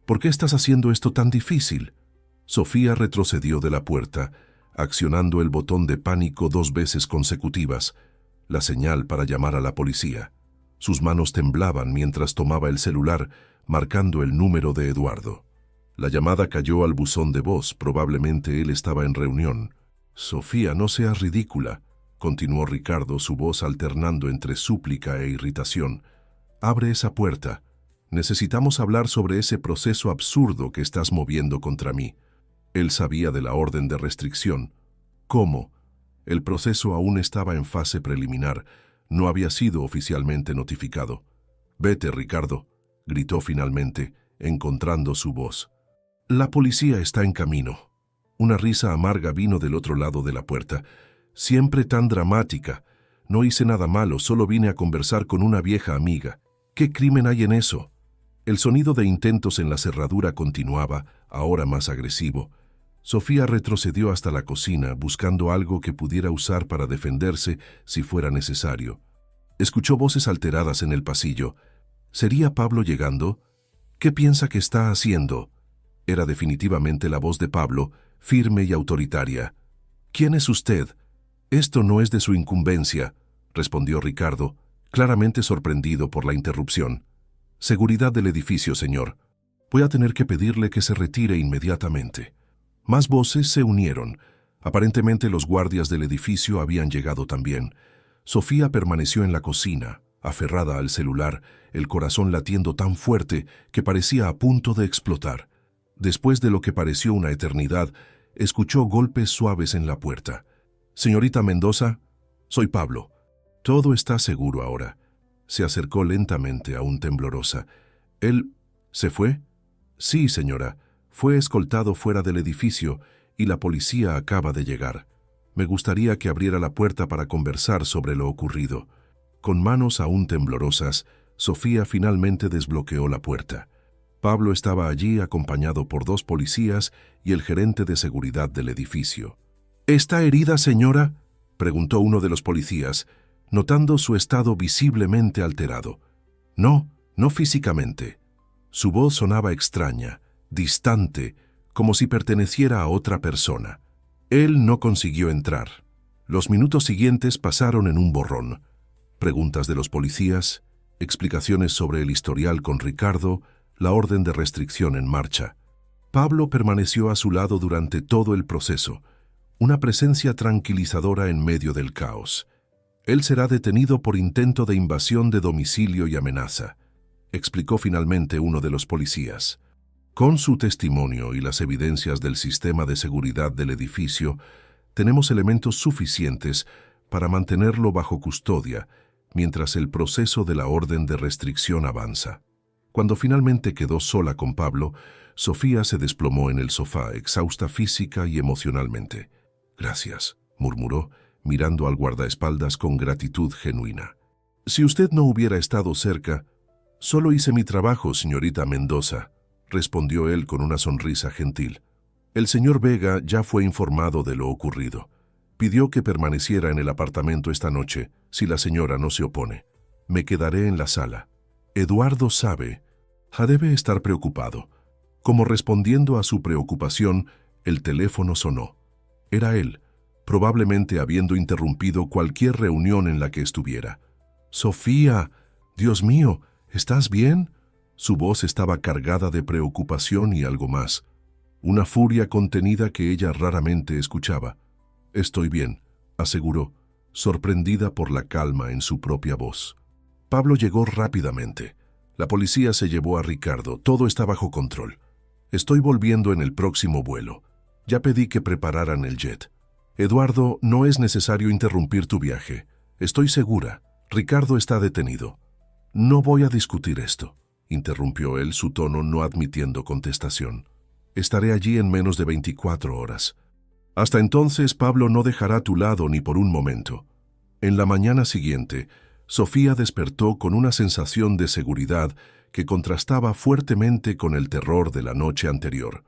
«¿Por qué estás haciendo esto tan difícil?». Sofía retrocedió de la puerta, accionando el botón de pánico 2 veces consecutivas, la señal para llamar a la policía. Sus manos temblaban mientras tomaba el celular, marcando el número de Eduardo. La llamada cayó al buzón de voz, probablemente él estaba en reunión. «Sofía, no seas ridícula», continuó Ricardo, su voz alternando entre súplica e irritación. «Abre esa puerta. Necesitamos hablar sobre ese proceso absurdo que estás moviendo contra mí». Él sabía de la orden de restricción. ¿Cómo? El proceso aún estaba en fase preliminar. No había sido oficialmente notificado. «Vete, Ricardo», gritó finalmente, encontrando su voz. «La policía está en camino». Una risa amarga vino del otro lado de la puerta. «Siempre tan dramática. No hice nada malo, solo vine a conversar con una vieja amiga. ¿Qué crimen hay en eso?» El sonido de intentos en la cerradura continuaba, ahora más agresivo. Sofía retrocedió hasta la cocina, buscando algo que pudiera usar para defenderse si fuera necesario. Escuchó voces alteradas en el pasillo. ¿Sería Pablo llegando? ¿Qué piensa que está haciendo? Era definitivamente la voz de Pablo, firme y autoritaria. «¿Quién es usted?» «Esto no es de su incumbencia», respondió Ricardo, claramente sorprendido por la interrupción. «Seguridad del edificio, señor. Voy a tener que pedirle que se retire inmediatamente». Más voces se unieron. Aparentemente los guardias del edificio habían llegado también. Sofía permaneció en la cocina, aferrada al celular, el corazón latiendo tan fuerte que parecía a punto de explotar. Después de lo que pareció una eternidad, escuchó golpes suaves en la puerta. «Señorita Mendoza, soy Pablo». «Todo está seguro ahora». Se acercó lentamente, aún temblorosa. «¿Él se fue?» «Sí, señora. Fue escoltado fuera del edificio y la policía acaba de llegar. Me gustaría que abriera la puerta para conversar sobre lo ocurrido». Con manos aún temblorosas, Sofía finalmente desbloqueó la puerta. Pablo estaba allí acompañado por 2 policías y el gerente de seguridad del edificio. «¿Está herida, señora?», preguntó uno de los policías, notando su estado visiblemente alterado. «No, no físicamente». Su voz sonaba extraña, distante, como si perteneciera a otra persona. Él no consiguió entrar. Los minutos siguientes pasaron en un borrón. Preguntas de los policías, explicaciones sobre el historial con Ricardo, la orden de restricción en marcha. Pablo permaneció a su lado durante todo el proceso, una presencia tranquilizadora en medio del caos. «Él será detenido por intento de invasión de domicilio y amenaza», explicó finalmente uno de los policías. «Con su testimonio y las evidencias del sistema de seguridad del edificio, tenemos elementos suficientes para mantenerlo bajo custodia mientras el proceso de la orden de restricción avanza». Cuando finalmente quedó sola con Pablo, Sofía se desplomó en el sofá, exhausta física y emocionalmente. «Gracias», murmuró, mirando al guardaespaldas con gratitud genuina. «Si usted no hubiera estado cerca, solo hice mi trabajo, señorita Mendoza», respondió él con una sonrisa gentil. «El señor Vega ya fue informado de lo ocurrido. Pidió que permaneciera en el apartamento esta noche, si la señora no se opone. Me quedaré en la sala. Eduardo sabe». Debe estar preocupado. Como respondiendo a su preocupación, el teléfono sonó. Era él, probablemente habiendo interrumpido cualquier reunión en la que estuviera. «Sofía, Dios mío, ¿estás bien?». Su voz estaba cargada de preocupación y algo más. Una furia contenida que ella raramente escuchaba. «Estoy bien», aseguró, sorprendida por la calma en su propia voz. Pablo llegó rápidamente. La policía se llevó a Ricardo. Todo está bajo control. «Estoy volviendo en el próximo vuelo. Ya pedí que prepararan el jet». «Eduardo, no es necesario interrumpir tu viaje. Estoy segura. Ricardo está detenido». «No voy a discutir esto», interrumpió él, su tono no admitiendo contestación. «Estaré allí en menos de 24 horas. Hasta entonces, Pablo no dejará tu lado ni por un momento». En la mañana siguiente, Sofía despertó con una sensación de seguridad que contrastaba fuertemente con el terror de la noche anterior.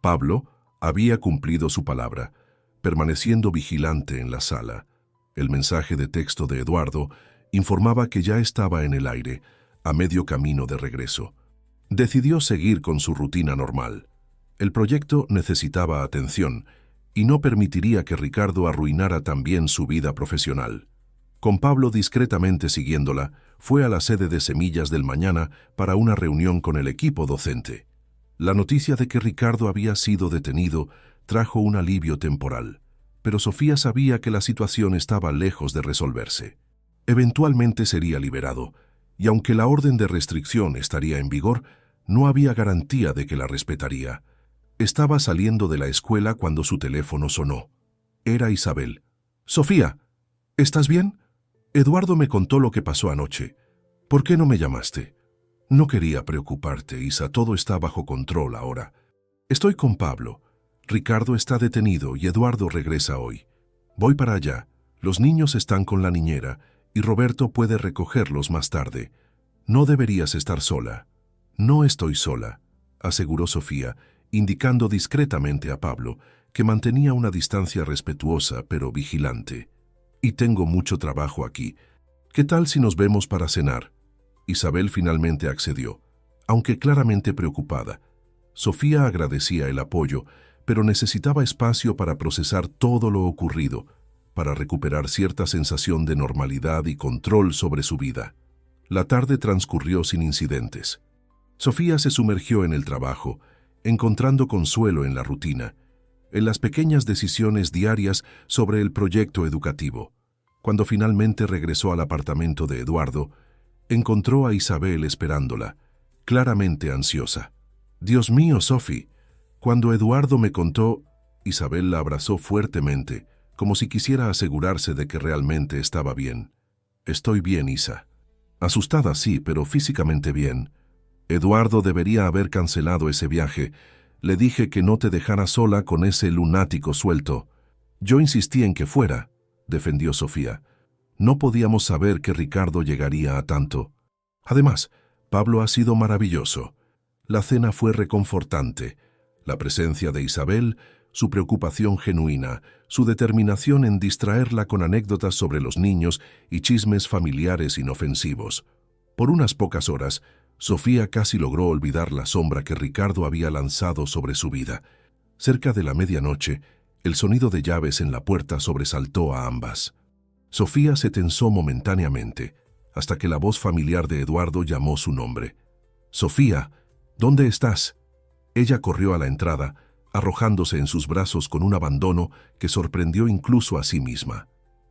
Pablo había cumplido su palabra, permaneciendo vigilante en la sala. El mensaje de texto de Eduardo informaba que ya estaba en el aire, a medio camino de regreso. Decidió seguir con su rutina normal. El proyecto necesitaba atención y no permitiría que Ricardo arruinara también su vida profesional. Con Pablo discretamente siguiéndola, fue a la sede de Semillas del Mañana para una reunión con el equipo docente. La noticia de que Ricardo había sido detenido trajo un alivio temporal, pero Sofía sabía que la situación estaba lejos de resolverse. Eventualmente sería liberado, y aunque la orden de restricción estaría en vigor, no había garantía de que la respetaría. Estaba saliendo de la escuela cuando su teléfono sonó. Era Isabel. «Sofía, ¿estás bien? Eduardo me contó lo que pasó anoche. ¿Por qué no me llamaste?» «No quería preocuparte, Isa, todo está bajo control ahora. Estoy con Pablo. Ricardo está detenido y Eduardo regresa hoy. Voy para allá. Los niños están con la niñera y Roberto puede recogerlos más tarde. No deberías estar sola». «No estoy sola», aseguró Sofía, indicando discretamente a Pablo, que mantenía una distancia respetuosa pero vigilante. «Y tengo mucho trabajo aquí. ¿Qué tal si nos vemos para cenar?» Isabel finalmente accedió, aunque claramente preocupada. Sofía agradecía el apoyo, pero necesitaba espacio para procesar todo lo ocurrido, para recuperar cierta sensación de normalidad y control sobre su vida. La tarde transcurrió sin incidentes. Sofía se sumergió en el trabajo, encontrando consuelo en la rutina, en las pequeñas decisiones diarias sobre el proyecto educativo. Cuando finalmente regresó al apartamento de Eduardo, encontró a Isabel esperándola, claramente ansiosa. «Dios mío, Sophie, cuando Eduardo me contó...» Isabel la abrazó fuertemente, como si quisiera asegurarse de que realmente estaba bien. «Estoy bien, Isa». Asustada sí, pero físicamente bien. «Eduardo debería haber cancelado ese viaje. Le dije que no te dejara sola con ese lunático suelto. Yo insistí en que fuera», defendió Sofía. «No podíamos saber que Ricardo llegaría a tanto. Además, Pablo ha sido maravilloso. La cena fue reconfortante. La presencia de Isabel, su preocupación genuina, su determinación en distraerla con anécdotas sobre los niños y chismes familiares inofensivos. Por unas pocas horas, Sofía casi logró olvidar la sombra que Ricardo había lanzado sobre su vida. Cerca de la medianoche, el sonido de llaves en la puerta sobresaltó a ambas. Sofía se tensó momentáneamente, hasta que la voz familiar de Eduardo llamó su nombre. «Sofía, ¿dónde estás?» Ella corrió a la entrada, arrojándose en sus brazos con un abandono que sorprendió incluso a sí misma.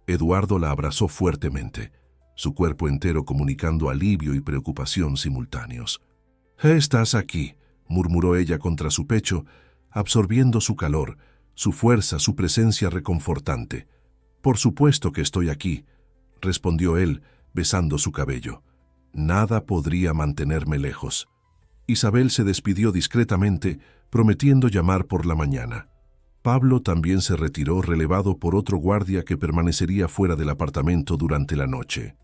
Eduardo la abrazó fuertemente, su cuerpo entero comunicando alivio y preocupación simultáneos. «Estás aquí», murmuró ella contra su pecho, absorbiendo su calor, su fuerza, su presencia reconfortante. «Por supuesto que estoy aquí», respondió él, besando su cabello. «Nada podría mantenerme lejos». Isabel se despidió discretamente, prometiendo llamar por la mañana. Pablo también se retiró, relevado por otro guardia que permanecería fuera del apartamento durante la noche.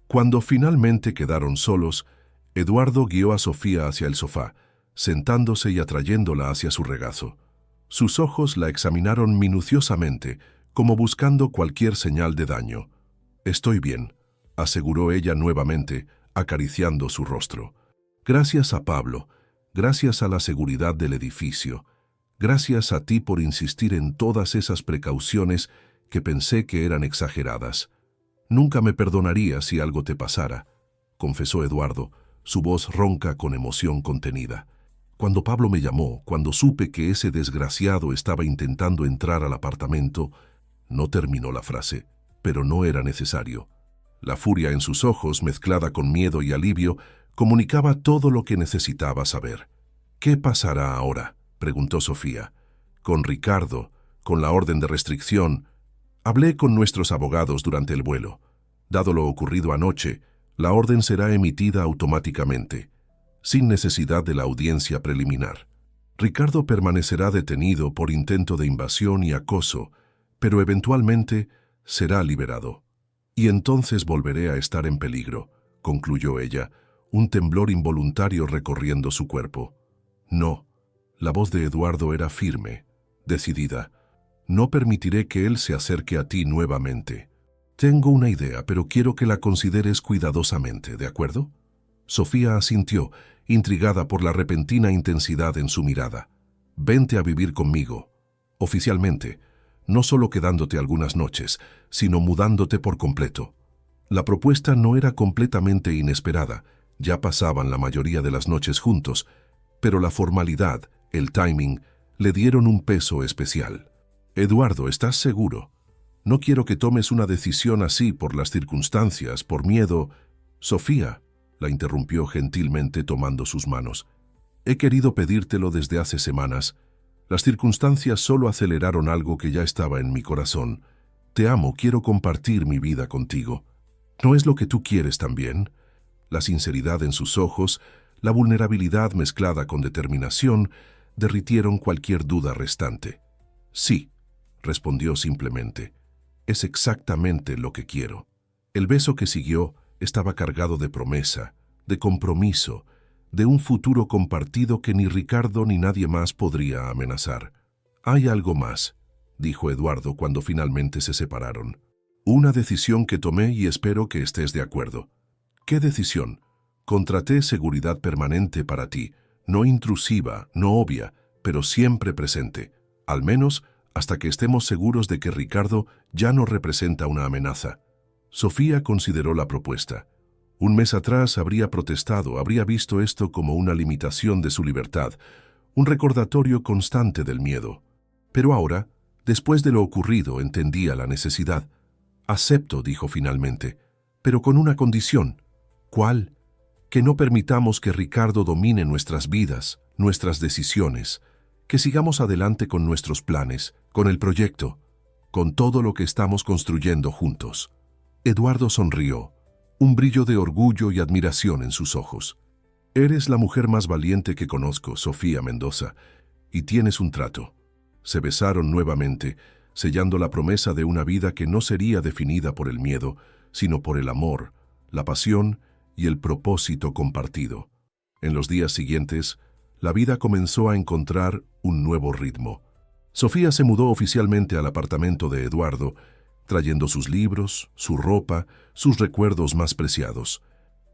Cuando finalmente quedaron solos, Eduardo guió a Sofía hacia el sofá, sentándose y atrayéndola hacia su regazo. Sus ojos la examinaron minuciosamente, como buscando cualquier señal de daño. «Estoy bien», aseguró ella nuevamente, acariciando su rostro. «Gracias a Pablo, gracias a la seguridad del edificio, gracias a ti por insistir en todas esas precauciones que pensé que eran exageradas. Nunca me perdonaría si algo te pasara», confesó Eduardo, su voz ronca con emoción contenida. «Cuando Pablo me llamó, cuando supe que ese desgraciado estaba intentando entrar al apartamento...» No terminó la frase, pero no era necesario. La furia en sus ojos, mezclada con miedo y alivio, comunicaba todo lo que necesitaba saber. «¿Qué pasará ahora?», preguntó Sofía. «Con Ricardo, con la orden de restricción...» «Hablé con nuestros abogados durante el vuelo. Dado lo ocurrido anoche, la orden será emitida automáticamente, sin necesidad de la audiencia preliminar. Ricardo permanecerá detenido por intento de invasión y acoso, pero eventualmente será liberado. Y entonces volveré a estar en peligro», concluyó ella, un temblor involuntario recorriendo su cuerpo. «No», la voz de Eduardo era firme, decidida. «No permitiré que él se acerque a ti nuevamente. Tengo una idea, pero quiero que la consideres cuidadosamente, ¿de acuerdo?» Sofía asintió, intrigada por la repentina intensidad en su mirada. Vente a vivir conmigo, oficialmente, no solo quedándote algunas noches, sino mudándote por completo. La propuesta no era completamente inesperada, ya pasaban la mayoría de las noches juntos, pero la formalidad, el timing, le dieron un peso especial. Eduardo, ¿estás seguro? No quiero que tomes una decisión así por las circunstancias, por miedo. Sofía, la interrumpió gentilmente tomando sus manos. He querido pedírtelo desde hace semanas. Las circunstancias solo aceleraron algo que ya estaba en mi corazón. Te amo, quiero compartir mi vida contigo. ¿No es lo que tú quieres también? La sinceridad en sus ojos, la vulnerabilidad mezclada con determinación, derritieron cualquier duda restante. Sí, respondió simplemente. Es exactamente lo que quiero. El beso que siguió estaba cargado de promesa, de compromiso, de un futuro compartido que ni Ricardo ni nadie más podría amenazar. Hay algo más, dijo Eduardo cuando finalmente se separaron. Una decisión que tomé y espero que estés de acuerdo. ¿Qué decisión? Contraté seguridad permanente para ti, no intrusiva, no obvia, pero siempre presente, al menos hasta que estemos seguros de que Ricardo ya no representa una amenaza. Sofía consideró la propuesta. Un mes atrás habría protestado, habría visto esto como una limitación de su libertad, un recordatorio constante del miedo. Pero ahora, después de lo ocurrido, entendía la necesidad. Acepto, dijo finalmente, pero con una condición. ¿Cuál? Que no permitamos que Ricardo domine nuestras vidas, nuestras decisiones, que sigamos adelante con nuestros planes, con el proyecto, con todo lo que estamos construyendo juntos. Eduardo sonrió, un brillo de orgullo y admiración en sus ojos. Eres la mujer más valiente que conozco, Sofía Mendoza, y tienes un trato. Se besaron nuevamente, sellando la promesa de una vida que no sería definida por el miedo, sino por el amor, la pasión y el propósito compartido. En los días siguientes, la vida comenzó a encontrar un nuevo ritmo. Sofía se mudó oficialmente al apartamento de Eduardo, trayendo sus libros, su ropa, sus recuerdos más preciados.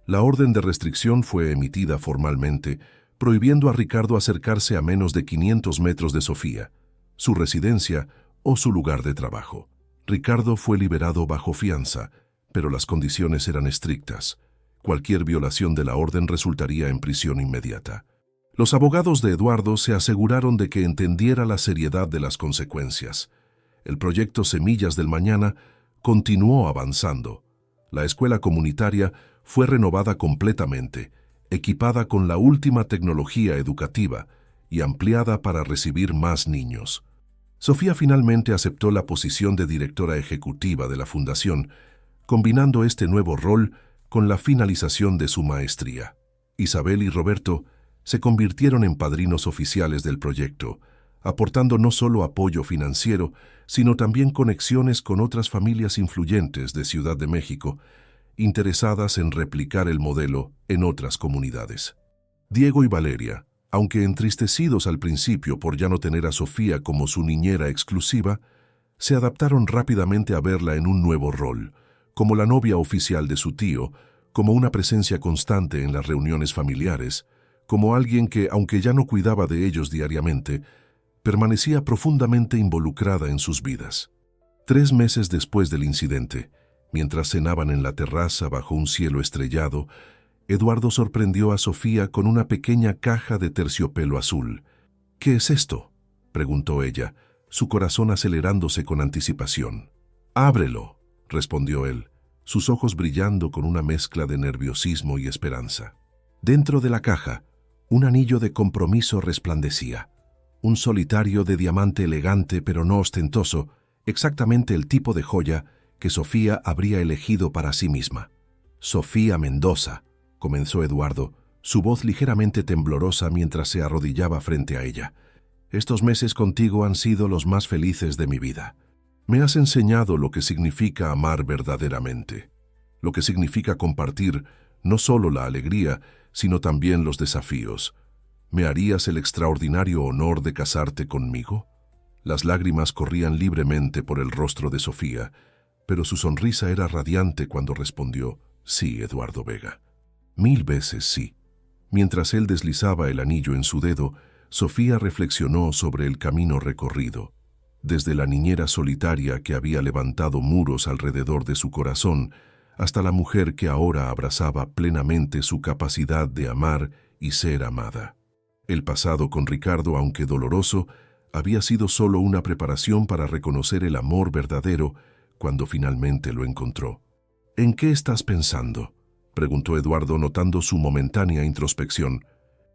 La orden de restricción fue emitida formalmente, prohibiendo a Ricardo acercarse a menos de 500 metros de Sofía, su residencia o su lugar de trabajo. Ricardo fue liberado bajo fianza, pero las condiciones eran estrictas. Cualquier violación de la orden resultaría en prisión inmediata. Los abogados de Eduardo se aseguraron de que entendiera la seriedad de las consecuencias. El proyecto Semillas del Mañana continuó avanzando. La escuela comunitaria fue renovada completamente, equipada con la última tecnología educativa y ampliada para recibir más niños. Sofía finalmente aceptó la posición de directora ejecutiva de la fundación, combinando este nuevo rol con la finalización de su maestría. Isabel y Roberto se convirtieron en padrinos oficiales del proyecto, aportando no solo apoyo financiero, sino también conexiones con otras familias influyentes de Ciudad de México, interesadas en replicar el modelo en otras comunidades. Diego y Valeria, aunque entristecidos al principio por ya no tener a Sofía como su niñera exclusiva, se adaptaron rápidamente a verla en un nuevo rol, como la novia oficial de su tío, como una presencia constante en las reuniones familiares, como alguien que, aunque ya no cuidaba de ellos diariamente, permanecía profundamente involucrada en sus vidas. 3 meses después del incidente, mientras cenaban en la terraza bajo un cielo estrellado, Eduardo sorprendió a Sofía con una pequeña caja de terciopelo azul. «¿Qué es esto?», preguntó ella, su corazón acelerándose con anticipación. «Ábrelo», respondió él, sus ojos brillando con una mezcla de nerviosismo y esperanza. Dentro de la caja, un anillo de compromiso resplandecía. Un solitario de diamante elegante pero no ostentoso, exactamente el tipo de joya que Sofía habría elegido para sí misma. «Sofía Mendoza», comenzó Eduardo, su voz ligeramente temblorosa mientras se arrodillaba frente a ella. «Estos meses contigo han sido los más felices de mi vida. Me has enseñado lo que significa amar verdaderamente, lo que significa compartir no solo la alegría, sino también los desafíos. ¿Me harías el extraordinario honor de casarte conmigo?». Las lágrimas corrían libremente por el rostro de Sofía, pero su sonrisa era radiante cuando respondió: «Sí, Eduardo Vega». «1000 veces sí». Mientras él deslizaba el anillo en su dedo, Sofía reflexionó sobre el camino recorrido. Desde la niñera solitaria que había levantado muros alrededor de su corazón, hasta la mujer que ahora abrazaba plenamente su capacidad de amar y ser amada. El pasado con Ricardo, aunque doloroso, había sido solo una preparación para reconocer el amor verdadero cuando finalmente lo encontró. «¿En qué estás pensando?», preguntó Eduardo notando su momentánea introspección.